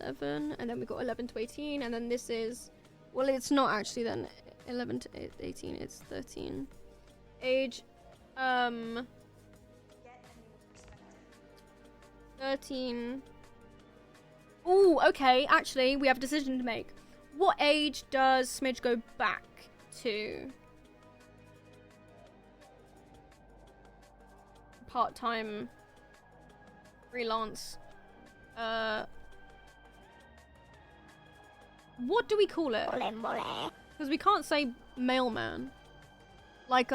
11, and then we got 11 to 18, and then this is, well, it's not actually then 11 to 18, it's 13. Age 13. Ooh, okay, actually, we have a decision to make. What age does Smidge go back to? Part-time freelance. What do we call it? Because we can't say mailman. Like,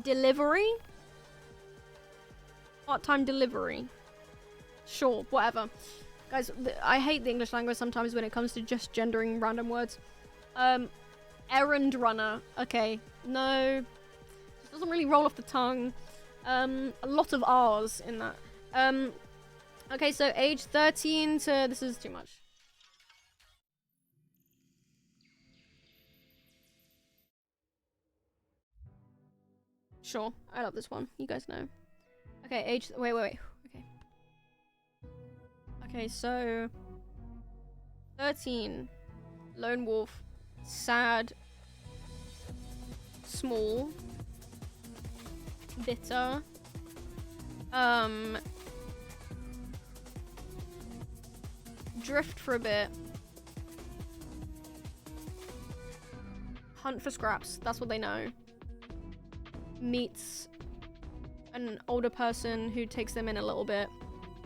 delivery? Part-time delivery. Sure, whatever. Guys, I hate the English language sometimes when it comes to just gendering random words. Errand runner. Okay. No. It doesn't really roll off the tongue. A lot of R's in that. Okay, so age 13 to... This is too much. Sure, I love this one. You guys know. Okay, age... Wait. Okay. Okay, so... 13. Lone wolf. Sad. Small. Bitter. Drift for a bit. Hunt for scraps. That's what they know. Meets an older person who takes them in a little bit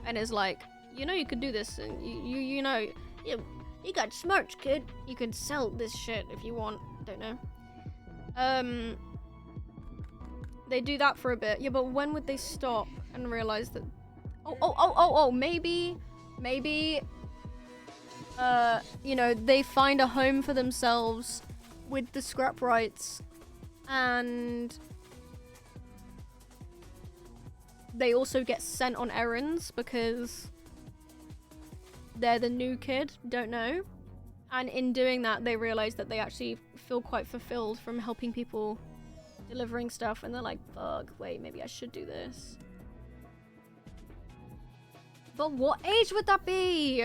and is like, you know, you could do this, and you know, you got smarts, kid. You could sell this shit if you want. Don't know. They do that for a bit. Yeah, but when would they stop and realize that? Maybe, you know, they find a home for themselves with the scrap rights, and they also get sent on errands because they're the new kid, don't know. And in doing that, they realize that they actually feel quite fulfilled from helping people, delivering stuff, and they're like, fuck, wait, maybe I should do this. But what age would that be?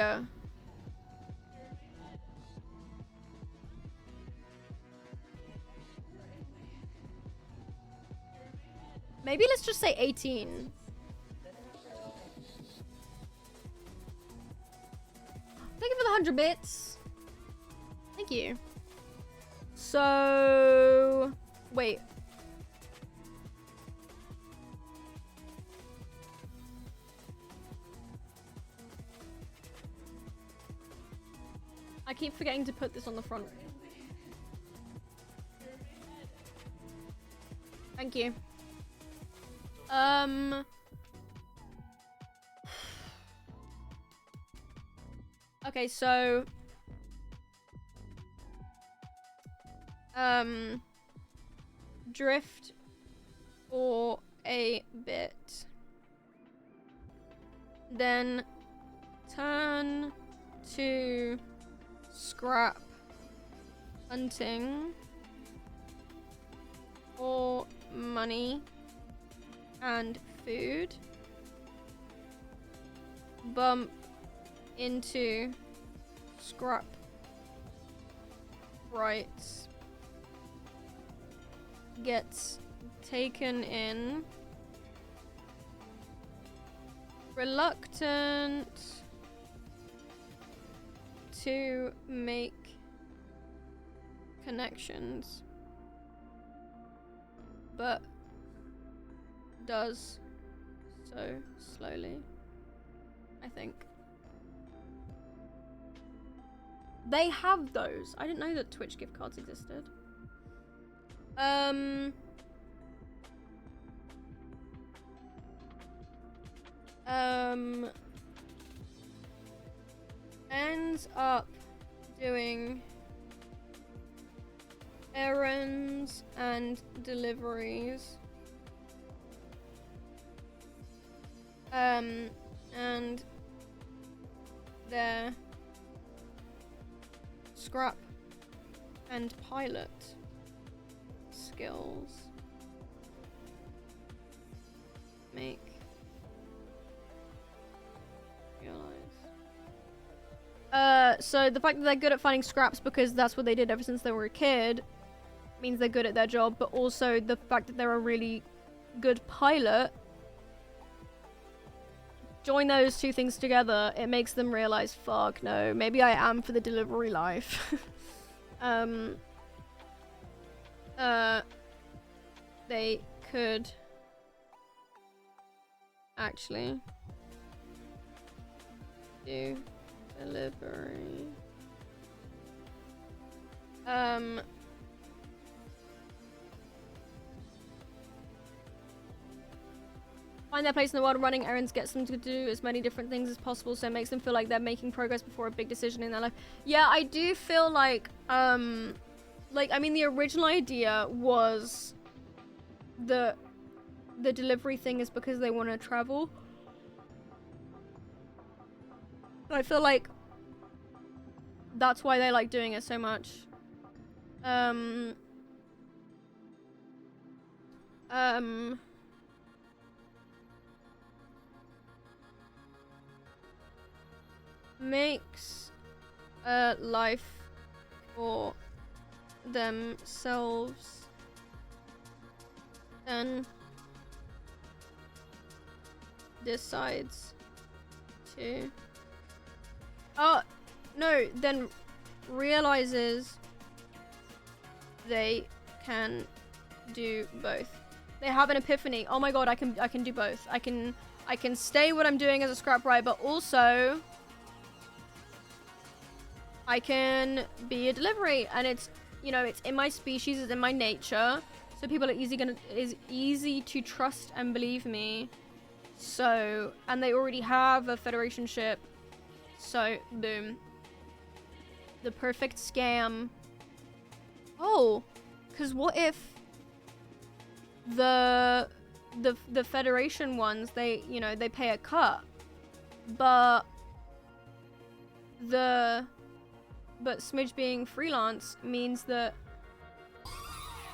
Maybe let's just say 18. Thank you for the 100 bits. Thank you. So, wait. I keep forgetting to put this on the front. Thank you. Okay, so drift for a bit. Then turn to scrap hunting for money and food. Bump into scrap rights. Gets taken in. Reluctant to make connections, but does so slowly, I think. They have those. I didn't know that Twitch gift cards existed. Ends up doing errands and deliveries. And their scrap and pilot skills make so the fact that they're good at finding scraps because that's what they did ever since they were a kid means they're good at their job, but also the fact that they're a really good pilot, join those two things together, it makes them realize, fuck no, maybe I am for the delivery life. They could actually do delivery. Find their place in the world. Running errands gets them to do as many different things as possible, so it makes them feel like they're making progress before a big decision in their life. Yeah, I do feel like, I mean, the original idea was the delivery thing is because they want to travel. I feel like that's why they like doing it so much. Makes a life for themselves and decides to no, then realizes they can do both. They have an epiphany. Oh my god, I can do both. I can stay what I'm doing as a scrap writer, but also I can be a delivery, and it's, you know, it's in my species, it's in my nature, so people are easy to trust and believe me. So, and they already have a federation ship, so boom, the perfect scam. Oh, because what if the federation ones, they, you know, they pay a cut, but Smidge being freelance means that...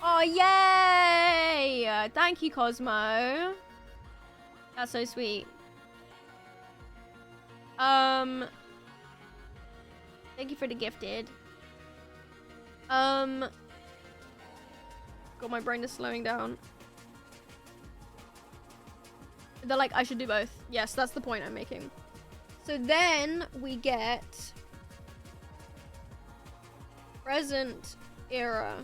Oh, yay! Thank you, Cosmo. That's so sweet. Thank you for the gifted. God, my brain is slowing down. They're like, I should do both. Yes, that's the point I'm making. So then we get present era.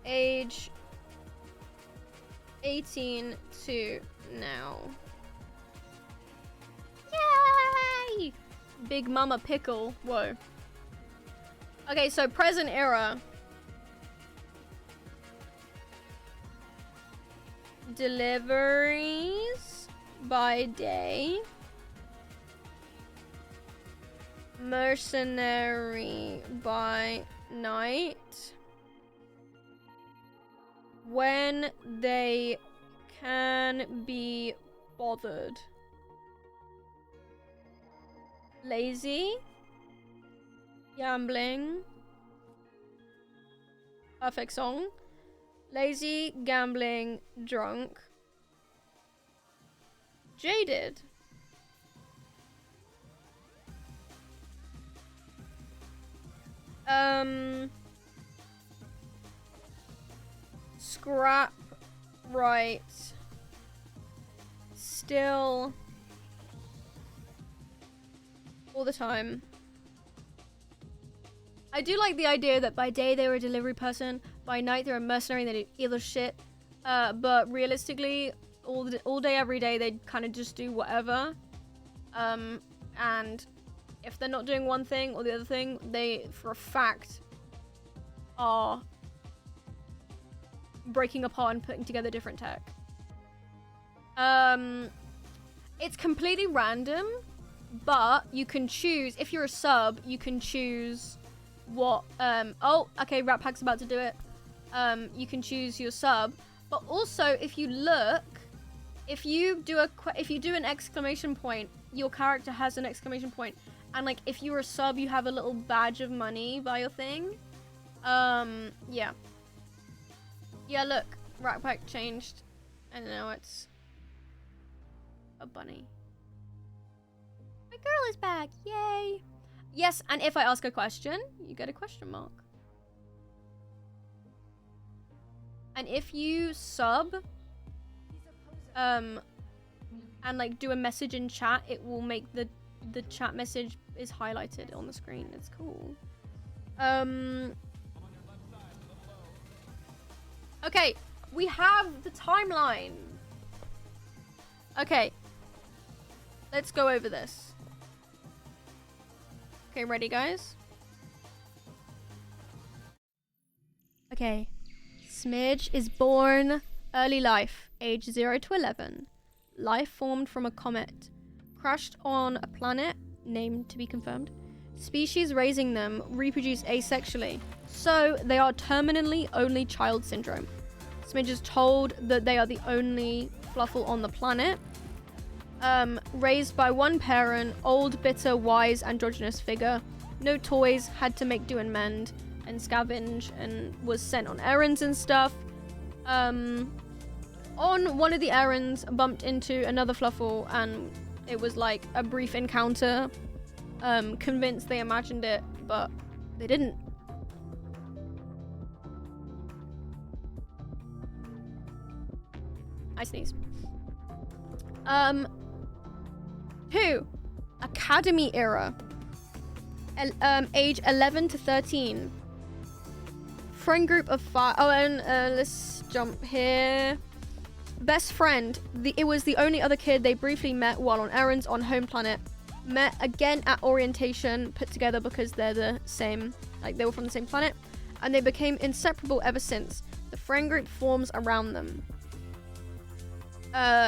Age 18 to now. Yay! Big Mama Pickle. Whoa. Okay, so present era. Deliveries by day. Mercenary by night. When they can be bothered. Lazy. Gambling. Perfect song. Lazy, gambling, drunk. Jaded. Scrap, right. Still. All the time. I do like the idea that by day they were a delivery person, by night they're a mercenary and they do other shit. But realistically, all day, every day, they kind of just do whatever. And if they're not doing one thing or the other thing, they, for a fact, are breaking apart and putting together different tech. It's completely random, but you can choose, if you're a sub, you can choose what, oh, okay, Rat Pack's about to do it. You can choose your sub, but also if you look, if you do an exclamation point, your character has an exclamation point, and like if you're a sub, you have a little badge of money by your thing. Yeah. Yeah, look, Rat Pack changed, and now it's a bunny. My girl is back, yay! Yes, and if I ask a question, you get a question mark. And if you sub, and like do a message in chat, it will make the chat message is highlighted on the screen. It's cool. Okay, we have the timeline. Okay, let's go over this. Okay, ready, guys? Okay. Smidge is born early life, age 0 to 11. Life formed from a comet. Crashed on a planet, named to be confirmed. Species raising them reproduce asexually, so they are terminally only child syndrome. Smidge is told that they are the only fluffle on the planet. Raised by one parent, old, bitter, wise, androgynous figure. No toys, had to make do and mend, and scavenge, and was sent on errands and stuff. On one of the errands, bumped into another fluffle, and it was like a brief encounter. Convinced they imagined it, but they didn't. I sneeze. 2. Academy era. Age 11 to 13. Friend group of 5. Oh, and let's jump here. Best friend. It was the only other kid they briefly met while on errands on home planet. Met again at orientation, put together because they're the same, like they were from the same planet, and they became inseparable ever since. The friend group forms around them.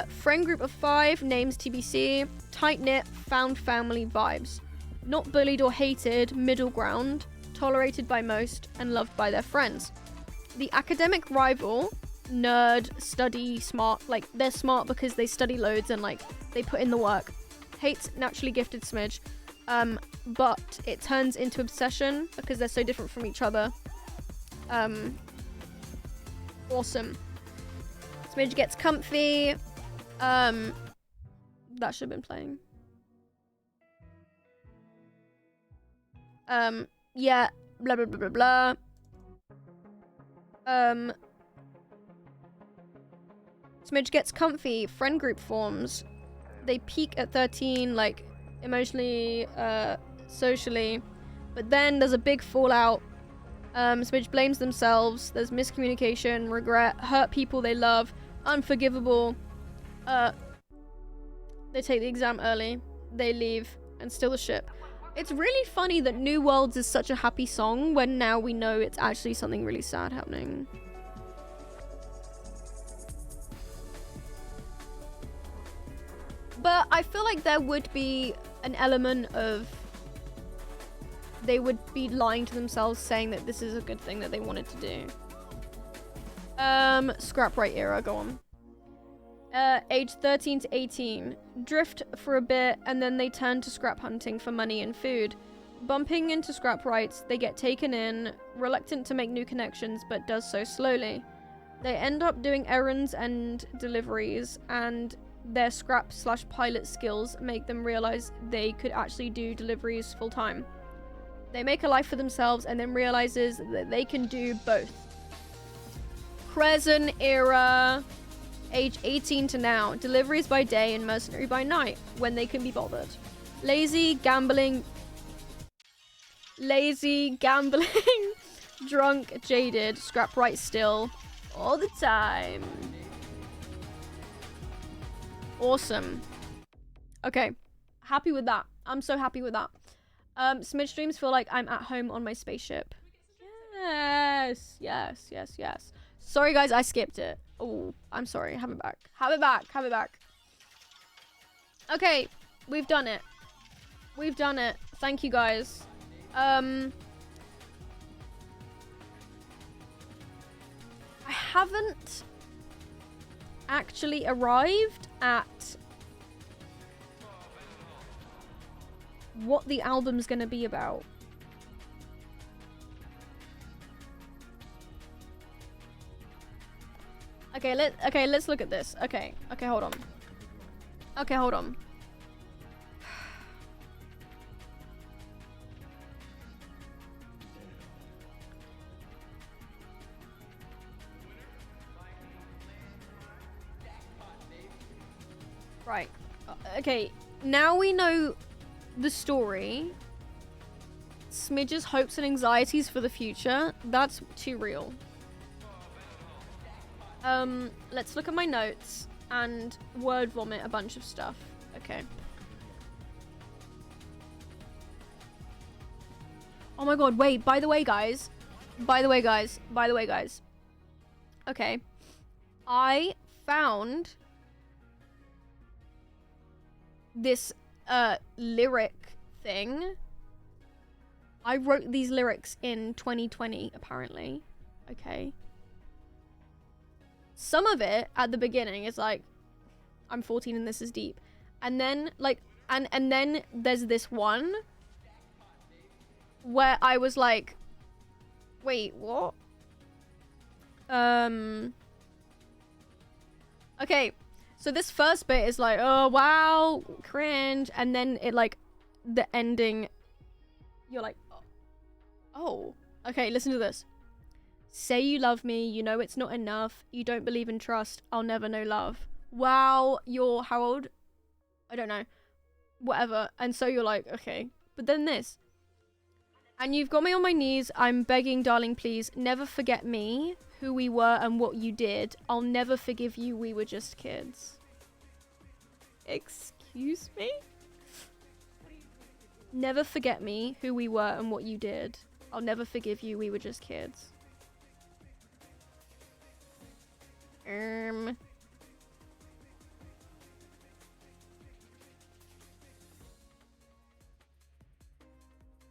Friend group of 5, names TBC, tight-knit, found family vibes. Not bullied or hated, middle ground, tolerated by most, and loved by their friends. The academic rival, nerd, study, smart, like they're smart because they study loads and like they put in the work. Hates naturally gifted Smidge, but it turns into obsession because they're so different from each other. Awesome. Smidge gets comfy. That should have been playing. Yeah, blah blah blah blah blah. Smidge gets comfy. Friend group forms. They peak at 13, like emotionally, socially. But then there's a big fallout. Smidge blames themselves. There's miscommunication, regret, hurt people they love, unforgivable. They take the exam early. They leave and steal the ship. It's really funny that New Worlds is such a happy song when now we know it's actually something really sad happening. But I feel like there would be an element of they would be lying to themselves saying that this is a good thing that they wanted to do. Scrap right era, go on. Age 13 to 18. Drift for a bit and then they turn to scrap hunting for money and food. Bumping into scrap rights, they get taken in, reluctant to make new connections but does so slowly. They end up doing errands and deliveries, and their scrap/pilot skills make them realize they could actually do deliveries full time. They make a life for themselves and then realizes that they can do both. Crescent era. Age 18 to now. Deliveries by day and mercenary by night, when they can be bothered. Lazy, gambling, drunk, jaded, scrap right still, all the time. Awesome. Okay, happy with that. I'm so happy with that. Smidge streams feel like I'm at home on my spaceship. Yes, yes, yes, yes. Sorry guys, I skipped it. Oh, I'm sorry. Have it back. Have it back. Have it back. Okay, we've done it. We've done it. Thank you guys. I haven't actually arrived at what the album's gonna be about. Okay, let's look at this. Okay, hold on. Okay, hold on. Right. Okay, now we know the story. Smidge's hopes and anxieties for the future. That's too real. Let's look at my notes and word vomit a bunch of stuff. Okay. Oh my god, wait, by the way, guys. Okay. I found this, lyric thing. I wrote these lyrics in 2020, apparently. Okay. Some of it at the beginning is like, I'm 14 and this is deep. And then, like, and then there's this one where I was like, wait, what? Okay, so this first bit is like, oh, wow, cringe. And then it, like, the ending, you're like, oh. Okay, listen to this. Say you love me, you know it's not enough. You don't believe in trust, I'll never know love. Wow, you're how old? I don't know. Whatever. And so you're like, okay. But then this. And you've got me on my knees, I'm begging, darling, please. Never forget me, who we were and what you did. I'll never forgive you, we were just kids. Excuse me? Never forget me, who we were and what you did. I'll never forgive you, we were just kids.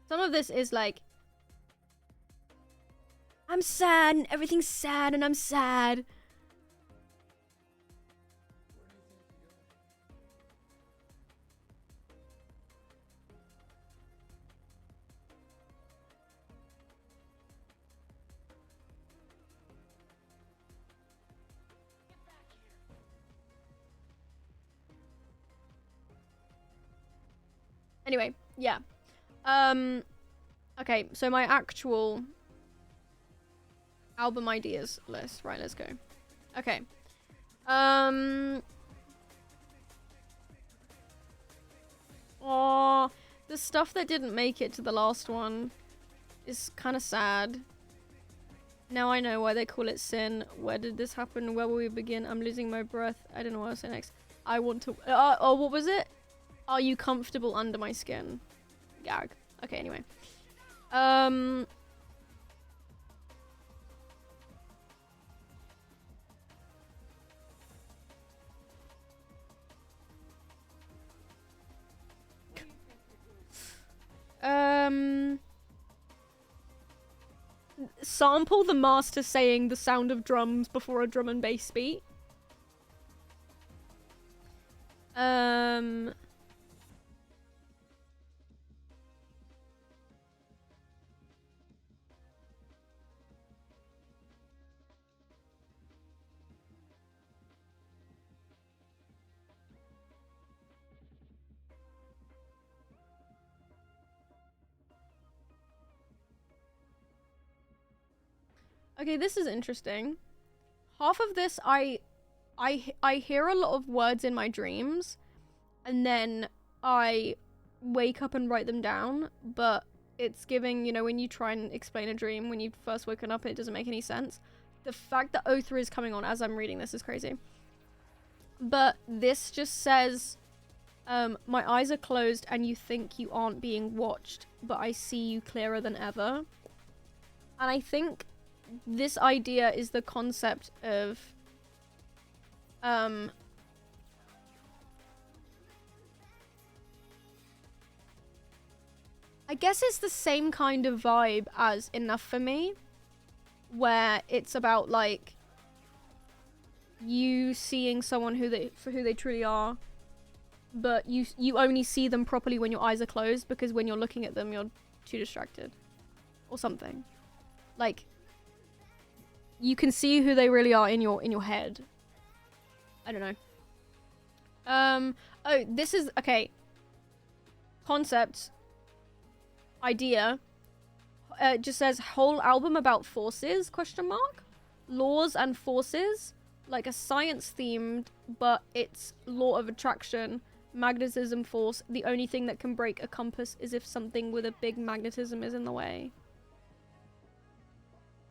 Some of this is like, I'm sad and everything's sad and I'm sad. Anyway, yeah. Okay, so my actual album ideas list. Right, let's go. Okay. Oh, The stuff that didn't make it to the last one is kind of sad. Now I know why they call it sin. Where did this happen? Where will we begin? I'm losing my breath. I don't know what I'll say next. I want to... oh, what was it? Are you comfortable under my skin? Gag. Okay, anyway. Sample the master saying the sound of drums before a drum and bass beat. Okay, this is interesting. Half of this, I hear a lot of words in my dreams, and then I wake up and write them down, but it's giving, you know, when you try and explain a dream when you've first woken up, it doesn't make any sense. The fact that O3 is coming on as I'm reading this is crazy. But this just says, my eyes are closed and you think you aren't being watched, but I see you clearer than ever. And I think this idea is the concept of I guess it's the same kind of vibe as Enough for Me, where it's about like you seeing someone for who they truly are, but you only see them properly when your eyes are closed, because when you're looking at them you're too distracted or something. Like, you can see who they really are in your head. I don't know. Oh, this is okay. Concept. Idea. It just says whole album about forces, question mark. Laws and forces. Like a science themed, but it's law of attraction, magnetism, force. The only thing that can break a compass is if something with a big magnetism is in the way.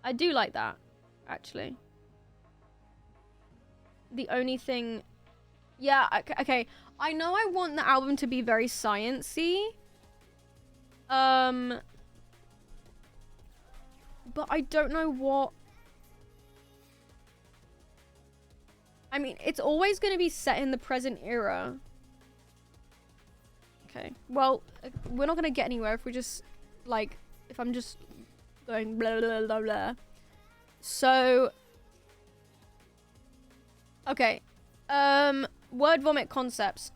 I do like that, actually. The only thing... Yeah, okay. I know I want the album to be very science-y. But I don't know what... I mean, it's always going to be set in the present era. Okay. Well, we're not going to get anywhere if we just, like, if I'm just going blah, blah, blah, blah. So... Okay. Word vomit concepts.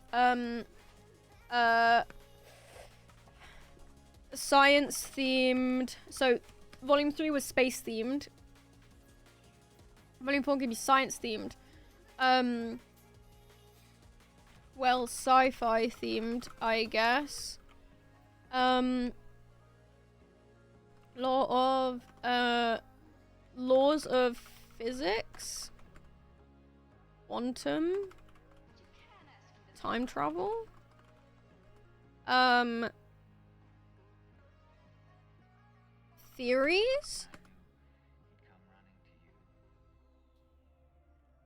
Science themed. So, volume 3 was space themed. Volume 4 can be science themed. Well, sci-fi themed, I guess. Laws of physics. Quantum. Time travel. Theories.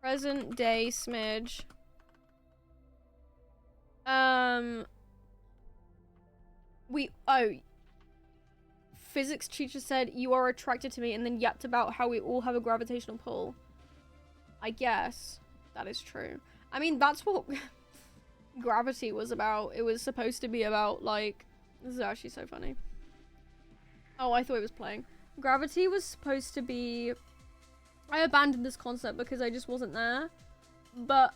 Present day smidge. Physics teacher said you are attracted to me, and then yapped about how we all have a gravitational pull. I guess that is true. I mean, that's what Gravity was about. It was supposed to be about, like, this is actually so funny. Oh, I thought it was playing. Gravity was supposed to be... I abandoned this concept because I just wasn't there. But,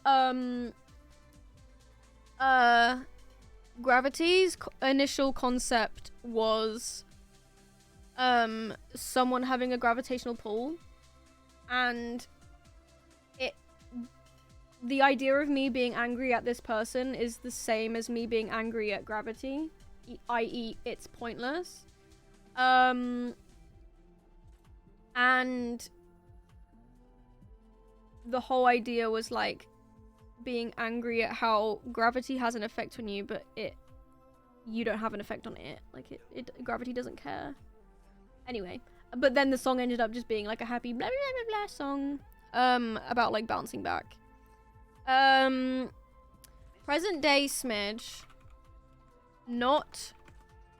Gravity's initial concept was, someone having a gravitational pull. And the idea of me being angry at this person is the same as me being angry at gravity. I.e., it's pointless. And the whole idea was, like, being angry at how gravity has an effect on you, but it you don't have an effect on it. Like gravity doesn't care. Anyway, but then the song ended up just being like a happy blah blah blah blah song about like bouncing back. Present day Smidge, not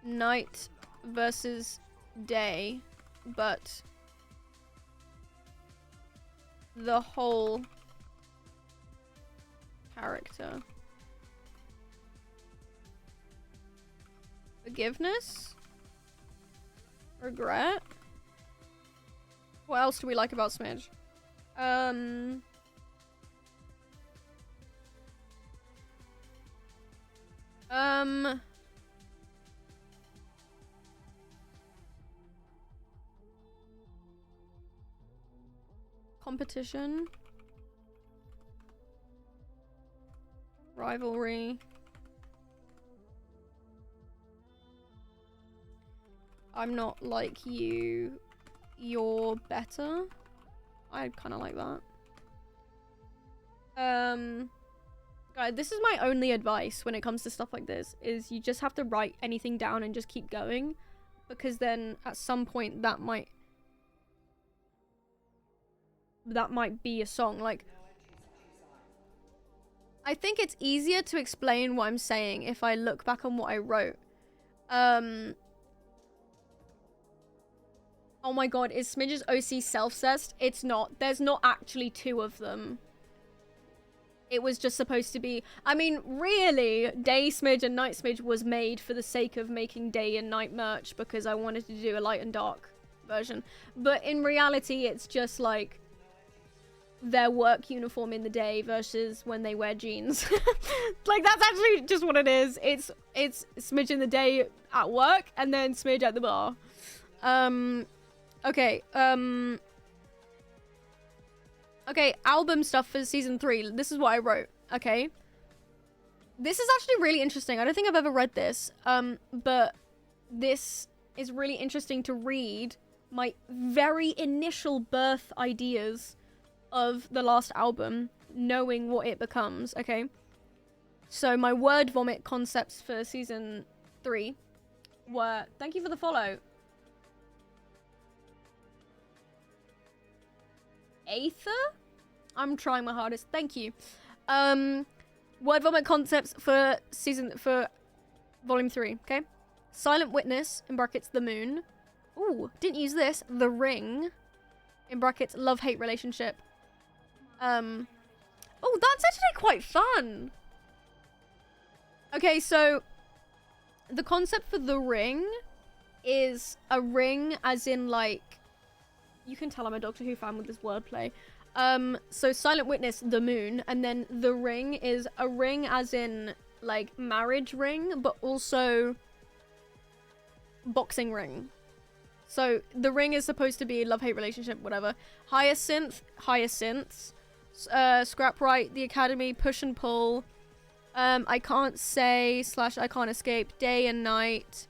night versus day, but the whole character. Forgiveness? Regret? What else do we like about Smidge? Competition. Rivalry. I'm not like you. You're better. I kind of like that. Guys, this is my only advice when it comes to stuff like this, is you just have to write anything down and just keep going, because then at some point that might be a song. Like, I think it's easier to explain what I'm saying if I look back on what I wrote. Oh my god, is Smidge's OC self-cessed? It's not. There's not actually two of them. It was just supposed to be... I mean, really, Day Smidge and Night Smidge was made for the sake of making day and night merch, because I wanted to do a light and dark version. But in reality, it's just like their work uniform in the day versus when they wear jeans. Like, that's actually just what it is. It's Smidge in the day at work, and then Smidge at the bar. Okay, okay, album stuff for season 3. This is what I wrote, okay? This is actually really interesting. I don't think I've ever read this, but this is really interesting to read my very initial birth ideas of the last album, knowing what it becomes, okay? So my word vomit concepts for season 3 were... Thank you for the follow. Aether? I'm trying my hardest. Thank you. Word vomit concepts for volume 3, okay? Silent Witness, in brackets, the moon. Ooh, didn't use this. The ring, in brackets, love-hate relationship. Oh, that's actually quite fun. Okay, so the concept for the ring is a ring as in, like, you can tell I'm a Doctor Who fan with this wordplay. So Silent Witness, the moon, and then the ring is a ring as in, like, marriage ring, but also boxing ring. So the ring is supposed to be love-hate relationship, whatever. Hyacinths, Scrapwrite, the Academy, Push and Pull, I Can't Say / I Can't Escape, Day and Night,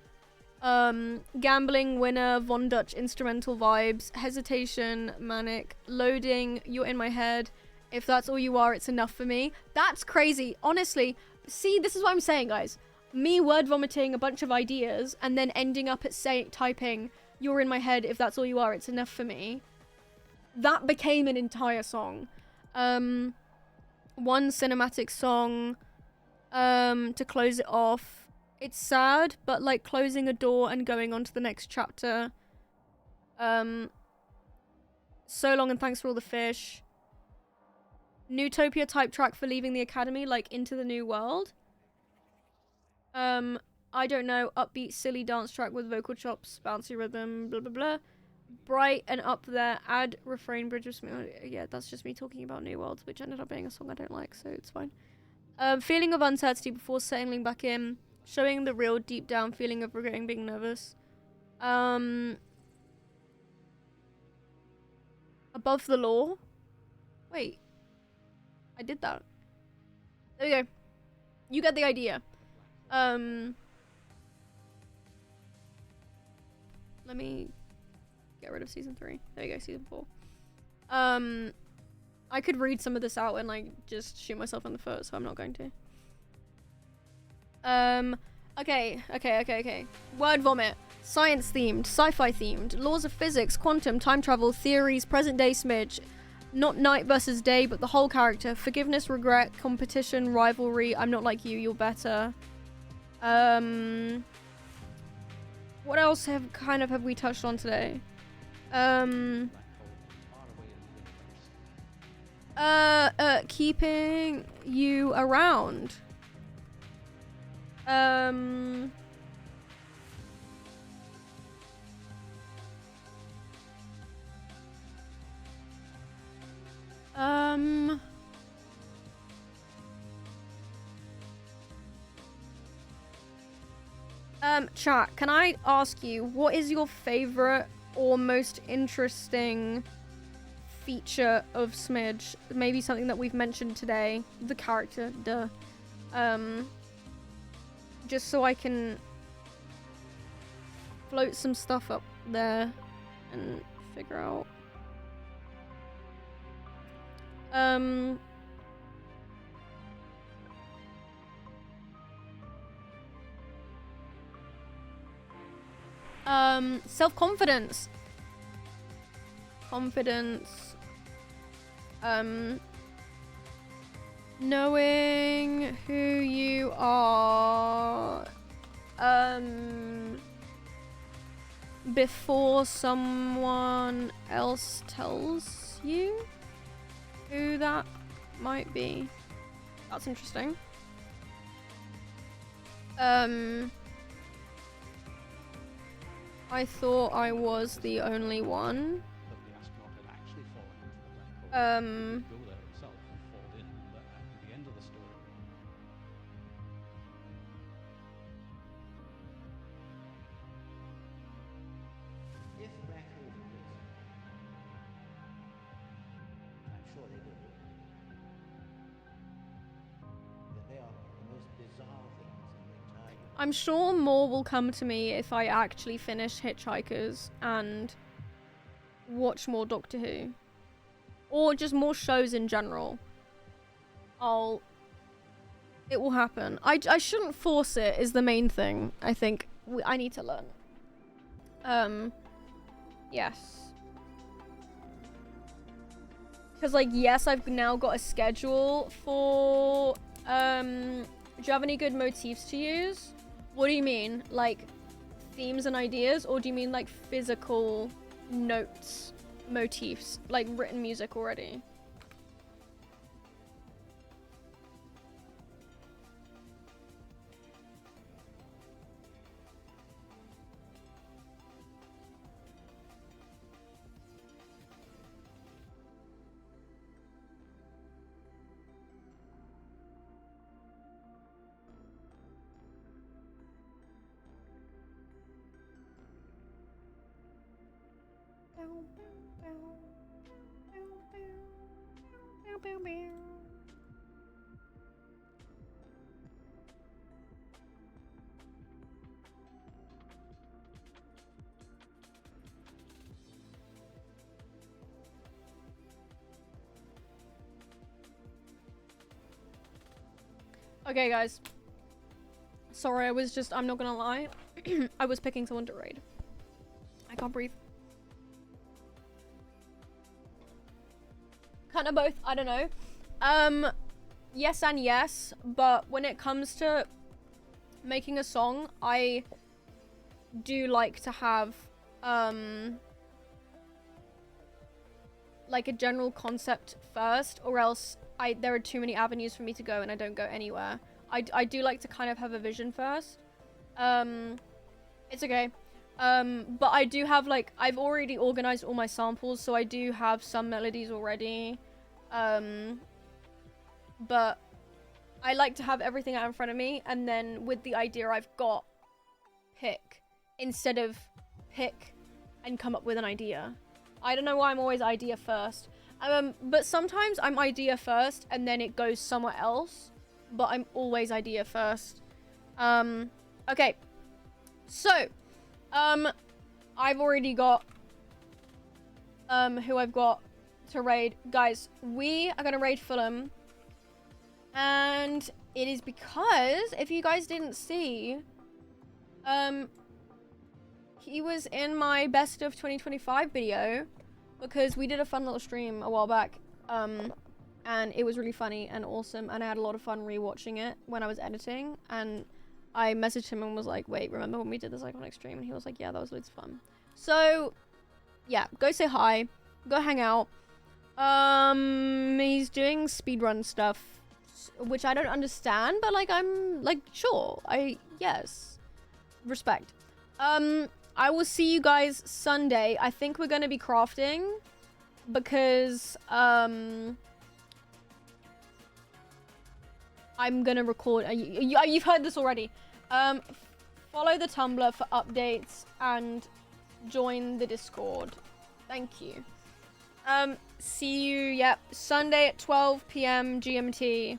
Gambling, Winner, Von Dutch, Instrumental Vibes, Hesitation, Manic, Loading, You're in My Head, If That's All You Are, It's Enough for Me. That's crazy. Honestly, see, this is what I'm saying, guys. Me word vomiting a bunch of ideas and then ending up at typing, You're in My Head, If That's All You Are, It's Enough for Me. That became an entire song. One cinematic song, to close it off. It's sad, but like closing a door and going on to the next chapter. So Long and Thanks for All the Fish. Newtopia type track for leaving the academy, like Into the New World. I don't know, upbeat silly dance track with vocal chops, bouncy rhythm, blah blah blah. Bright and Up There, add refrain bridge of yeah, that's just me talking about New World, which ended up being a song I don't like, so it's fine. Feeling of uncertainty before settling back in. Showing the real deep down feeling of regretting being nervous. Above the Law. Wait. I did that. There we go. You get the idea. Let me get rid of season 3. There you go, season 4. I could read some of this out and like just shoot myself in the foot, so I'm not going to. Okay. Word vomit. Science themed, sci-fi themed, laws of physics, quantum, time travel, theories, present day smidge. Not night versus day, but the whole character. Forgiveness, regret, competition, rivalry. I'm not like you, you're better. What else have we touched on today? Keeping you around. Chat, can I ask you, what is your favorite or most interesting feature of Smidge? Maybe something that we've mentioned today. The character, duh. Just so I can float some stuff up there and figure out. Self-confidence. Confidence. Knowing who you are. Before someone else tells you who that might be. That's interesting. I thought I was the only one. I'm sure more will come to me if I actually finish Hitchhikers and watch more Doctor Who. Or just more shows in general. It will happen. I shouldn't force it is the main thing, I think. I need to learn. Yes. Because, like, yes, I've now got a schedule for, do you have any good motifs to use? What do you mean? Like, themes and ideas? Or do you mean, like, physical notes, motifs? Like, written music already? Okay, guys. Sorry, I'm not gonna lie. I was picking someone to raid. I can't breathe. Kind of both, I don't know. Yes and yes, but when it comes to making a song, I do like to have, like a general concept first, or else there are too many avenues for me to go and I don't go anywhere. I do like to kind of have a vision first. It's okay. But I do have, like, I've already organized all my samples, so I do have some melodies already. But I like to have everything out in front of me, and then with the idea I've got, pick, instead of pick and come up with an idea. I don't know why I'm always idea first. But sometimes I'm idea first, and then it goes somewhere else, but I'm always idea first. Okay. So, I've already got, who I've got to raid. Guys, we are gonna raid Fulham. And it is because, if you guys didn't see, He was in my best of 2025 video because we did a fun little stream a while back. And it was really funny and awesome, and I had a lot of fun rewatching it when I was editing, and I messaged him and was like, wait, remember when we did this iconic stream? And he was like, yeah, that was loads of fun. So yeah, go say hi, go hang out. He's doing speedrun stuff, which I don't understand, but like, I'm like, sure, yes, respect. I will see you guys Sunday. I think we're gonna be crafting because I'm gonna record. You've heard this already. Follow the Tumblr for updates and join the Discord. Thank you. See you, Sunday at 12 p.m. GMT.